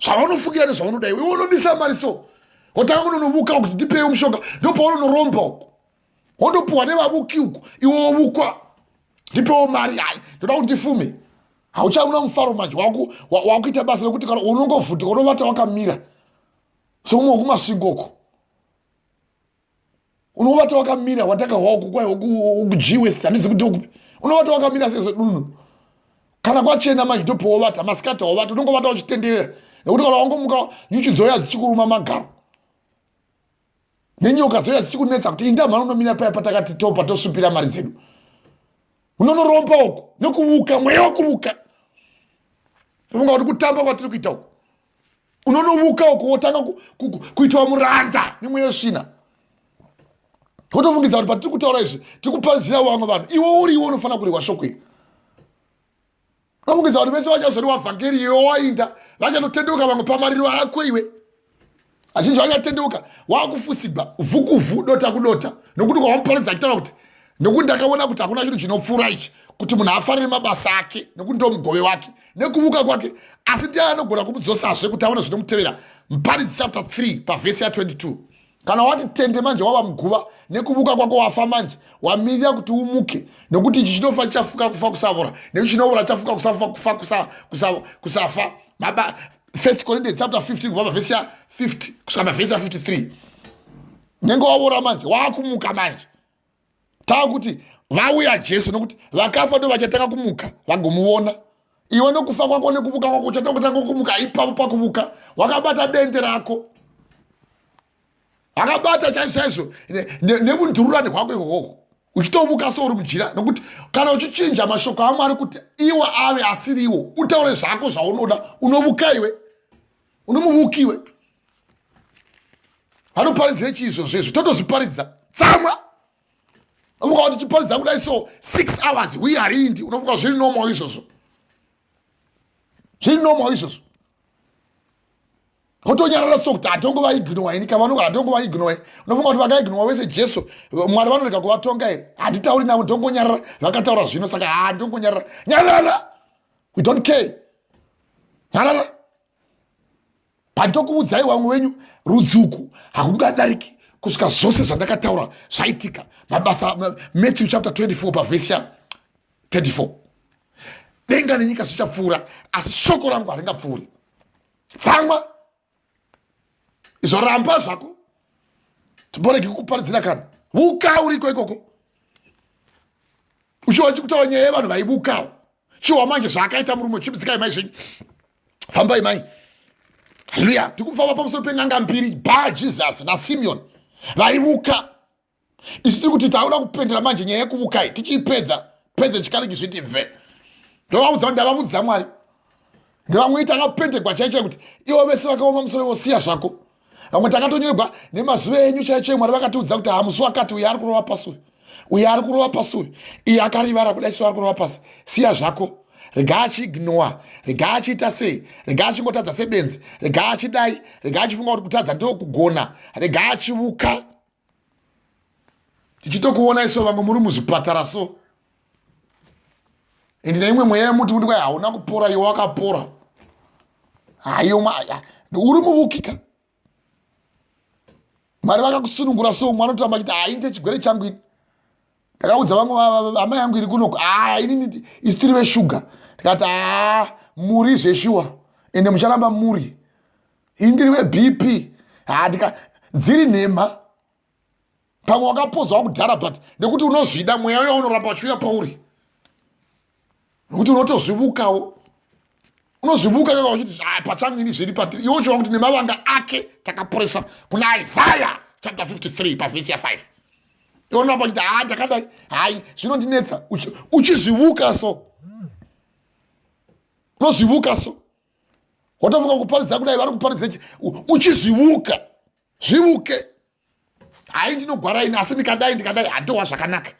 zvavanofungira nezvavanoda iwe unodisa mari so wotanga kunonovuka kuti ndipeiwo mushonga ndopaunonoromba uko wondopuhwa nevavuki uko iwe wovukwa ndipewo mari hai ndoda kuti ndifume hauchauna mufaro manje wakuita basa rekuti kana unongovhutika unovata wakamira seumwe wekumasvingoko unovata wakamira watakawaoko kwai ukujiwest handizi kuti ukupi unovata wakamira sezvedunhu kana kwachena manje ndopewo vata masikati wavata unongovata wachitenderera nekuti kana wangomuka nyuchi dzoya dzichikuruma magaro nenyoka dzoya dzichikunetsa kuti indamhano unomira paya patakati topa tosvipira mari dzedu unonoromba uko nekuvuka mweya wekuvuka unga kuti kutamba kwatiri kuita uko unonovuka uko wotanga kuitwa muranda nemweya wesvina wotofungidza kuti patiri kutaura izvi tiri kuparidzira vamwe vanhu iwe uri iwe unofanira kurehwa shoko iri unofungidza kuti vese vachazoriwa vhangeri iwe wainda vachatotendeuka vamwe pamariro ako iwe azhinji vachatendeuka waakufusigwa vhukuvhu dota kudota nokuti kwawamuparidza achitaura kuti nekuti ndakaona kuti hakuna chinhu chinopfuura ichi kuti munhu afarire mabasa ake nekuti ndo mugove wake nekuvuka kwake asi ndiye anogona kumudzosazve kuti aone zvinomutevera. Muparidzi chapter 3 pavhesi ya 22 kana wati tende manje wava muguva nekuvuka kwako wafa manje wamirira kuti umuke nekuti ichi chinofa chichafuka kufa kusavora nekuti chinoura chafuka kufa kusafa. 1 Corinthians chapter 15 kubva pavhesi ya 50 kusvika pavhesi ya 53 nenge wavora manje waakumuka manje takuti vauya Jesu nokuti vakafa ndo vachatanga kumuka vagomuona iwe nokufa kwako nekuvuka kwako uchatangotanga kumuka ipapo pakuvuka wakabata dende rako wakabata chaizvo nebundururane kwako ikokoko uchitovuka so uri mujira nokuti kana uchichinja mashoko aMwari kuti iwe ave asiri iwo utaure zvako zvaunoda unovuka iwe unomuvukiwe vanoparidzire chiizvozvo izvo totozviparidza tsamwa unofunga kuti chiparidza kudai so 6 hours wiharindi unofunga zviri normal izvozvo zviri normal izvozvo kotonyarara so kuti hatongova ignowa ini kavanonga hatongova ignowa unofunga kuti vakaignowa wese Jesu Mwari vanorega kuvatonga here handitauri navo ndongonyarara vakataura zvino saka ndongonyarara nyarara we don't care nyarara panditokuudzai vamwe venyu rudzuku hakungadariki kusvika zvose zvandakataura zvaitika mabasa Matthew chapter 24 pavhesi ya 34 denga nenyika zvichapfuura asi shoko rangu haringapfuuri. Tsamwa izvoramba zvako tiboreki kukuparidzira kana vuka uriko ikoko uchiwa chikutaura nyaya yevanhu vaivukawo chiwa manje zvakaita murume chipitsikai mai zvenyu fambai mai haleluya tikufamba pamusoro peng'anga mbiri Jesus na Semioni vaivuka isu tiri kuti tauda kupendera manje nyaya yekuvukai tichiipedza chikaliki zviti bve ndovabudza ndavabudza Mwari ndevamweita akapendegwa chaicho kuti ivo vese vakaoma musoro vosiya zvako vamwe takatonyorerwa nemazuva enyu chaicho Mwari vakatiudza kuti hamusi wakati uyu ari kurova pasuri uyu ari kurova pasuri iye akarivara kudai isu ari kurova pasi siya zvako rega achiignowa rega achiita sei rega achingotadza sebenzi rega achidai rega achifunga kuti kutadza ndokugona rega achivuka tichitokuona iso vamwe muri muzvipatara so ende neimwe mweya yemuti kuti kwai hauna kupora iwe wakapora uri muvukika Mwari vakakusunungura so mwana utoramba chiti hainde chigwere changu ini ndakaudza vamwe amai yangu iri kunoko inini isi tiri veshuga tikati muri zveshuwa ende mucharamba muri ini ndiri weBP dziri nhema pamwe wakapodzwa kudhara but nekuti unozvida mweya uya unoramba uchiuya pauri nekuti unotozvivukawo unozvivuka kaka uchiti pachangu ini zviri patiri iwo chiva kuti nemavanga ake takaporesa kuna Isaiah chapter 53 pavhesi ya 5 iwonoramba uchiti ndakadai zvinondinetsa uchizvivuka so unozvivuka so watofunga kuparidza kudai vari kuparidza uchizvivuka zvivuke ndinogwara ini asi ndikadai handova zvakanaka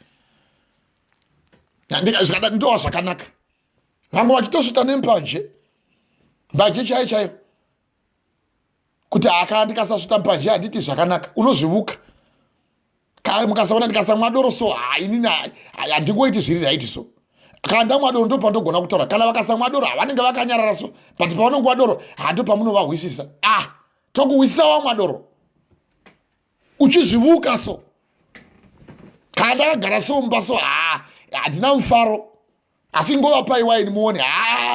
ndova zvakanaka vamwe vachitosvita nembanje chaiyo kuti ndikasasvita mbanje handiti zvakanaka unozvivuka mukasaona ndikasamwa doro so inini handingoiti zviri raiti so kana ndamwa doro ndo pandogona kutaura kana vakasamwa doro havanenge vakanyarara so but pavanongwa doro hando pamunovahwisisa tokuhwisisa wamwa doro uchizvivuka so kana ndakagara somba so handina mufaro asi ngovapai waini muone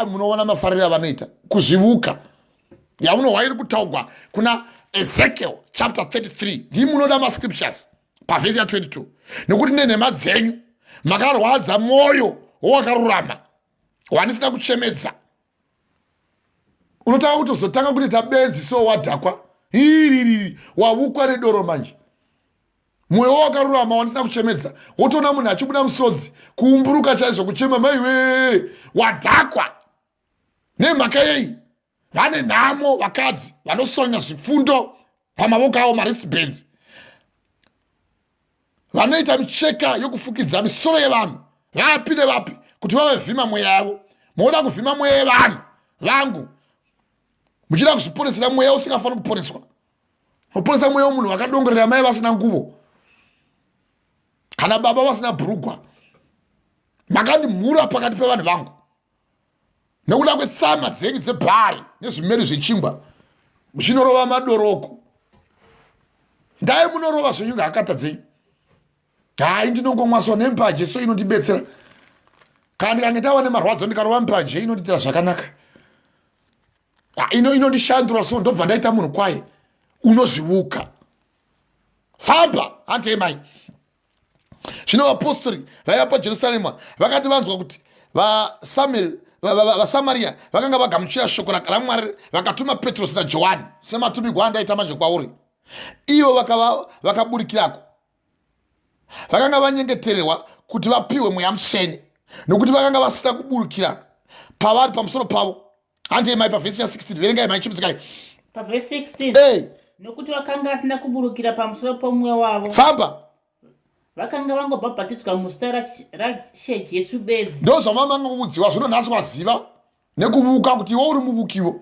munoona mafariro avanoita kuzvivuka yamunohwa iri kutaugwa kuna Ezekiel chapter 33 ndii munoda mascriptures pavhesi ya 22 nekuti nenhema dzenyu makarwadza mwoyo wakarurama wanisina kuchemedza unotanga kutozotanga kuita benzi so wadhakwa wavukwa nedoro manje mwoyo wakarurama wanisina kuchemedza wotoona munhu achibuda musodzi kuumburuka chaizvo kuchema maiwe wadhakwa nemhaka yei vane nhamo vakadzi vanosonya zvifundo pamavoko avo maristbands vanoita micheka yokufukidza misoro yevanhu vapi nevapi kuti vavevhima mweya yavo muoda kuvhima mweya yevanhu vangu muchida kuzviponesera mweya usingafaniri kuponeswa uponesa mweya womunhu vakadongorera mai vasina nguvo kana baba vasina bhurugwa makandimhura pakati pevanhu vangu nekuda kwetsama dzenyu dzebhari nezvimeri zvechingwa muchinorova madoroko ndai munorova zvenyu ngahakata dzenyu ndinongomwaswa nembanje so inondibetsera kana ndikange ndava nemarwadzo ndikarova mbanje inonditira zvakanaka inondishandura so ndobva ndaita munhu kwaye unozvivuka famba hantemai zvino vapostori vaiva pajerusarema vakati vanzwa kuti vasamariya vakanga vagamuchira shoko raMwari vakatuma Petrosi naJohani sematumigwa andaita manje kwauri ivo vakaburikirako vakanga vanyengetererwa kuti vapiwe mweya mutsvene nokuti vakanga vasina kuburukira pavari pamusoro pavo handemai pavhesi ya 16 verengai mai chipitsikai pavhesi 16 nokuti vakanga vasina kuburukira pamusoro pomweya wavo famba vakanga vangobhabhatidzwa muzita raShe Jesu bedzi ndo zvamamanga kuudziwa zvino nhasi waziva nekuvuka kuti iwe uri muvukiwo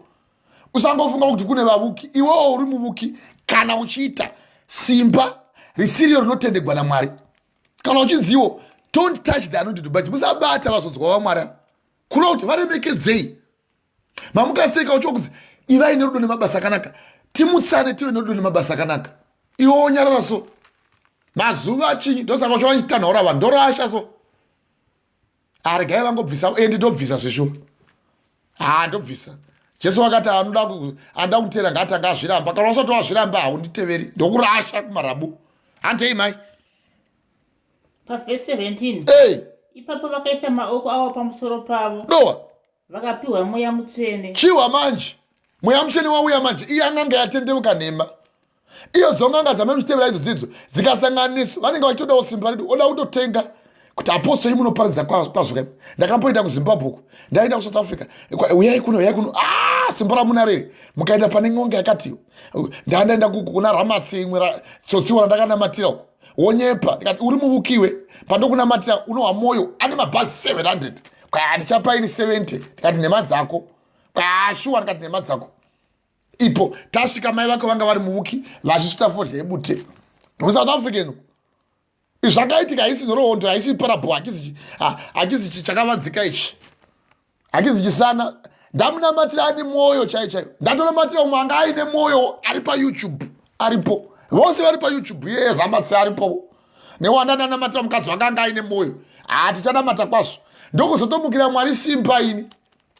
usangofunga kuti kune vavuki iwewo uri muvuki kana uchiita simba risiriyo rinotendegwa naMwari kana uchidziwo don't touch the anointed but musabata vazodzwa vaMwari kuna kuti varemekedzei mamukaseka uchokuzi ivai nerudo nemabasa akanaka timutsane tive nerudo nemabasa akanaka iwe onyarara so mazuva chinyi ndosaka uchiona chitanhaura vanhu ndorasha so regai vangobvisa endi ndobvisa zveshuwa ndobvisa Jesu wakati anoda kutera ngatanga azviramba kana usati wazviramba haunditeveri ndokurasha kumarabu handei mai pavhesi 17 Ipapo vakaisa maoko avo pamusoro pavo. Doa. Vakapiwa mweya mutsvene. Chiwa manje. Mweya mutsvene wauya manje. Iye anganga yatendeuka nhema. Iyo dzonganga dzamemutevera idzo dzidzo dzikasanganiswa vanenge vachitodawo simba redu oda kutotenga kuti apostoli munoparidza kwazvo. Ndakamboenda kuZimbabwe, ndaenda kuSouth Africa, uyai kuno simba ramuna rere mukaenda pane ng'onga yakati ndaenda kuna Ramatsi imwe tsotsiwa randakanamatira uko wonyepa ndikati uri muvukiwe pandokunamatira unowa moyo ane mabhazi 700 ndichapaini 70 ndikati nemadzako shuwa ndikati nemadzako. Ipo tasvika mai vake vanga vari muvuki vachisvita fodya yebute muSouth Africa ino. Zvakaitika haisi nhoroondo, haisi parabo, hakizi chakavadzika ichi, hakizi chisana. Ndamunamatira ane mwoyo chaiyo. Ndatonamatira umwe anga aine mwoyo ari paYouTube, aripo vose vari paYouTube. Zamatsi aripo newandanamatira mukadzi wanga anga aine mwoyo. Tichanamata kwazvo ndokuzotomukira Mwari simba ini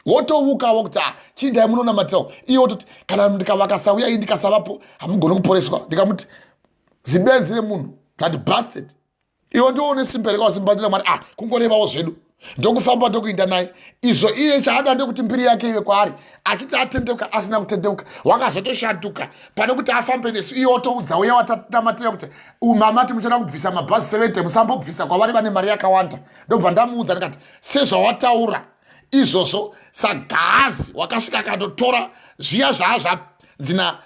wotovukawo kuti chindai munonamatirawo. Iye wototi kana ndikavakasauya iyi ndikasavapo hamugoni kuporeswa. Ndikamuti zibenzi remunhu that bastard. Iwo ndoone simba rekawasimbanira Mwari kungorevawo zvedu ndokufamba ndokuinda naye. Izvo iye chaada ndekuti mbiri yake ive kwaari achiti atendeuka asina kutendeuka wakazotoshanduka pane kuti afambe nesu. Iye wotoudza uya watanamatira kuti mamati muchada kubvisa mabhazi 70 musambobvisa kwavari vane mari yakawanda. Ndobva ndamuudza ndikati sezvawataura izvozvo saGahazi wakasvika akandotora zviya zvadzina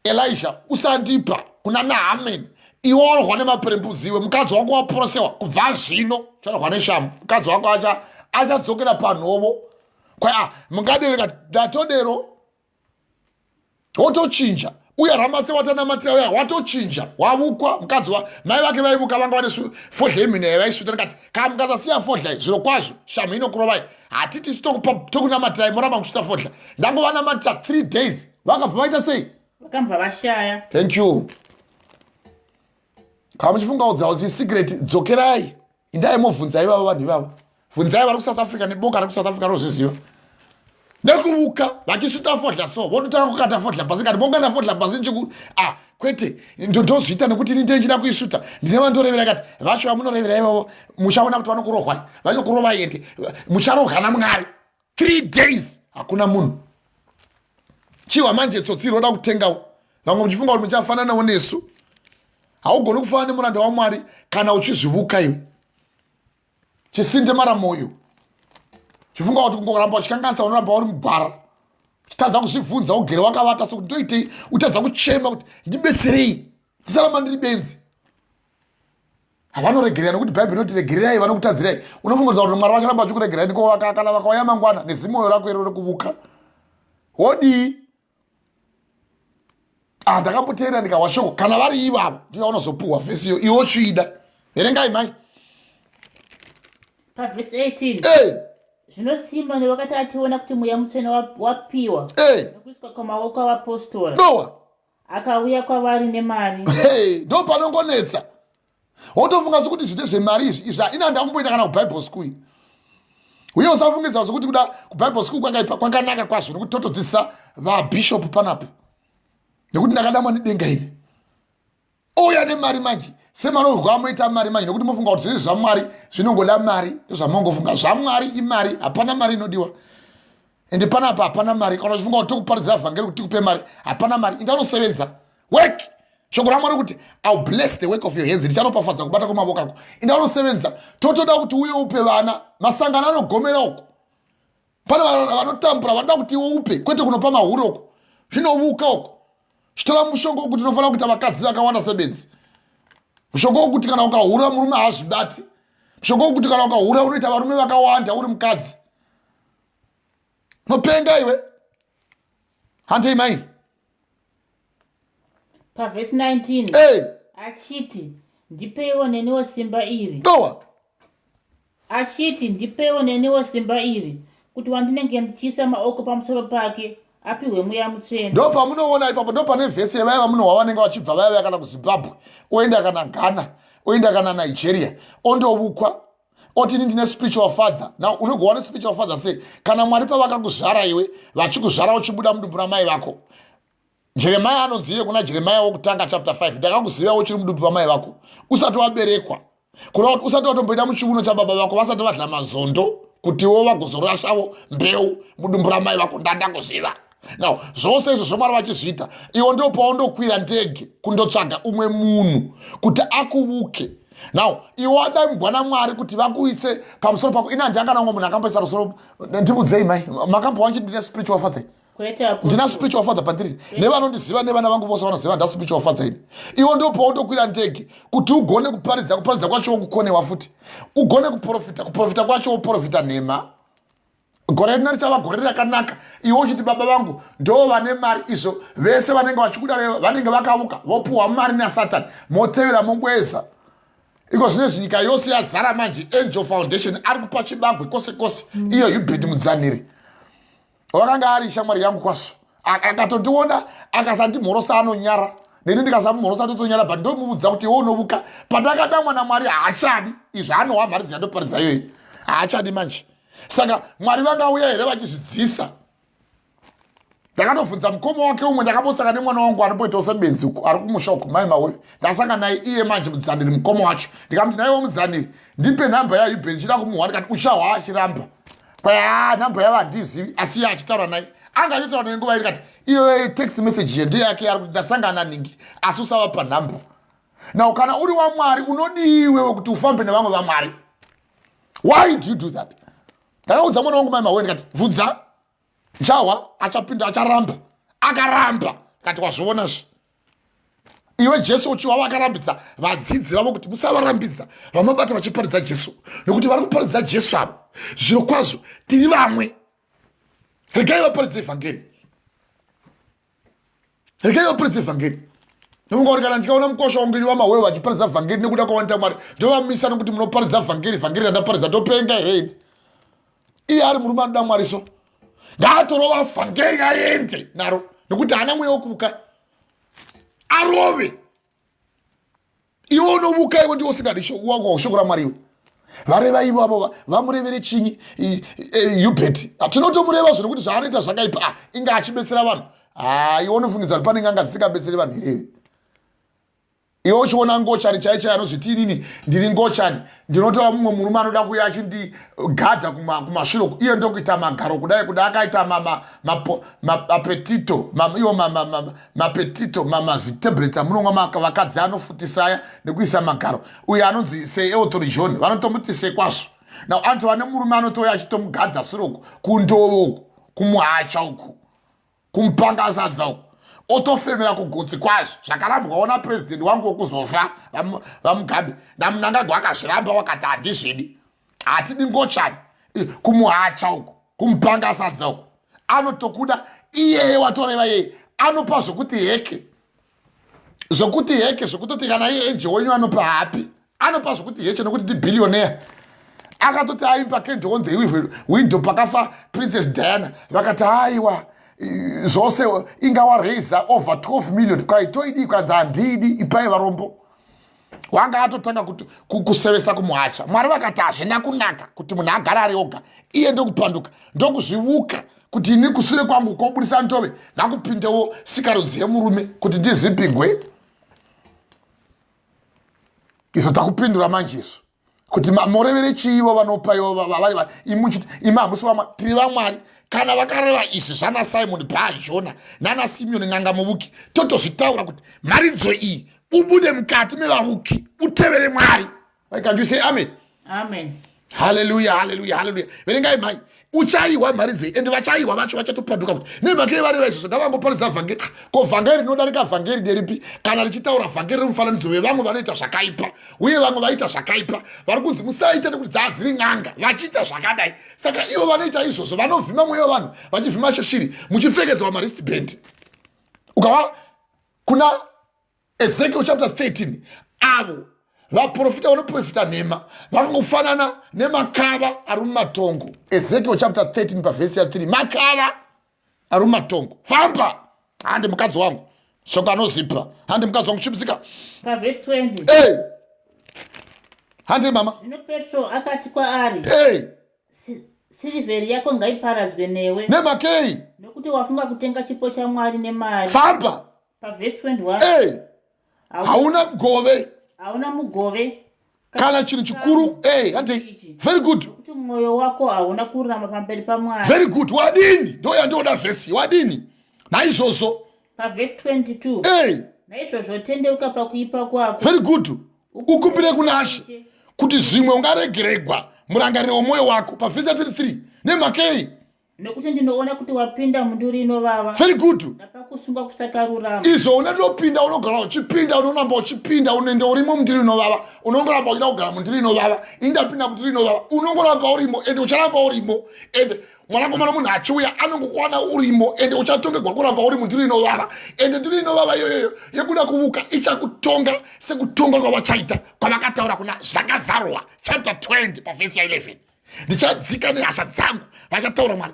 Elijah usandipa kuna Nahamani. Iwo warwa nemaperembudzi iwe mukadzi wako waporosewa kubva zvino charwa neshamhu. Mukadzi wako achadzokera panhovo mungadereka ndatodero wotochinja. Uye Ramatsi watanamatira uya watochinja wavukwa. Mukadzi mai vake vaivuka vanga vane fodya imhino yavaisvita ndikati kana mukasasiya fodya zviro kwazvo shamhu inokurovai hatiti tokunamatirai moramba muchita fodya. Ndangovanamatira 3 days vakabva vaita sei? Vakabva vashaya. Thank you. Kama muchifungaudzawo secret dzokerai indai movhunzai vavo vanhu ivavo. Bvunzai vari kuSouth Africa neboka rekuSouth Africa rozviziva. Nekuvuka vachisvita fodya so vototanga kukata fodya pasi kati mongana fodya pasi nchiku kwete ndozviita nekuti ini ndechida kuisvuta ndine vandorevera kati vacho vamunorevera ivavo muchaona kuti vanokurohwai vanokurova yende mucharohana Mwari 3 days hakuna munhu. Chiwa manje tsotsi roda kutengawo vamwe muchifunga kuti muchafananawo nesu. Haugoni kufanana nemuranda waMwari kana uchizvivuka iwe. Chisinde mara moyo. Chifunga kuti kungoramba uchikanganisa unoramba uri mugwara. Uchitadza kuzvibvunza ugere wakavata sokuti ndoitei utadza kuchema kuti ndibetserei ndisaramba ndiri benzi. Havanoregerera nekuti Bhaibheri rinoti regererai vanokutadzirai. Unofunga kuti Mwari vacharamba vachikuregerai ndiko kana vakauya mangwana nezimoyo rako iro rekuvuka. Hodi ndakamboteerera ndikawa shoko kana vari ivavo ndiyo vanozopuhwa vhesi iyo iwo tsvida. Verengai mai pavhesi 18 zvinosimba ndevakati achiona kuti mweya mutsvene wapiwa nekuiswa kwamaoko avapostora Noa akauya kwavari nemari. Ndo panongonetsa wotofunga sokuti zvite zvemari izvi inanda kumboita kana kuBible school. Uye usafungidza sokuti kuda kuBible school kwakanaka kwazvo nekuti totodzidzisa vabhishop panapo nekuti ndakadamwa nedenga ine. Uya nemari manje semarohwa amoita mari manje nekuti mofunga kuti zviri zvaMwari zvinongoda mari. Ndozvamongofunga zvaMwari imari hapana mari inodiwa. Ende panapa hapana mari kana uchifunga kuti tokuparidzira vhangeri kuti tikupe mari hapana mari indanosevenza work. Shoko raMwari kuti I'll bless the work of your hands ndicharopafadza kubata kwemaoko ako indanosevenza. Totoda kuti uye upe vana masangano anogomera uko pane vanotambura vanoda kuti iwe upe kwete kunopa mahuri uko zvinovuka uko. Chitora mushongo wokuti unofanira kuita vakadzi vakawanda sebenzi. Mushongo wokuti kana ukahura murume haazvibati. Mushongo wokuti kana ukahura unoita varume vakawanda uri mukadzi. Nopenga iwe. Handei mai. Pavhesi 19 achiti ndipeiwo neniwo simba iri. Doa achiti ndipeiwo neniwo simba iri kuti wandinenge ndichiisa maoko pamusoro pake apiwe mweya mutsvene. Ndo pamunoona ipapo ndo pane vhesi yevaya vamunhu vavanenge vachibva vaya kana kuZimbabwe oenda kana Ghana oenda kana Nigeria ondovukwa oti ndine spiritual father. Na unogowana spiritual father sei kana Mwari pavakakuzvara iwe vachikuzvara uchibuda mudumbu ramai vako. Jeremiah anodziye kuna Jeremiah wokutanga chapter 5 ndakakuziva uchiri mudumbu ramai vako usati waberekwa kureva kuti usati watomboenda muchiuno chababa vako vasati vadla mazondo kutiwo vagozorashawo mbeu mudumbu ramai vako ndandakuziva. Now zvose izvo zvomwari vachizviita, iwo ndo paundokwira ndege kundotsvaga umwe munhu kuti akuvuke. Now iwo wada mugwana mwari kuti vakuise pamusoro pako. Ina ndiyanga namwe munhu akamboisa rusoro ndibudzei mai makambo wanchi ndine spiritual father. Ndina spiritual father pandiri nevanondiziva nevana vangu vose vanoziva nda spiritual father ini. Iwo ndo paundokwira ndege kuti ugone kuparidza kwacho kukonewa futi, ugone kuprofita kwacho uprofita nhema. Gore rina richava gore rakanaka. Iwo uchiti baba vangu ndo vane mari izvo vese vanenge vachikuda vanenge vakavuka vopuwa mari naSatani motevera mungweza. Iko zvinezvi nyika yose yazara manje Angel Foundation ari kupa chibagwe kose kose. Iyo Hubert Mudzaniri wakanga ari shamwari yangu kwazvo, akatondiona akasandimhorosa anonyara neni ndikasamumhorosa totonyara but ndomubudza kuti iwo unovuka. Pandakadamwa naMwari haachadi izvo anowa mari dzinandoparidza iyoyi haachadi manje. Saka Mwari vangauya here vachizvidzisa. Ndakatobvunza mukoma wake umwe ndakambosaka nemwana wangu anopoitawo sebenzi uku ari kumusha uku mai mawe. Ndasanga naye iye manje Mudzaniri mukoma wacho. Ndikamuti naiwo Mudzaniri ndipe nhamba yaIbheni chida kumuhwa ndikati uchahwa achiramba. Kwaya nhamba yava handizivi asi iye achitaura naye. Anga achitaura naye nguva ndikati iyo text message ye ndiyo yake ari kuti ndasangana ningi asi usava panhamba. Now kana uri waMwari unodiwe kuti ufambe nevamwe vaMwari. Why do you do that? Ndakaudza mwana wangu mai mawe ndikati bvunza chahwa achapinda acharamba. Akaramba kati wazviona zvi iwe Jesu uchiwa wakarambidza vadzidzi vavo kuti musavarambidza vamabata vachiparidza Jesu nekuti vari kuparidza Jesu avo zviro kwazvo tiri vamwe. Regai vaparidze evhangeri, regai vaparidze evhangeri. Nomungauri kana ndikaona mukosha wangiri wamawewe vachiparidza vhangeri nekuda kwawanita Mwari ndovamisa nokuti munoparidza vhangeri randaparidza ndopenga here. Iye ari murume anoda Mwari so ngaatorova vhangeri aende naro nekuti haana mweya wekuuka arove. Iwe unovuka iwe ndiwo usingadi shoko raMwari iwe. Vareva ivo avo vamurevere chinyi Hubert. Tinotomureva zvino kuti zvaanoita zvakaipa inga achibetsera vanhu. Iwe unofungidza kuti pane nganga dzisingabetseri vanhu here. Iwe uchiona ngochani chaichai anozviti inini ndiri ngochani ndinotova mumwe murume anoda kuuya achindigadha kumashure iye ndokuita magaro kudai akaita mapetito iwo mapetito mazitebreta munonwa vakadzi anofutisaya nekuisa magaro. Uye anonzi seeotori John vanotomuti sekwazvo. Now antu vane murume anotouya achitomugadha sure uku kundovo uku kumuhacha uku kumupangazadza uku otofemera kugotsi kwazvo. Zvakarambwa ona president wangu wokuzofa vamugabe namunangagwa akazviramba wakati handizvidi hatidi ngochani kumuhacha uku kumupangasadza uku anotokuda iyeye watoreva yeye anopa zvokuti heke zvokutoti kana iye Angel wenyu anopa hapi anopa zvokuti heke nokuti ndibillionaire. Akatoti aimba Candle on the window pakafa Princess Diana vakati haiwa zvose ingawaraiza over 12 million kwaitoidi kwanza handidi ipai varombo. Wanga atotanga kusevesa kumuhacha. Mwari vakati hazvina kunaka kuti munhu agare ari oga iye ndokupanduka ndokuzvivuka kuti ini kusure kwangu kobudisa ntove nakupindewo sikarudzi yemurume kuti ndizipigwe. Izvo takupindura manje izvo kuti morevere chiivo vanopa ivo vari imuchiti imamusi tiri vaMwari. Kana vakareva izvi zvana Simon Bajona nana Semioni n'anga muvuki totozvitaura kuti maridzo iyi ubude mukati mevavuki utevere Mwari. Can you say amen? Amen. Hallelujah, hallelujah, hallelujah. Verengai mai uchaiwa maridzo ende vachaiwa vacho vachatopanduka kuti nemhaka yevareva izvozvo ndavangoparidza vhangeri. Ko vhangeri rinodarika vhangeri nderipi? Kana richitaura vhangeri remufananidzo wevamwe vanoita zvakaipa uye vamwe vaita zvakaipa vari kunzi musaita nekuti dzadziri n'anga vachiita zvakadai. Saka ivo vanoita izvozvo vanovhima mweya wavanhu vachivhima sheshiri muchipfekedzwa maristband. Ukawa kuna Ezekiel chapter 13 avo vaprofita vanoprofita nhema vakangofanana nemakava ari mumatongo. Ezekiel chapter 13 pavhesi ya 3 makava ari mumatongo. Famba handi mukadzi wangu shoko anozipa handi mukadzi wangu chiputsika pavhesi 20 handi mama. Zvino Petro akati kwaari sirivheri yako ngaiparadzwe newe nemakei nokuti wafunga kutenga chipo chaMwari nemari. Famba pavhesi 21 hauna mugove hauna mugove kana chinhu chikuru very good kuti mwoyo wako hauna kururama pamberi paMwari. Very good. Wadini ndo yandoda vhesi wadini naizvozvo pavhesi 22 naizvozvo tendeuka pakuipa kwako. Very good. Ukumbire kuna She kuti zvimwe ungaregeregwa murangariro womwoyo wako pavhesi 23 nemhakei nekuti ndinoona kuti wapinda munduri inovava. Very good. Napakusunga kusakarurama. Izvo unatopinda unogara uchipinda unoramba uchipinda unoenda urimo mundiri inovava unongoramba uchida kugara mundiri inovava indapinda mundiri inovava unongoramba urimo ende ucharamba urimo ende mwanakomana munhu achiuya anongokwana urimo ende uchatongegwa kuramba uri mundiri inovava ende ndiri inovava iyoyo yekuda kuvuka ichakutonga sekutonga kwavachaita kwavakataura kuna zvakazarwa chapter 20 pavhesi ya 11 ndichadzika nehasha dzangu vachataura Mwari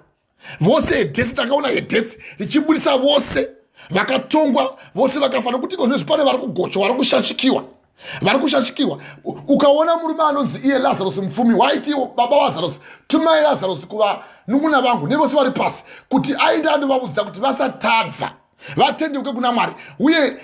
vose hedhesi takaona hedhesi richibudisa vose vakatongwa vose vakafanira kuti konezvi pane vari kugochwa vari kushashikiwa ukaona murume anonzi iye Lazarus mufumi waiti baba waZarus tumai Lazarus kuva nun'una vangu nevose vari pasi kuti ainde andovabudza kuti vasatadza vatendeuke kuna Mwari uye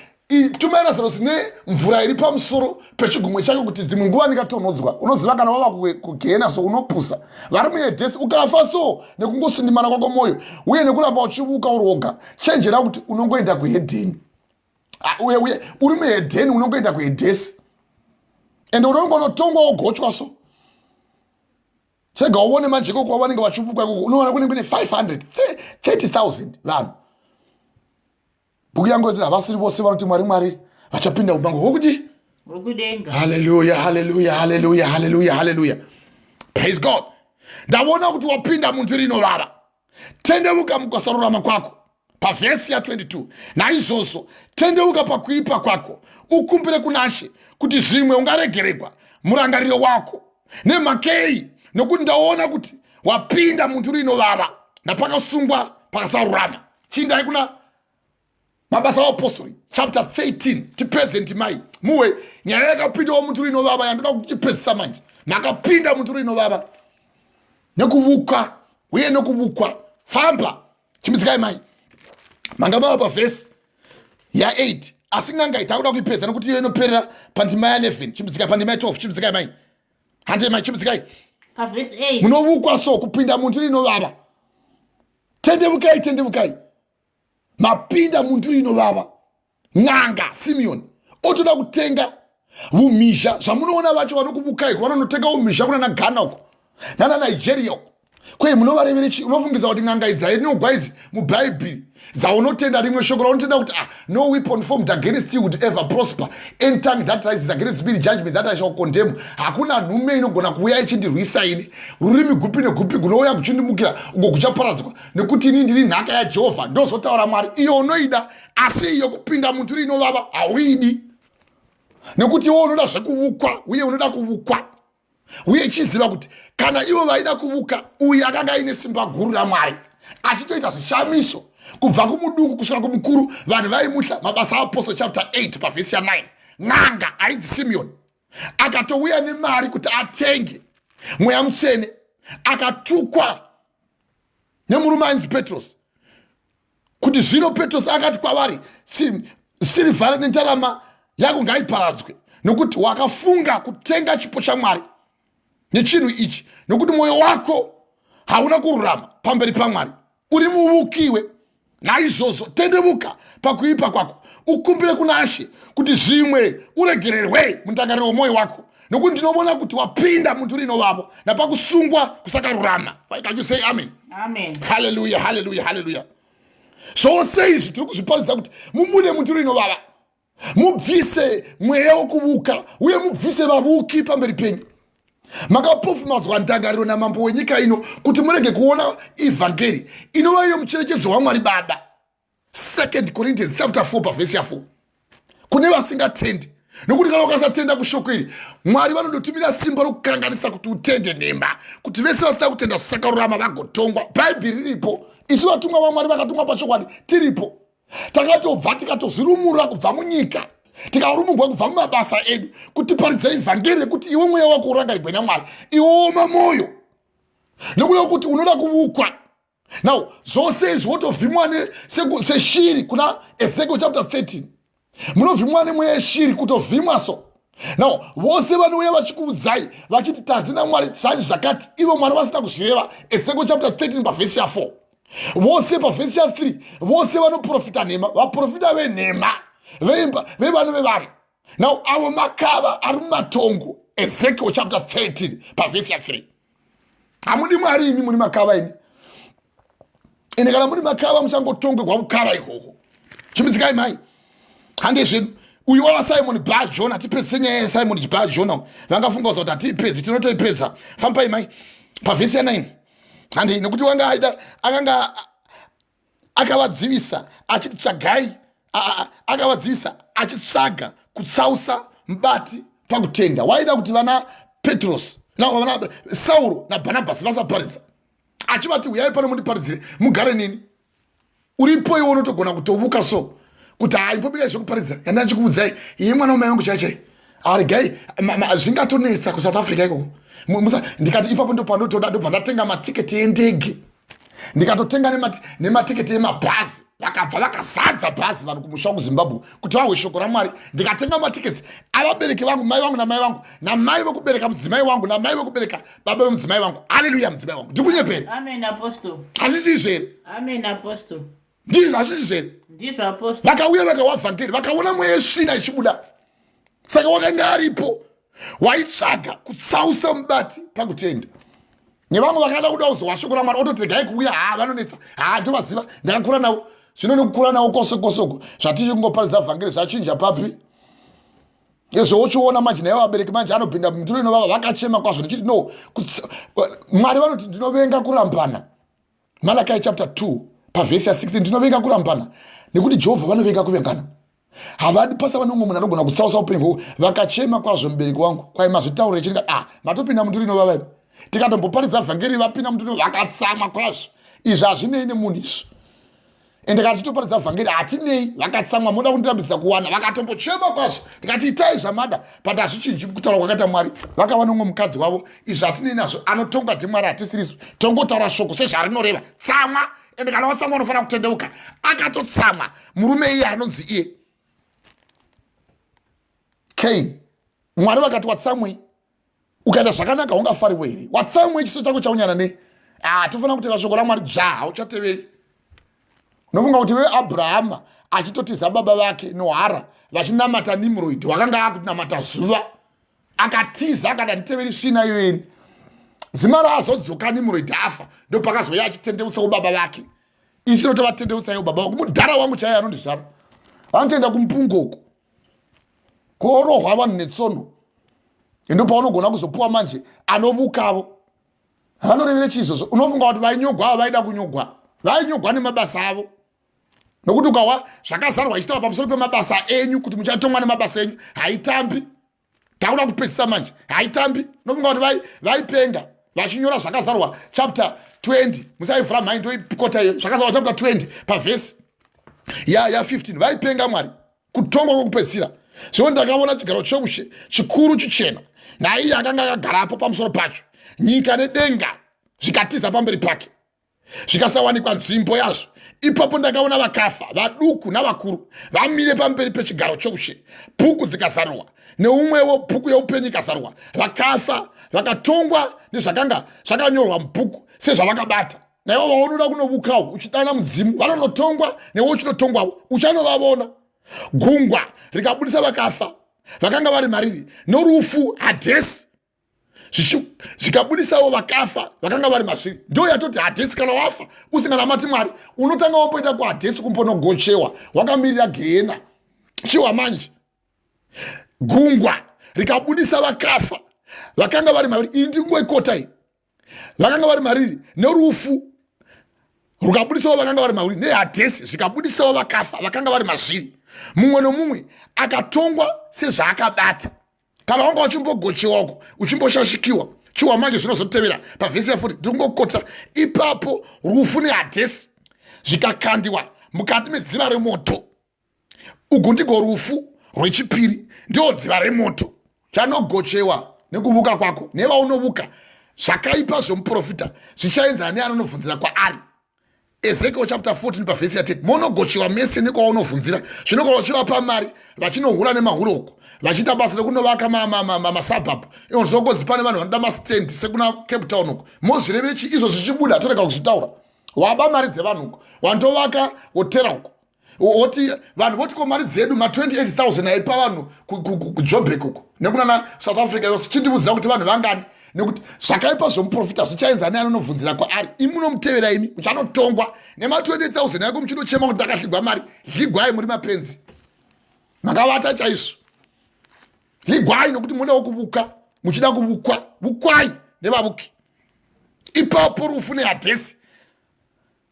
tumai Lazarus nemvura iri pamusoro pechigumwe chake kuti dzimwe nguva ndikatonodzwa unoziva kana wava kugena so unopusa vari muhedhesi ukafa so nekungosindimana kwako mwoyo uye nekuramba uchivuka uri woga chenjera kuti unongoenda kuhedheni uye uri muhedheni unongoenda kuhedhesi ende unongonotongwa wogochwa so chega uone majeko kwa vanenge vachivuka ikoko unoona kune 530,000 vanhu bhuku yangu zina havasiri vose vanoti Mwari vachapinda umbango hwokuti hwokudenga. Hallelujah, hallelujah, hallelujah, hallelujah, hallelujah. Praise God. Ndavona kuti wapinda mundiri inovava tendeuka mukasarurama kwako pavhesi ya 22 naizvozvo tendeuka pakuipa kwako ukumbire kuna She kuti zvimwe ungaregeregwa murangariro wako nemhakei nokuti ndaona kuti wapinda mundiri inovava napakasungwa pakasarurama chindai kuna mabasa apostori chapter 13 tipedze ndimai muwe nyaya yakapindawo mundiri inovava yandoda kuchipedzisa manje makapinda mundiri inovava nekuvuka uye nekuvukwa famba chimbidzikai mai manga mava pavhesi ya 8 asi n'anga takuda kuipedza nokuti iyo inoperera pandima ya 11 chimbidzikai pandima ya 12 chimbidzikai mai hande mai chimbidzikai pavhesi 8 munovukwa so kupinda mundiri inovava tendevukai mapinda mundiri inovava n'anga Semioni otoda kutenga umhizha zvamunoona vacho vanokuvukai vanonotenga umhizha kuna naGhana uko nana Nigeria uko kwei munovareverechi unofungidza kuti n'anga idzi ainogwa idzi mubhaibheri dzaunotenda rimwe shoko raunotenda kuti no weapon formed against you would ever prosper any tongue that rises against me in judgment that I shall condemn. Hakuna nhume inogona kuuya ichindirwisa ini rurimi gupi negupi gunouya kuchindimukira uko kuchaparadzwa nekuti ini ndiri nhaka yaJehovha ndozotaura Mwari iyo unoida asi iyo kupinda mundiri inovava hauidi nekuti iwo unoda zvekuvukwa uye unoda kuvukwa uye chiziva kuti kana ivo vaida kuvuka uye akanga aine simba guru raMwari achitoita zvishamiso kubva kumuduku kusvika kumukuru vanhu vaimutla mabasa apostle chapter 8 pavhesi ya 9 n'anga aidzi Semioni akatouya nemari kuti atenge mweya mutsvene akatukwa nemurume ainzi Petros kuti zvino Petros akati kwavari sirivhara nendarama yako ngaiparadzwe nokuti wakafunga kutenga chipo chaMwari nechinhu ichi nokuti mwoyo wako hauna kururama pamberi paMwari uri muvukiwe naizvozvo tendevuka pakuipa kwako ukumbire kuna She kuti zvimwe uregererwe mundangariro womwoyo wako nokuti ndinoona kuti wapinda mundiri inovava napakusungwa kusakarurama. Can you say amen? Amen. Hallelujah, hallelujah, hallelujah. Zvose izvi tiri kuzviparidza kuti mumude mundiri inovava mubvise mweya wokuvuka uye mubvise vavuki pamberi penyu makapofumadzwa ndangariro namambo wenyika ino kuti murege kuona evhangeri inova iyo mucherechedzo waMwari Baba. 2 Corinthians chapter 4 pavhesi ya 4 kune vasingatendi nokuti kana ukasatenda kushoko iri Mwari vanondotumira simba rokukanganisa kuti utende nhema kuti vese vasina kutenda zvisakarurama vagotongwa. Bhaibheri riripo isu vatumwa vaMwari vakatumwa pachokwadi tiripo takatobva tikatozvirumurira kubva munyika tikarumurwa kubva mumabasa edu kuti paridza evhangeri rekuti iwe mweya wako urangarirwe naMwari iwoma moyo nokuda kuti unoda kuvukwa. Now zvose izvi wotovhimwa seshiri kuna Ezekiel chapter 13 munovhimwa nemweya yeshiri kutovhimwa so Now, vose vanouya vachikuudzai vachiti tadzina Mwari zvanzi zvakati, ivo Mwari vasina kuzvireva. Ezekiel chapter 13 pavhesi ya 4. Vose pavhesi ya 3 vose vanoprofita nhema, vaprofita venhema vevano vevanhu. Now, avo makava ari mumatongo. Ezekiel chapter 13 pavhesi ya 3. Hamudi Mwari imi muri makava imi. Ine kana muri makava muchangotongwe kwakukava ikoko. Chimidzikai mai. Hande zvenyu. Uyu wava Simon Bar Jonah, tipedze nyaya ya Simon Bar Jonah. Vangafunga kuti hatipedzi, tinotoipedza. Fambai mai. Pavhesi ya 9. Hande nekuti wanga aida akanga akavadzivisa achitsvagai, akavadzivisa achitsvaga kutsausa mubati pakutenda. Waida kuti vana Petros, vana Sauro naBhanabhasi vasaparidza. Achivati uyai pano mundiparidzire, mugare nini. Uripo iwe unotogona kutovuka so. Kuti haimbobira zvekuparidza yandina chikuudzai iye mwana wamai vangu chaichai arigai zvingatonetsa kuSouth Africa ikoko. Ndikati ipapo ndo pandotoda ndobva ndatenga matiketi endege, ndikatotenga nematiketi emabhazi. Vakabva vakazadza bhazi vanhu kumusha kuZimbabwe kuti vahwe shoko raMwari. Ndikatenga matiketi avabereki vangu, mai vangu namai vangu, namai vokubereka mudzimai wangu, namai vokubereka baba vemudzimai wangu. Haleluya mudzimai wangu. Ndikunyepere. Amen apostle. Hazvisi zvere. Amen apostle. Ndizvo hazvisi zvere. Ndizvo apostle. Vakauya vakawa vhangeri vakaona mweya wesvina ichibuda. Saka wakanga aripo waitsvaga kutsausa mubati pakutenda. Nevamwe vakada kuda kuzowa shoko raMwari ototi gai kuuya vanonetsa. Tovaziva ndakakura navo. Zvino nekukura navo kosoko zvatichongoparidza vhangeri zvachinja papi. Zvochiona manje naivo vabereki manje anopinda muturo inovava vakachema kwazvo ndichiti no Mwari vanoti ndinovenga kurambana. Malachi chapter 2 pavhesi ya 16 ndinovenga kurambana nekuti Jehovha vanovenga kuvengana. Havadi pasa vanongo munhu anogona kutsausa upenyu hwavo. Vakachema kwazvo mubereki wangu kwai mazvitaurire chindika matopinda muturo inovava ipi. Tikatomboparidza vhangeri vapinda muturo vakatsamwa kwazvo. Izvi hazvinei nemunhu izvi. Ende kana titoparidza vhangeri hatinei vakatsamwa moda kundirambidza kuwana vakatombochema kwazvo. Ndikati itai zvamada but hazvichinji kutaura kwakaita Mwari. Vakava nomwe mukadzi wavo. Izvi hatinei nazvo. Anotonga ndiMwari hatisirisu. Tongotaura shoko sezvarinoreva. Tsamwa. Ende kana watsamwa unofanira kutendeuka. Akatotsamwa murume iye anonzi iye Cain. Mwari vakati watsamwei ukaita zvakanaka ungafariwe here. Watsamwei chiso chako chaunyana ne tofanira kutera shoko raMwari jaha uchateveri. Unofunga kuti weAbrahama achitotiza baba vake noHara vachinamata Nimrod wakanga akutinamata zuva akatiza akada nditeveri svina iyoyeni. Zimara azodzoka Nimrod afa ndo pakazoya achitendeusawo baba vake. Isi notovatendeusawo baba vako mudhara wangu chaiye anondizvara. Vanotoenda kumupungoko korohwa vanhu netsono. Endo paunogona kuzopuwa manje anovukavo. Vanorevere chizvozvo. Unofunga kuti vainyogwa ava vaida kunyogwa. Vainyogwa nemabasa avo. Nokuti ukawa zvakazarwa ichitaura pamusoro pemabasa enyu kuti muchatongwa nemabasa enyu haitambi. Takuda kupedzisa manje haitambi. Unofunga kuti vaipenga vachinyora zvakazarwa chapter 20. Musaivhura mhai ndoikota iyo. Zvakazarwa chapter 20 pavhesi ya 15. Vaipenga Mwari kutongwa kwokupedzisira. Zvino ndakaona chigaro choushe chikuru chichena naiye akanga akagarapo pamusoro pacho. Nyika nedenga zvikatiza pamberi pake zvikasawanikwa nzvimbo yazvo. Ipapo ndakaona vakafa vaduku navakuru vamire pamberi pechigaro choushe. Bhuku dzikazarwa neumwewo bhuku yeupenyu ikazarwa. Vakafa vakatongwa nezvakanga zvakanyorwa mubhuku sezvavakabata. Naivo vaunoda kunovukawo uchidana mudzimu vanonotongwa newe uchinotongwawo uchanovavona. Gungwa rikabudisa vakafa vakanga vari mariri norufu Hadhesi zvikabudisavo vakafa vakanga vari masviri. Ndo yatoti Hadhesi kana wafa usinganamati Mwari unotanga wamboenda kuHadhesi kumbonogochewa wakamirira gehena chiwa manje. Gungwa rikabudisa vakafa vakanga vari mariri. Iyi ndingoikota iyi. Vakanga vari mariri norufu rukabudisawo vakanga vari mariri neHadhesi zvikabudisavo vakafa vakanga vari masviri. Mumwe nomumwe akatongwa sezvaakabata. Kana wanga uchimbogochewako uchimboshashikiwa chiwa manje zvinozotevera pavhesi ya 40 ndingokotsa. Ipapo rufu neHadhesi zvikakandiwa mukati medziva remoto. Ugu ndiko rufu rwechipiri ndio dziva remoto chanogochewa nekuvuka kwako nevaunovuka zvakaipa zvomuprofita zvichaenzana neanonobvunzira kwaari. Ezekiel chapter 14 verse 10 monogochiwa mese nekwaunovhunzira zvino vachiva mari vachinohura nemahuroko vachita basa rekunovaka masabhabhu inozongodzi pane vanhu vanoda mastendi sekuna Cape Town uko mozvirevere izvo zvichibuda torega kuzvitaura waba mari dzevanhu uko wantovaka hotera uko woti vanhu voti ko mari dzedu ma 28,000 aipa vanhu kuJoburg uko nekuna South Africa yose chindibudza kuti vanhu vangani nekuti zvakaipa zvomuprofita zvichaenzana anonovhunzira kwaari imunomutevera imi uchanotongwa nema 28,000 yako muchinochema kuti ndakahligwa mari hligwai muri mapenzi makavata chaizvo hligwai nokuti muda kuvuka muchida kuvukwa vukwai nevavuki ipapo rufu nehadhesi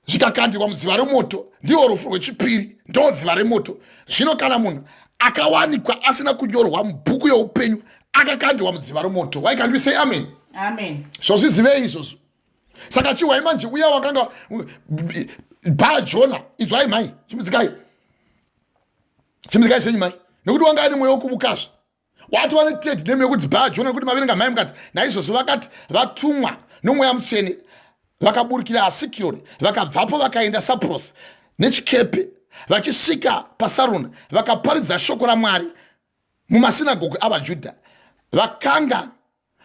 zvikakandirwa mudziva remoto ndiwo rufu rwechipiri ndo dziva remoto zvino kana munhu akawanikwa asina kunyorwa mubhuku yeupenyu akakandirwa mudziva remoto why can't we say amen amen zvozvizivei izvozvo saka chiwai manje uya wakanga bajona idzwai mai chimudzikai zvenyu mai nekuti wanga ane mweya wekuvukazva wati wane ted neme yekuti bajona nekuti maverenga mai mukati naizvozvo vakati vatumwa nomweya mutsvene vakaburikira Asikironi vakabvapo vakaenda Cyprus nechikepe vachisvika paSarona vakaparidza shoko raMwari mumasinagoge avaJudha vakanga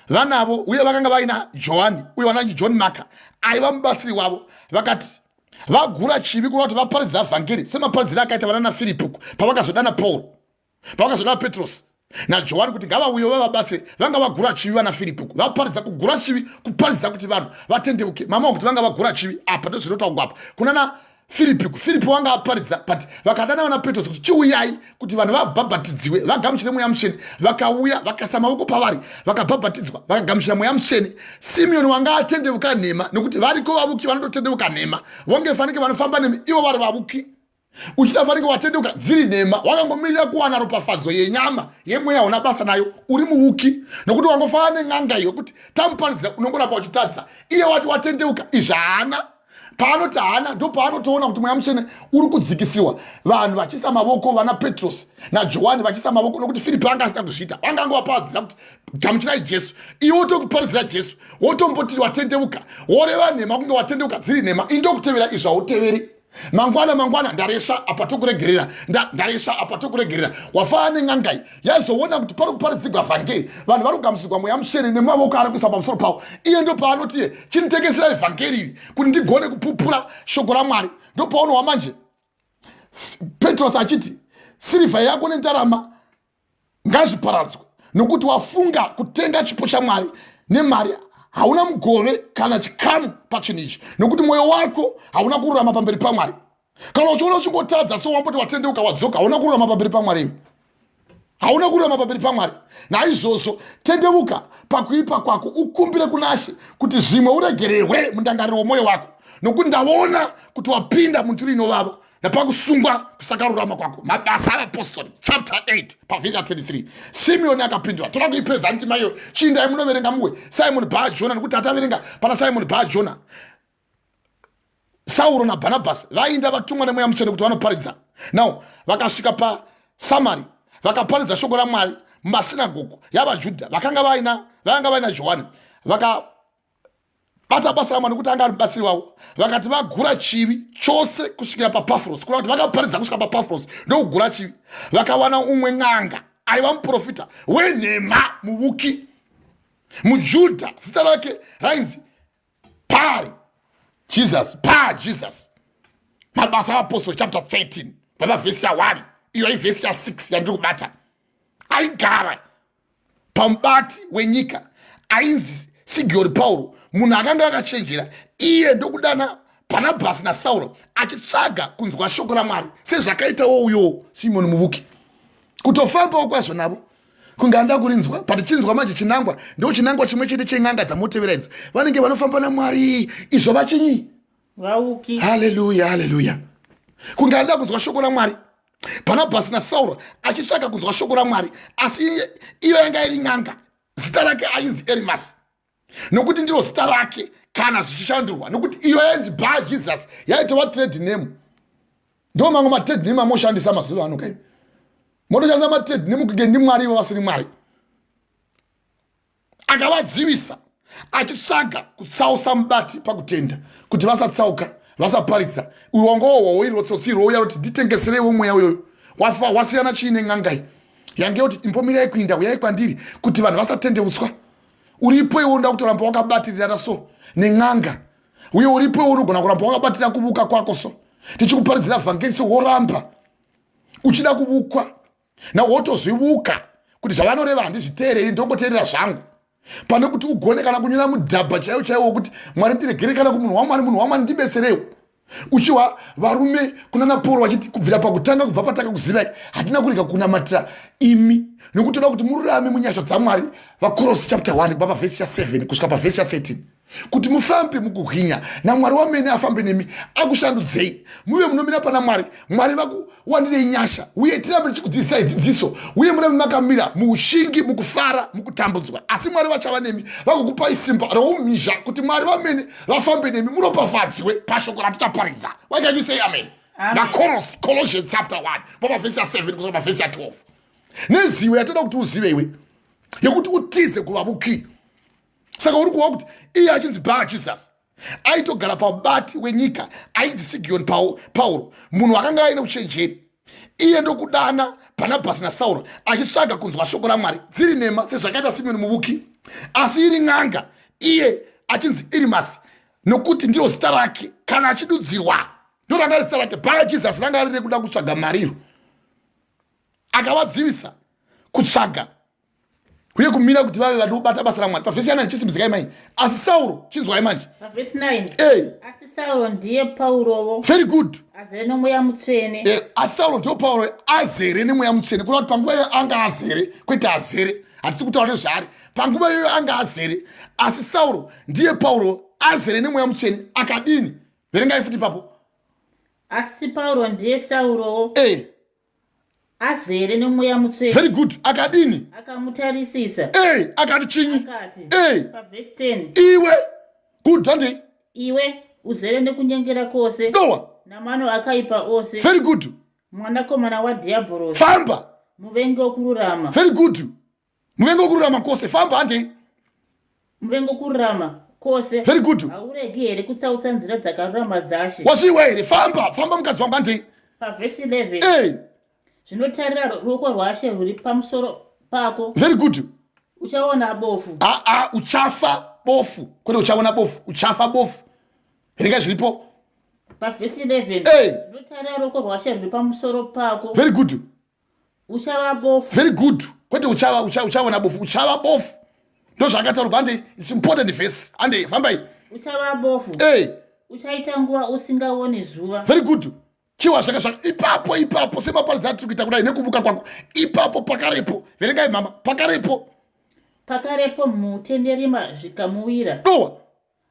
vanavo uye vakanga vaina Johani uye vananji John Mark aiva mubatsiri wavo vakati vagura chivi kuva kuti vaparidza vhangeri semaparidziro akaita vana naFiripi pavakazodana Paul pavakazodana Petros naJohani kuti ngavauye vavabatsire vanga vagura chivi vana Filipi vaparidza kugura chivi kuparidza kuti vanhu vatendeuke mama kuti vanga vagura chivi apa ndozvinotaurwa apa kuna na Filipi wanga aparidza but vakadana vana Petros kuti chiuyai kuti vanhu vabhabhatidziwe vagamuchire mweya mutsvene vakauya vakaisa maoko pavari vakabhabhatidzwa vakagamuchira mweya mutsvene Semioni wanga atendeuka nhema nokuti variko vavuki vanototendeuka nhema vonge fanike vanofamba nemi ivo vari vavuki uchifanike watendeuka dziri nhema wakangomirira kuwana ropafadzo yenyama yemweya una basa nayo uri muvuki nokuti wangofanana nen'anga iyo kuti tamuparidzira unongoramba uchitadza iye wati watendeuka izvaana paanoti haana ndo paanotoona kuti mweya mutsvene uri kudzikisiwa vanhu vachisa mavoko vana Petros naJohani vachisa mavoko nokuti Filipi anga asina kuzviita vanga angowaparidzira kuti gamuchirai Jesu iwe wotokuparidzira Jesu wotombotiri watendeuka woreva nhema kunge watendeuka dziri nhema indokutevera izvo hauteveri mangwana ndaresha apa tokuregerera ndaresha apa tokuregerera wafana nen'angai yazoona kuti pari kuparidzirwa vhangeri vanhu vari kugamuchirwa mweya mutsvene nemavoko ari kuisa pamusoro pavo iye ndo paanoti chinitengesera vhangeri iri kuti ndigone kupupura shoko raMwari ndo paunowa manje Petros achiti sirivha yako nendarama ngazviparadzwe nokuti wafunga kutenga chipo chaMwari nemari hauna mugove kana chikamu pachinhu ichi nokuti mwoyo wako hauna kururama pamberi paMwari kana uchiona uchingotadza sowamboti watendeuka wadzoka hauna kururama pamberi paMwari hauna kururama pamberi paMwari naizvozvo tendeuka pakuipa kwako ukumbire kuna She kuti zvimwe uregererwe mundangariro womwoyo wako nokuti ndaona kuti wapinda mundiro inovava napakusungwa kusakarurama kwako mabasa avapostori chapter 8 pavhesi 23 Semioni akapindura toda kuipedza ndima iyo chindai munoverenga muwe Simon Bar-Jona nokuti ataverenga pana Simon Bar-Jona Sauro naBhanabhasi vainda vatumwa nemweya mutsvene kuti vanoparidza now vakasvika paSamari vakaparidza shoko raMwari mumasinagoge yavaJudha vakanga vaina Johani vakabata basa raMwari nokuti anga ari mubatsiri wavo vakati vagura chivi chose kusvikira paPaforos kuna kuti vakaparidza kusvika paPaforos ndokugura chivi vakawana umwe n'anga aiva muprofita wenhema muvuki muJudha zita rake rainzi Jesus mabasa avapostori chapter 13 pavhesi ya1 iyo ivhesi ya6 yandiri kubata aigara pamubati wenyika ainzi Sigiori Pauro munhu akanga akachenjera iye ndokudana Bhanabhasi naSauro achitsvaga kunzwa shoko raMwari sezvakaitawo uyo Simoni muvuki kutofambawo kwazvo navo kunge anda kurinzwa patichinzwa manje chinangwa ndo chinangwa chimwe chete chen'anga dzamotevera idzi vanenge vanofamba naMwari izvo vachinyi vauki haleluya kunge anda kunzwa shoko raMwari Bhanabhasi naSauro achitsvaga kunzwa shoko raMwari asi iyo yanga iri n'anga zita rake ainzi Erimasi nokuti ndiro zita rake kana zvichishandurwa nokuti iyo yainzi Bar Jesus yaitova trade name ndo mamwe matrade name amoshandisa mazuva ano kai motoshandisa matrade name kunge ndimwari ivo vasiri Mwari akavadzivisa achitsvaga kutsausa mubati pakutenda kuti vasatsauka vasaparidza uyu wanga wawawoirwa tsotsi rouya kuti nditengeserewo mweya uyoyo wafa wasiyana chiine ng'angai yange kuti imbomirai kuinda uyai kwandiri kuti vanhu vasatendeutswa uripo iwo nda kutoramba wakabatirira so neng'anga uye uripo iwo unogona kuramba wakabatirira kuvuka kwako so tichikuparidzira vhangeri woramba uchida kuvukwa nawotozvivuka kuti zvavanoreva handizviteereri ndongoteerera zvangu pane kuti ugone kana kunyora mudhabha chaiwo chaiwo kuti mwari ndiregere kana kumunhu wamwari ndibetserewo uchiwa varume kunana Pauro vachiti kubvira pakutanga kubva pataka kuzivai hatina kurega kunamatira imi nekutoda kuti mururame munyasha dzaMwari vaKolosi chapter 1 kubva pavhesi ya 7 kusvika pavhesi ya 13 kuti mufambe mukuhwinya naMwari wamene afambe nemi akushandudzei muve munomira pana Mwari vakuwanirei nyasha uye tirambe tichikudzidzisai dzidziso uye murame makamira muushingi mukufara mukutambudzwa asi Mwari vachava nemi vakukupai simba roumhizha kuti Mwari vamene vafambe nemi muropafadzwe pashoko ratichaparidza. Why can you say amen? Colossians chapter 1 kubva pavhesi ya 7 kusvika pavhesi ya 12 neziwe yatoda kuti uzive iwe yekuti utize kuvavuki. Saka uri kuva kuti iye achinzi Bar-Jesus aitogara pabati wenyika ainzi Semioni Pauro munhu akanga aine uchenjeri iye ndokudana Bhanabhasi naSauro achitsvaga kunzwa shoko raMwari dziri nhema sezvakaita Semioni muvuki asi iri n'anga iye achinzi NERIMASI nokuti ndiro zita rake kana achidudzirwa ndoranga zita rake. Bar-Jesus ranga riri kuda kutsvaga mariro akavadzivisa kutsvaga uye kumira kuti vave vanobata basa raMwari. Pavhesi ya 9 chisimbizikai mai asi Sauro chinzwai manje pavhesi 9 asi Sauro ndiye Paurowo very good azere nemweya mutsvene asi Sauro ndiwo Pauro azere nemweya mutsvene kuna kuti panguva iyo anga azere kwete azere hatisi kutaura nezvaari panguva iyo anga azere asi Sauro ndiye Pauro azere nemweya mutsvene akadini verengai futi ipapo asi Pauro ndiye Saurowo azere nemweya mutsvene very good akadini akamutarisisa akati chinyi pavhesi 10 iwe good handi iwe uzere nekunyengera kwose dowa namano akaipa ose very good mwanakomana wadhiabhorosi famba muvengi wokururama very good muvengi wokururama kwose famba handi muvengi wokururama kwose very good hauregi here kutsautsa nzira dzakarurama dzashe wasviwa here famba mukadzi wangu handi pavhesi 11 zvinotarira ruoko rwaShe rwuri pamusoro pako very good uchaona bofu uchafa bofu kwete uchaona bofu uchafa bofu verenga zviripo pavhesi 11 zvinotarira ruoko rwaShe rwuri pamusoro pako very good uchava bofu very good kwete uchaona bofu uchava bofu ndo zvakataurwa hande it's important verse hande fambai uchava bofu uchaita nguva usingaoni zuva very good chiwa zvakashaka ipapo semaparidza atiri kuita kudai nekuvuka kwako ipapo pakarepo verengai mama pakarepo mutenderima zvikamuwira dowa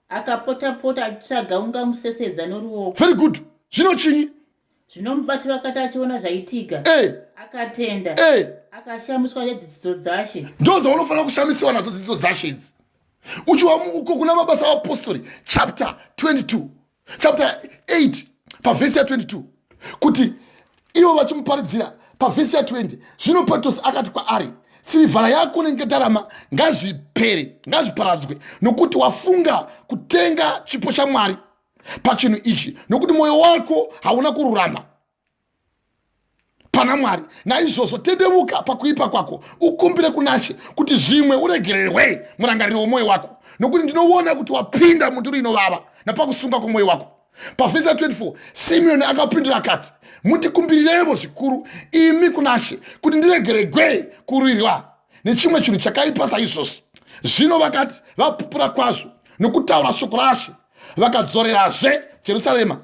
akapota achitsvaga ungamusesedza noruoko very good zvino chinyi zvino mubati vakati achiona zvaitika akatenda akashamiswa nedzidziso dzaShe ndo dzaunofanira kushamiswa nadzo dzidziso dzaShe idzi uchiwa uko kuna mabasa apostori chapter 22 chapter 8 pavhesi ya 22 kuti ivo vachimuparidzira pavhesi ya 20 zvino Petrosi akati kwaari sirivhara yako nengetarama ngazvipere ngazviparadzwe nokuti wafunga kutenga chipo chaMwari pachinhu ichi nokuti mwoyo wako hauna kururama pana Mwari. Naizvozvo tendevuka pakuipa kwako ukumbire kunaShe kuti zvimwe uregererwe murangariro womwoyo wako nokuti ndinoona kuti wapinda munduru inovava napakusunga kwomwoyo wako. Pavhesi ya 24 Semioni akapindura akati mutikumbirirevo zvikuru imi kunaShe kuti ndiregererwe kurwirwa nechimwe chinhu chakaipa saizvozvo. Zvino vakati vapupura kwazvo nokutaura shoko raShe vakadzorerazve Jerusarema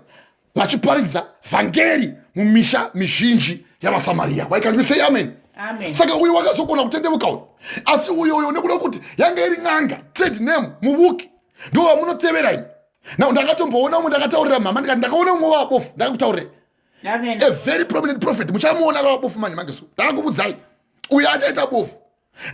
vachiparidza vhangeri mumisha mizhinji yavaSamaria. Why can't we say amen? Amen. Saka uyu wakazokona kutendevuka uyu asi uyoyo nekuda kuti yanga iri n'anga trade name muvuki ndo wamunotevera ini na ndakatomboona umwe ndakataurira mama ndikati ndakaona umwe wabofu ndakakutaurira a very prominent prophet muchamuona rawabofu manje mangesu ndakakubudzai uyu achaita bofu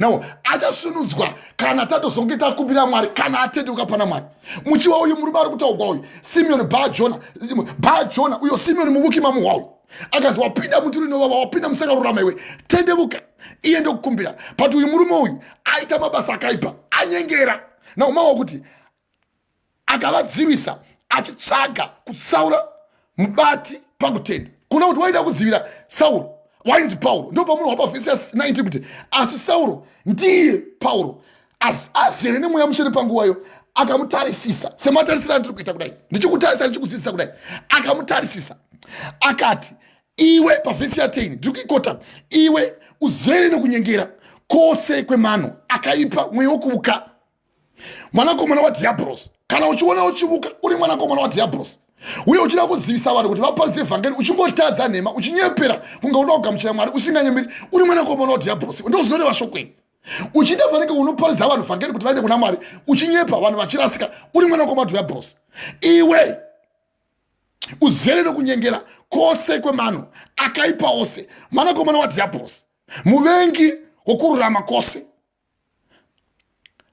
now achasunudzwa kana tatozonge takumbira Mwari kana atendevuka pana Mwari. Muchiwa uyu murume ari kutaurwa uyu Semioni Bar-Jona uyo Semioni muvuki mamuhwa uyu akanzi wapinda munduru inovava wapinda musakarurama iwe tendevuka iye ndokukumbira but uyu murume uyu aita mabasa akaipa anyengera nawo mawa kuti akavadzivisa achitsvaga kutsaura mubati pakutenda. Kuna kuti waida kudzivira Sauro wainzi Pauro. Ndo pamunhu wapavhesi 19 kuti asi Sauro ndiye Pauro azere nemweya mutsvene panguvayo akamutarisisa sematarisira ndiri kuita kudai, ndichikutarisira ndichikudzidzisa kudai. Akamutarisisa akati, iwe pavhesi 10 ndiri kuikota, iwe uzere nekunyengera kwose kwemano akaipa, mweya wekuuka, mwanakomana waDhiabhorosi. Kana uchiona uchivuka uri mwanakomana waDhiabhorosi, uye uchida kudzivisa vanhu kuti vaparidze vhangeri, uchimbotadza nhema, uchinyepera kunge uda kugamuchira Mwari, usinganyemeri, uri mwanakomana waDhiabhorosi. Ndo zvinoreva shokweni. Uchida fanike unoparidza vanhu vhangeri kuti vaende kuna Mwari, uchinyepa vanhu vachirasika, uri mwanakomana waDhiabhorosi. Iwe uzere nokunyengera kwose kwemano akaipa ose, mwanakomana waDhiabhorosi, muvengi wokururama kwose.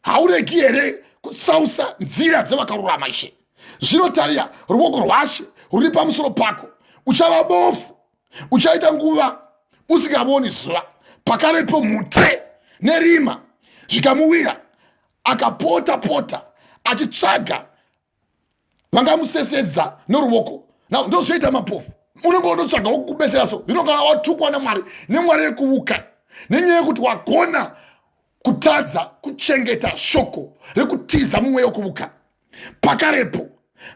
Hauregi here kutsausa nzira dzevakarurama Ishe. Zvinotarira ruoko rwaShe ruri pamusoro pako. Uchava bofu, uchaita nguva usingavoni zuva. Pakarepo mute nerima zvikamuwira, akapota achitsvaga vangamusesedza noruoko. Ndo zvoita mapofu. Unenge unotsvaga wokubetsera so. Zvino kana watukwa naMwari, neMwari yekuuka, nenyaya yekuti wagona kutadza kuchengeta shoko rekutiza mumweya wekuuka, pakarepo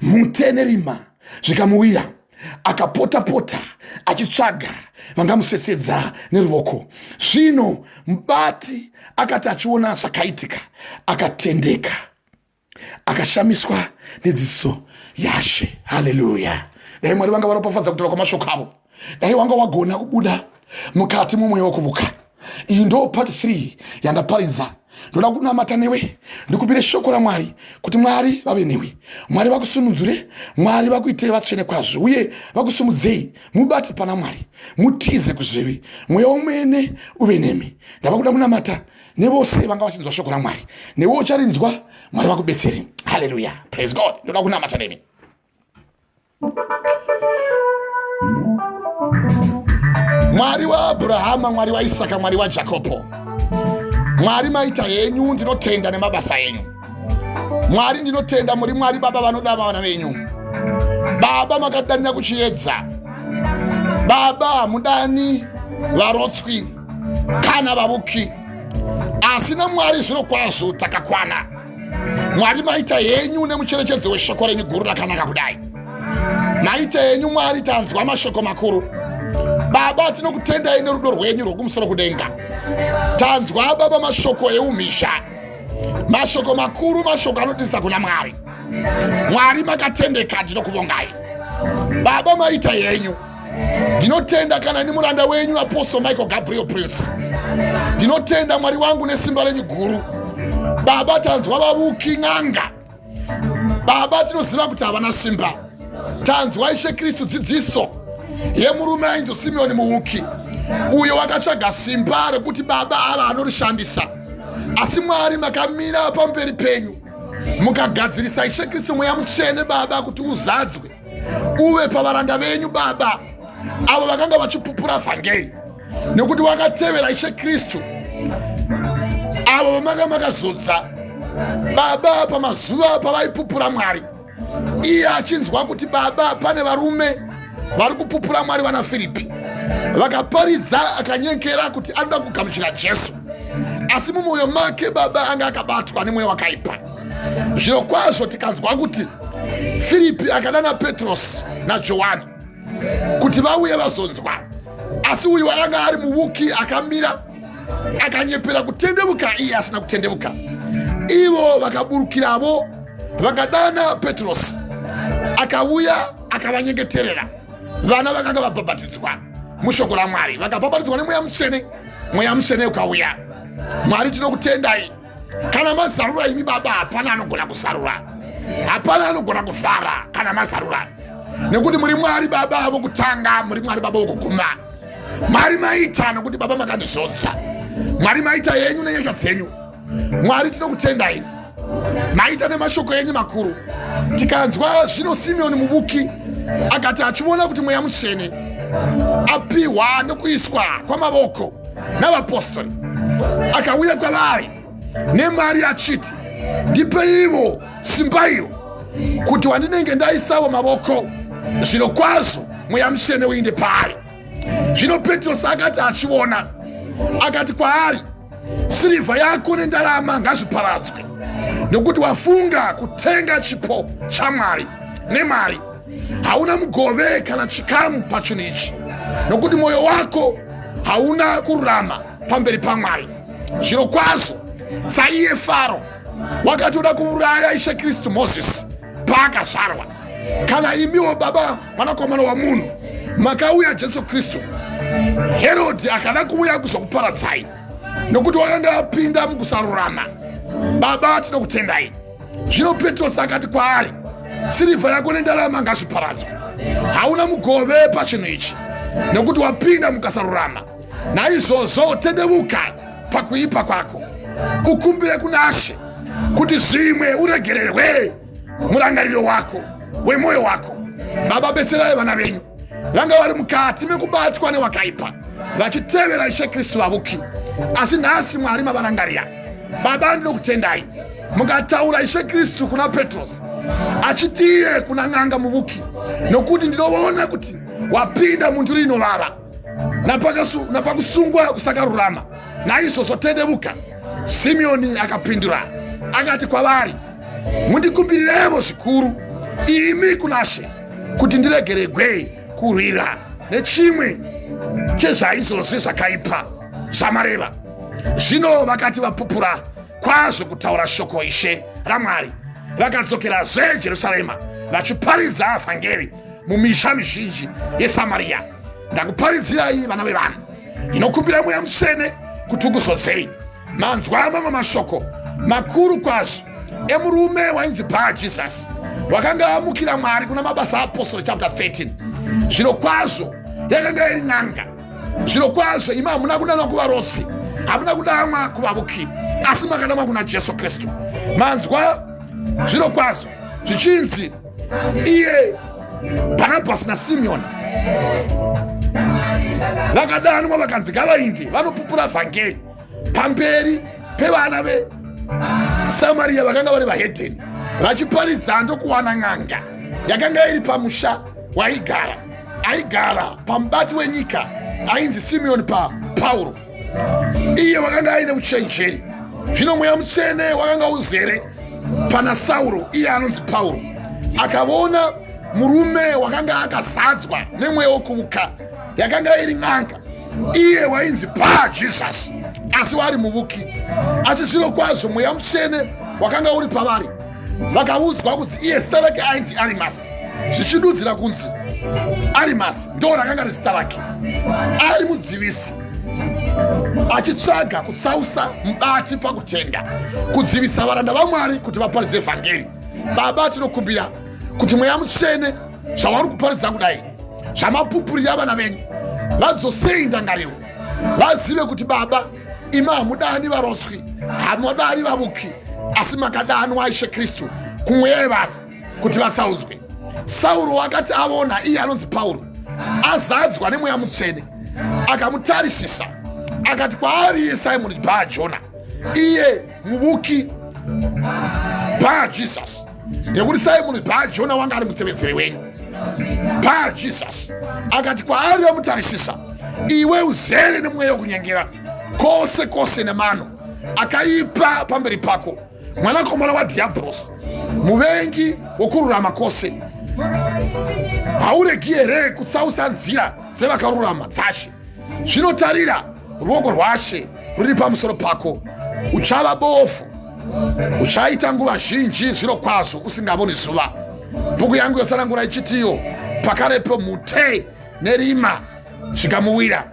mute nerima zvikamuwira, akapota achitsvaga vangamusesedza neruoko. Zvino mubati akati achiona zvakaitika, akatendeka, akashamiswa nedziso yaShe. Haleluya. Dai Mwari vanga varopafadza kutaura kwamashoko avo. Dai wanga wagona kubuda mukati mumweya wekuuka. Iyi ndo part 3 yandaparidza. Ndoda kunamata newe, ndikupire shoko raMwari kuti Mwari vave newe, Mwari vakusununzure, Mwari vakuite vatsvene kwazvo, uye vakusumudzei mubati pana Mwari, mutize kuzvivi, mweya womwene uve nemi. Ndava kuda kunamata nevose vanga vachinzwa shoko raMwari, newe ucharinzwa, Mwari vakubetsere. Haleluya, praise God. Ndoda kunamata nemi. Mwari waAbhurahama, Mwari waIsaka, Mwari waJakobo, Mwari maita yenyu, ndinotenda nemabasa yenyu. Mwari ndinotenda muri Mwari Baba vanoda vana venyu. Baba makadanira kuchiedza. Baba mudani varotswi kana vavuki. Asina Mwari zvino kwazvo takakwana. Mwari maita yenyu nemucherechedzo weshoko renyu guru rakanaka kudai. Maita yenyu Mwari, tanzwa mashoko makuru. Baba tinokutendai nerudo rwenyu rwokumusoro kudenga. Tanzwa Baba mashoko eumhizha, mashoko makuru, mashoko anodisa kuna Mwari. Mwari makatendeka, ndinokuvongai. Baba maita yenyu. Ndinotenda kana ni muranda wenyu Apostle Michael Gabriel Prince. Ndinotenda Mwari wangu nesimba renyu guru. Baba tanzwa vavuki n'anga. Baba tinoziva kuti havana simba. Tanzwa Ishe Kristu dzidziso yemurume ainzi Semioni muvuki, uyo wakatsvaga simba rekuti Baba ava anorishandisa. Asi Mwari makamira pamberi penyu mukagadzirisa Ishe Kristu mweya mutsvene Baba kuti uzadzwe uve pavaranda venyu Baba, avo vakanga vachipupura vhangeri nekuti vakatevera Ishe Kristu, avo vamanga makazodza Baba pamazuva pavaipupura Mwari. Iye achinzwa kuti Baba pane varume vari kupupura Mwari vana Filipi, vakaparidza akanyenkera kuti anoda kugamuchira Jesu, asi mumwoyo make Baba anga akabatwa nemweya wakaipa. Zvino kwazvo tikanzwa kuti Filipi akadana Petrosi naJohani kuti vauye vazonzwa, asi uyu anga ari muvuki akamira akanyepera kutendevuka, iye asina kutendevuka. Ivo vakaburukiravo vakadana Petrosi, akauya akavanyengeterera. Vana vakanga vabhabhatidzwa mushoko raMwari, vakabhabhatidzwa nemweya mutsvene, mweya mutsvene ukauya. Mwari tinokutendai. Kana mazarura imi Baba, hapana anogona kusarura, hapana anogona kufara kana mazarura, nekuti muri Mwari Baba vokutanga, muri Mwari Baba vokuguma. Mwari maita nekuti Baba makandizodza. Mwari maita yenyu nenyasha dzenyu. Mwari tinokutendai, maita nemashoko enyu makuru. Tikanzwa zvino Semioni muvuki akati achiona kuti mweya mutsvene apiwa nokuiswa kwamavoko navapostori, akauya kwavari nemari achiti, ndipe ivo simba iro kuti wandinenge ndaisawo maboko zvino kwazvo mweya mutsvene uinde paari. Zvino Petrosi akati achiona akati kwaari, sirivha yako nendarama ngazviparadzwe, nokuti wafunga kutenga chipo chaMwari nemari. Hauna mugove kana chikamu pachinhu ichi, nokuti mwoyo wako hauna kururama pamberi paMwari. Zvino kwazvo saiye Faro wakatoda kuuraya Ishe Kristu Mozisi paakazvarwa, kana imiwo baba mwanakomana wamunhu makauya Jesu Kristu, Herodhi akada kuuya kuzokuparadzai nokuti wakanga apinda mukusarurama. Baba, tinokutendai. Zvino Petrosi akati kwaari, sirivha yako nendarama ngazviparadzwe. Hauna mugove pachinhu ichi, nokuti wapinda mukasarurama. Naizvozvo tendeuka pakuipa kwako, ukumbire kuna She kuti zvimwe uregererwe murangariro wako wemwoyo wako. Baba, betserai vana venyu vanga vari mukati mekubatwa newakaipa, vachitevera Ishe Kristu vavuki, asi nhasi Mwari mavarangarira. Baba, ndinokutendai mukataura Ishe Kristu kuna Petrosi achitiye kuna n'anga muvuki, nokuti ndinoona kuti wapinda munduri inovava napakusungwa kusakarurama. Naizvozvo tendeuka. Semioni akapindura akati kwavari, mundikumbiriremo zvikuru imi kuna She kuti ndiregererwe kurwira nechimwe chezvaizvozvi zvakaipa zvamareva. Zvino vakati vapupura kwazvo kutaura shoko Ishe raMwari, vakadzokerazve Jerusarema vachiparidza vhangeri mumisha mizhinji yeSamaria. Ndakuparidzirai vana vevanhu. Ndinokumbira Mweya Mutsvene kuti ukuzodzei. Manzwa mamwe mashoko makuru kwazvo emurume wainzi Bha-Jesus, wakanga amukira Mwari kuna mabasa aapostoli chapter 13. Zvino kwazvo yakanga iri n'anga. Zvino kwazvo imi hamuna kudanwa kuvarotsi, hamuna kudanwa kuvavuki, asi makadanwa kuna Jesu Kristu. Manzwa zvino kwazvo zvichinzi iye Bhanabhasi naSimeoni vakadanwa vakanzi ngavainde vanopupura vhangeri pamberi pevana veSamaria vakanga vari vahedheni, vachiparidza ndokuwana n'anga yakanga iri pamusha aigara pamubati wenyika ainzi Semioni Pauro. Iye wakanga aine uchenjeri. Zvino Mweya Mutsvene wakanga uzere pana Sauro, iye anonzi Pauro. Akaona murume wakanga akazadzwa nemweya wekuuka yakanga iri n'anga, iye wainzi Bha-Jesus, asi wari muvuki. Asi zvino kwazvo Mweya Mutsvene wakanga uri pavari, vakaudzwa kuti iye zita rake ainzi NEMADZINZA, zvichidudzira kunzi NEMADZINZA ndo rakanga ri zita rake. Ari mudzivisi achitsvaga kutsausa mubati pakutenda, kudzivisa varanda vaMwari kuti vaparidze vhangeri. Baba, tinokumbira kuti Mweya Mutsvene zvavari kuparidza kudai zvamapupurira vana venyu vadzosei ndangariro, vazive kuti Baba, imi hamudani varoswi, hamudani vavuki, asi makadanwa Ishe Kristu kumweya yevanhu kuti vatsaudzwe. Sauro akati aona iye anonzi Pauro azadzwa nemweya Mutsvene, akamutarisisa akati kwaari iye Simoni Bha-Jona, iye muvuki Bha-Jesus, nekuti Simoni Bha-Jona wanga ari mutevedzeri wenyu. Bha-Jesus akati kwaari amutarisisa, iwe uzere nemweya wokunyengera kose kose nemano akaipa pamberi pako, mwanakomana wadhiabhorosi, muvengi wokururama kwose. Hauregi here kutsausa nzira dzevakarurama dzaShe. Zvinotarira ruoko rwaShe ruri pamusoro pako. Uchava bofu, uchaita nguva zhinji zviro kwazvo usingavoni zuva. Bhuku yangu yosanangura ichitiyo, pakarepo mute nerima zvikamuwira,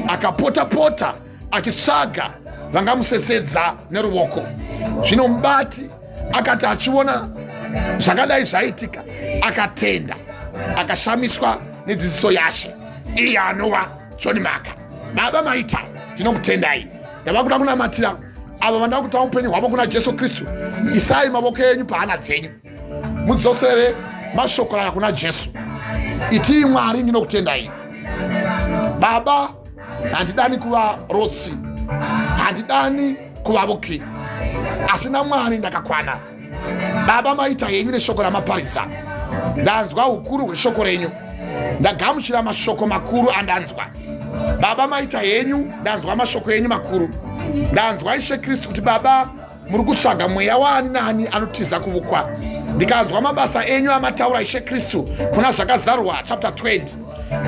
akapota-pota achitsvaga vangamusesedza neruoko. Zvino mubati akati achiona zvakadai zvaitika, akatenda, akashamiswa nedzidziso yaShe, iye anova John Maka. Baba maita, tinokutendai. Ndava kuda kunamatira ava vandava kutama upenyu hwavo kuna Jesu Kristu. Isai mavoko enyu pahana dzenyu, mudzosere mashoko aya kuna Jesu. Itii Mwari, ndinokutendai. Baba, handidani kuvarotsi, handidani kuvavuki, asi naMwari ndakakwana. Baba maita yenyu neshoko ramaparidza. Ndanzwa ukuru hweshoko renyu. Ndagamuchira mashoko makuru andanzwa. Baba maita yenyu, ndanzwa mashoko yenyu makuru. Ndanzwa Ishe Kristu kuti Baba muri kutsvaga mweya waani nani anotiza kuvukwa. Ndikanzwa mabasa enyu amataura Ishe Kristu kuna zvakazarwa chapter 20.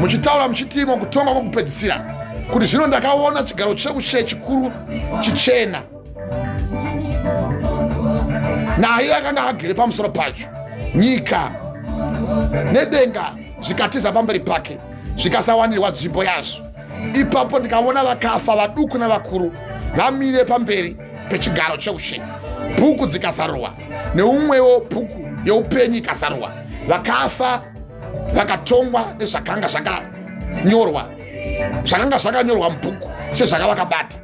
Muchitaura muchitimo kutonga kwokupedzisira. Kuti zvino ndakaona chigaro cheushe chikuru chichena. Naye akanga agere pamusoro pacho. Nyika nedenga zvikatiza pamberi pake, zvikasawanirwa nzvimbo yazvo. Ipapo ndikaona vakafa vaduku navakuru vamire pamberi pechigaro cheushe. Bhuku dzikazarwa neumwewo bhuku yeupenyu ikazarwa. Vakafa vakatongwa nezvakanga zvakanyorwa mubhuku sezvakavakabata.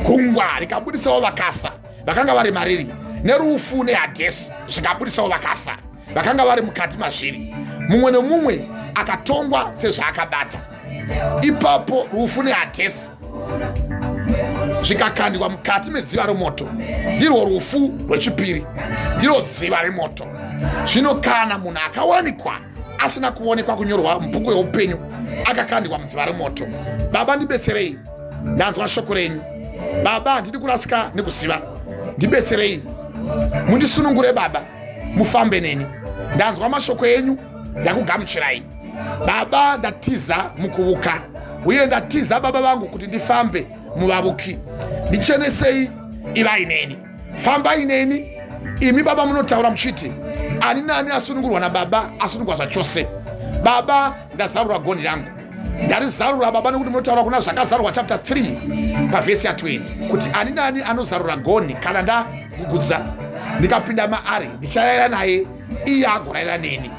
Gungwa rikabudisawo vakafa vakanga vari mariri, nerufu neHadhesi zvikabudisawo vakafa vakanga vari mukati mazviri. Mumwe nemumwe akatongwa sezvaakabata. Ipapo rufu neHadhesi zvikakandwa mukati medziva remoto. Ndirwo rufu rwechipiri, ndiro dziva remoto. Zvino kana munhu akawanikwa asina kuonekwa kunyorwa mubhuku yeupenyu akakandwa mudziva remoto. Baba ndibetserei, ndanzwa shoko renyu. Baba handidi kurasika nekuziva, ndibetserei. Mundisunungure Baba, mufambe neni. Ndanzwa mashoko enyu, ndakugamuchirai. Baba ndatiza mukuvuka, uye ndatiza Baba vangu kuti ndifambe muvavuki. Ndichenesei, ivai neni. Fambai neni. Imi Baba munotaura muchiti ani nani asunungurwa naBaba asunungurwa zvachose. Baba ndazarura goni rangu. Ndarizarura Baba nekuti munotaura kuna zvakazarwa chapter 3 pavhesi ya 20 kuti ani nani anozarura goni kana ndagugudza ndikapinda maari ndichayira naye iye agorayira neni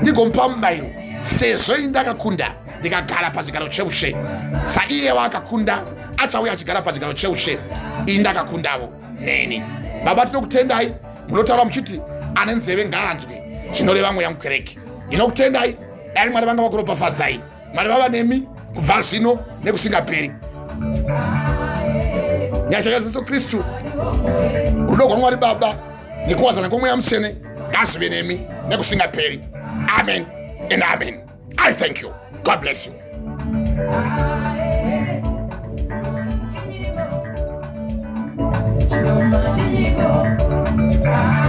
ndigomupa mubayiro sezvo indakakunda ndikagara pachigaro cheushe. Saiye waakakunda achauya achigara pachigaro cheushe indakakundawo neni. Baba tinokutendai, munotaura muchiti ane nzeve ngaanzwe zvinoreva mweya mukereke. Inokutendai, dai Mwari vanga vakuropafadzai. Mwari vava nemi kubva zvino nekusingaperi. Nyasha yaZesu Kristu, rudo rwaMwari Baba nekuwadzana kwomweya mutsvene ngazvive nemi nekusingaperi. Amen and amen. I thank you. God bless you. Chinyiko.